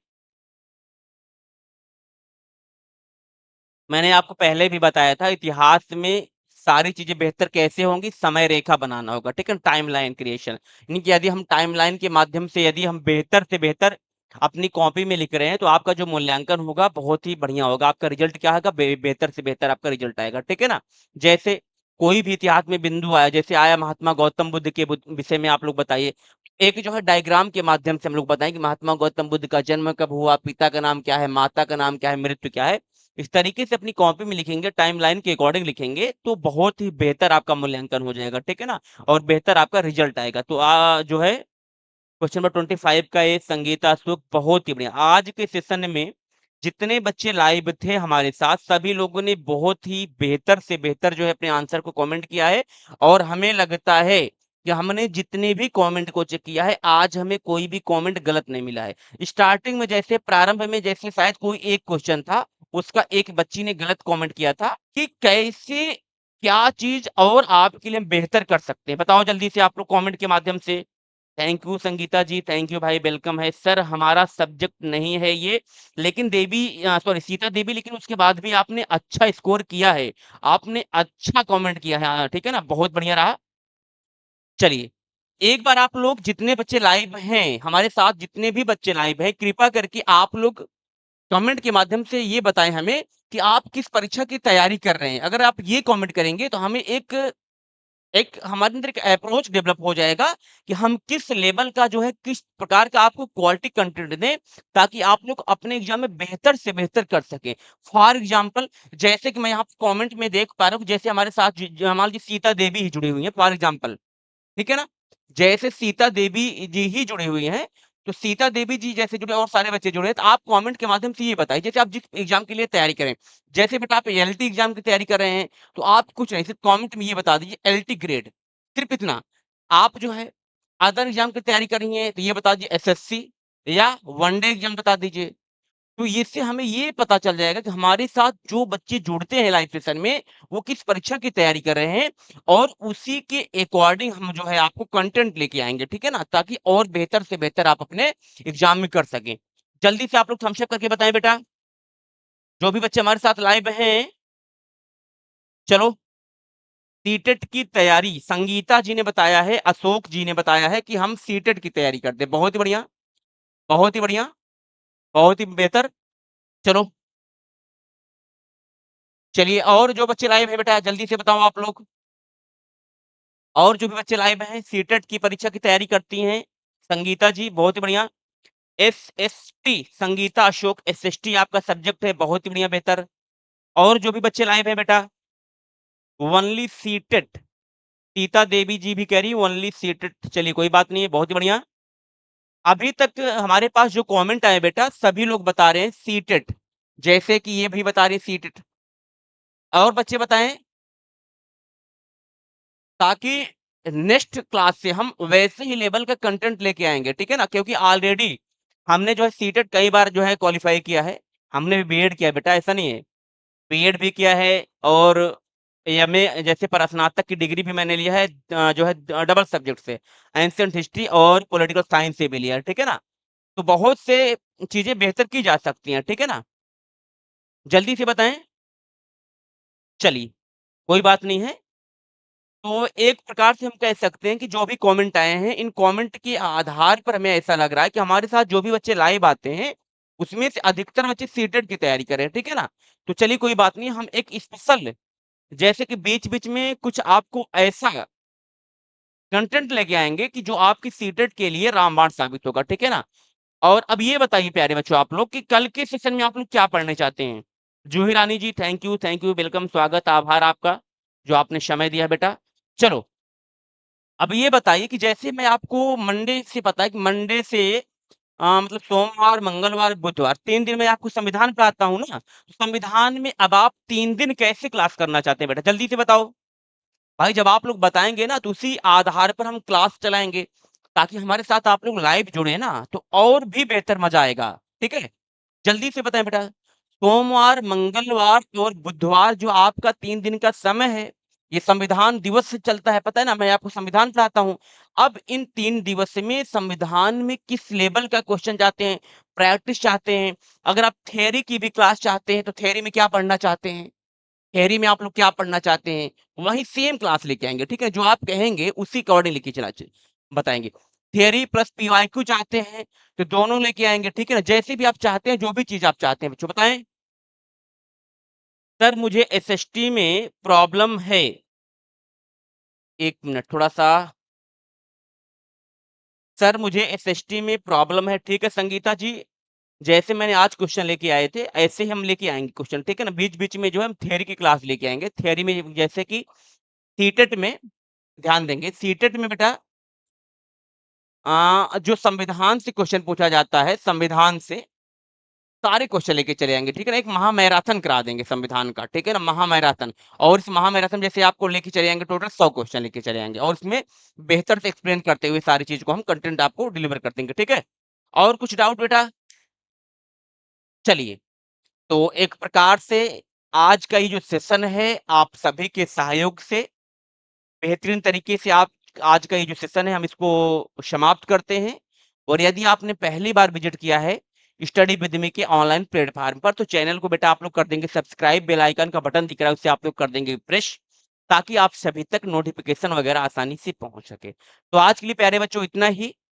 मैंने आपको पहले भी बताया था इतिहास में सारी चीजें बेहतर कैसे होंगी? समय रेखा बनाना होगा, ठीक है? टाइमलाइन क्रिएशन यानी कि यदि हम टाइमलाइन के माध्यम से यदि हम बेहतर से बेहतर अपनी कॉपी में लिख रहे हैं तो आपका जो मूल्यांकन होगा बहुत ही बढ़िया होगा। आपका रिजल्ट क्या होगा? बेहतर से बेहतर आपका रिजल्ट आएगा, ठीक है ना? जैसे कोई भी इतिहास में बिंदु आया, जैसे आया महात्मा गौतम बुद्ध के विषय में आप लोग बताइए। एक जो है डायग्राम के माध्यम से हम लोग बताएं कि महात्मा गौतम बुद्ध का जन्म कब हुआ, पिता का नाम क्या है, माता का नाम क्या है, मृत्यु क्या है। इस तरीके से अपनी कॉपी में लिखेंगे, टाइमलाइन के अकॉर्डिंग लिखेंगे, तो बहुत ही बेहतर आपका मूल्यांकन हो जाएगा, ठीक है ना? और बेहतर आपका रिजल्ट आएगा। तो जो है क्वेश्चन नंबर 25 का ये संगीता सुख बहुत ही बढ़िया। आज के सेशन में जितने बच्चे लाइव थे हमारे साथ सभी लोगों ने बहुत ही बेहतर से बेहतर जो है अपने आंसर को कमेंट किया है और हमें लगता है कि हमने जितने भी कमेंट को चेक किया है आज हमें कोई भी कमेंट गलत नहीं मिला है। स्टार्टिंग में जैसे प्रारंभ में जैसे शायद कोई एक क्वेश्चन था उसका एक बच्ची ने गलत कमेंट किया था कि कैसे क्या चीज और आपके लिए हम बेहतर कर सकते हैं। बताओ जल्दी से आप लोग कमेंट के माध्यम से। Thank you Sangeeta ji, thank you भाई, वेलकम है। सर हमारा सब्जेक्ट नहीं है ये, लेकिन देवी सॉरी सीता देवी, लेकिन उसके बाद भी आपने अच्छा स्कोर किया है। आपने अच्छा कमेंट किया है, हाँ, ठीक है ना? बहुत बढ़िया रहा। चलिए, एक बार आप लोग जितने बच्चे लाइव हैं, हमारे साथ जितने भी बच्चे लाइव हैं, कृपया करके आप लोग कमेंट के माध्यम से ये बताएँ हमें कि आप किस परीक्षा की तैयारी कर रहे हैं। अगर आप ये कमेंट करेंगे तो हमें एक एक हमारे अंदर एक अप्रोच डेवलप हो जाएगा कि हम किस लेवल का जो है किस प्रकार का आपको क्वालिटी कंटेंट दें ताकि आप लोग अपने एग्जाम में बेहतर से बेहतर कर सकें। फॉर एग्जांपल जैसे कि मैं यहाँ कमेंट में देख पा रहा हूँ जैसे हमारे साथ मान लीजिए सीता देवी ही जुड़ी हुई है फॉर एग्जांपल, ठीक है ना? जैसे सीता देवी जी ही जुड़ी हुई हैं, तो सीता देवी जी जैसे जुड़े और सारे बच्चे जुड़े हैं, तो आप कमेंट के माध्यम से ये बताइए, जैसे आप जिस एग्ज़ाम के लिए तैयारी करें, जैसे बेटा आप एलटी एग्ज़ाम की तैयारी कर रहे हैं, तो आप कुछ नहीं, सिर्फ़ कमेंट में ये बता दीजिए एलटी ग्रेड, सिर्फ़ इतना। आप जो है अदर एग्ज़ाम की तैयारी कर रही हैं, तो ये बता दीजिए एसएससी या वन डे एग्ज़ाम बता दीजिए। तो इससे हमें ये पता चल जाएगा कि हमारे साथ जो बच्चे जुड़ते हैं लाइव सेशन में, वो किस परीक्षा की तैयारी कर रहे हैं और उसी के अकॉर्डिंग हम जो है आपको कंटेंट लेके आएँगे, ठीक है ना? ताकि और बेहतर से बेहतर आप अपने एग्ज़ाम में कर सकें। जल्दी से आप लोग थम्स अप करके बताएँ बेटा, जो भी बच्चे हमारे साथ लाइव हैं, चलो सीटेट की तैयारी संगीता जी ने बताया है, अशोक जी ने बताया है कि हम सीटेट की तैयारी करते हैं। बहुत ही बढ़िया, बहुत ही बढ़िया, बहुत ही बेहतर। चलो, चलिए और जो बच्चे लाइव हैं बेटा जल्दी से बताओ आप लोग। और जो भी बच्चे लाइव हैं, सीटेट की परीक्षा की तैयारी करती हैं, संगीता जी बहुत ही बढ़िया। एसएसटी संगीता अशोक एसएसटी आपका सब्जेक्ट है, बहुत ही बढ़िया बेहतर। और जो भी बच्चे लाइव हैं बेटा, ओनली सीटेट सीता देवी जी भी कह रही है ओनली सीटेट, चलिए कोई बात नहीं है, बहुत ही बढ़िया। अभी तक हमारे पास जो कमेंट आए बेटा, सभी लोग बता रहे हैं सीटेट, जैसे कि ये भी बता रही है सीटेट। और बच्चे बताएं ताकि नेक्स्ट क्लास से हम वैसे ही लेवल का कंटेंट लेके आएँगे, ठीक है ना? क्योंकि ऑलरेडी हमने जो है सीटेट कई बार जो है क्वालीफाई किया है। हमने बीएड किया है बेटा, ऐसा नहीं है। बीएड भी किया है और एमए जैसे पर स्नातक की डिग्री भी मैंने लिया है जो है डबल सब्जेक्ट से, एंशिएंट हिस्ट्री और पॉलिटिकल साइंस से भी लिया है, ठीक है ना? तो बहुत से चीज़ें बेहतर की जा सकती हैं, ठीक है ना? जल्दी से बताएँ? चलिए, कोई बात नहीं है। तो एक प्रकार से हम कह सकते हैं कि जो भी कमेंट आए हैं, इन कमेंट के आधार पर हमें ऐसा लग रहा है कि हमारे साथ जो भी बच्चे लाइव आते हैं, उसमें से अधिकतर बच्चे सीटेट की तैयारी कर रहे हैं, ठीक है ना? तो चलिए कोई बात नहीं, हम एक स्पेशल जैसे कि बीच-बीच में कुछ आपको ऐसा कंटेंट लेके आएँगे कि जो आपकी सीटेट के लिए रामबाण साबित होगा, ठीक है ना? और अब ये बताइए प्यारे बच्चों आप लोग कि कल के सेशन में आप लोग क्या पढ़ने चाहते हैं? जूही रानी जी थैंक यू, वेलकम, स्वागत, आभार आपका, जो आपने समय दिया बेटा। चलो, अब ये बताइए कि जैसे मैं आपको मंडे से पता है कि मंडे से मतलब सोमवार, मंगलवार, बुधवार 3 दिन मैं आपको संविधान पढ़ाता हूँ ना, तो संविधान में अब आप 3 दिन कैसे क्लास करना चाहते हैं बेटा? जल्दी से बताओ। भाई जब आप लोग बताएँगे ना तो उसी आधार पर हम क्लास चलाएँगे, ताकि हमारे साथ आप लोग लाइव जुड़े ना तो और भी बेहतर मज़ा आएगा, ठीक है? जल्दी से बताएँ बेटा। सोमवार, मंगलवार और बुधवार जो आपका 3 दिन का समय है, ये संविधान दिवस से चलता है, पता है ना? मैं आपको संविधान पढ़ाता हूँ। अब इन 3 दिवस में संविधान में किस लेवल का क्वेश्चन चाहते हैं, प्रैक्टिस चाहते हैं, अगर आप थ्योरी की भी क्लास चाहते हैं, तो थ्योरी में क्या पढ़ना चाहते हैं? थ्योरी में आप लोग क्या पढ़ना चाहते हैं, वही सेम क्लास लेके आएँगे, ठीक है? जो आप कहेंगे उसी अकॉर्डिंग लेके चला च बताएँगे। थ्योरी प्लस पीवाईक्यू चाहते हैं, तो दोनों लेके आएँगे, ठीक है ना? जैसे भी आप चाहते हैं, जो भी चीज़ आप चाहते हैं बच्चों बताएँ? सर मुझे एसएसटी में प्रॉब्लम है। 1 मिनट थोड़ा-सा सर मुझे एसएसटी में प्रॉब्लम है, ठीक है संगीता जी? जैसे मैंने आज क्वेश्चन लेके आए थे, ऐसे ही हम लेके आएँगे क्वेश्चन, ठीक है ना? बीच-बीच में जो है हम थ्योरी की क्लास लेके आएँगे। थ्योरी में जैसे कि सीटेट में ध्यान देंगे, सीटेट में बेटा जो संविधान से क्वेश्चन पूछा जाता है, संविधान से सारे क्वेश्चन लेके चले आएँगे, ठीक है ना? एक महामैराथन करा देंगे संविधान का, ठीक है ना? महामैराथन और इस महामैराथन जैसे आपको लेके चले आएँगे टोटल 100 क्वेश्चन लेके चले आएँगे और इसमें बेहतर से एक्सप्लेन करते हुए सारी चीज़ को हम कंटेंट आपको डिलीवर कर देंगे, ठीक है? और कुछ डाउट बेटा? चलिए, तो एक प्रकार से आज का ये जो सेशन है, आप सभी के सहयोग से बेहतरीन तरीके से आप आज का ये जो सेशन है हम इसको समाप्त करते हैं और यदि आपने पहली बार विजिट किया है स्टडी विद मी के ऑनलाइन प्लेटफॉर्म पर तो चैनल को बेटा आप लोग कर देंगे सब्सक्राइब बेल आइकन का बटन दिख रहा है उसे आप लोग कर देंगे प्रेस ताकि आप सभी तक नोटिफिकेशन वगैरह आसानी से पहुंच सके तो आज के लिए प्यारे बच्चों इतना ही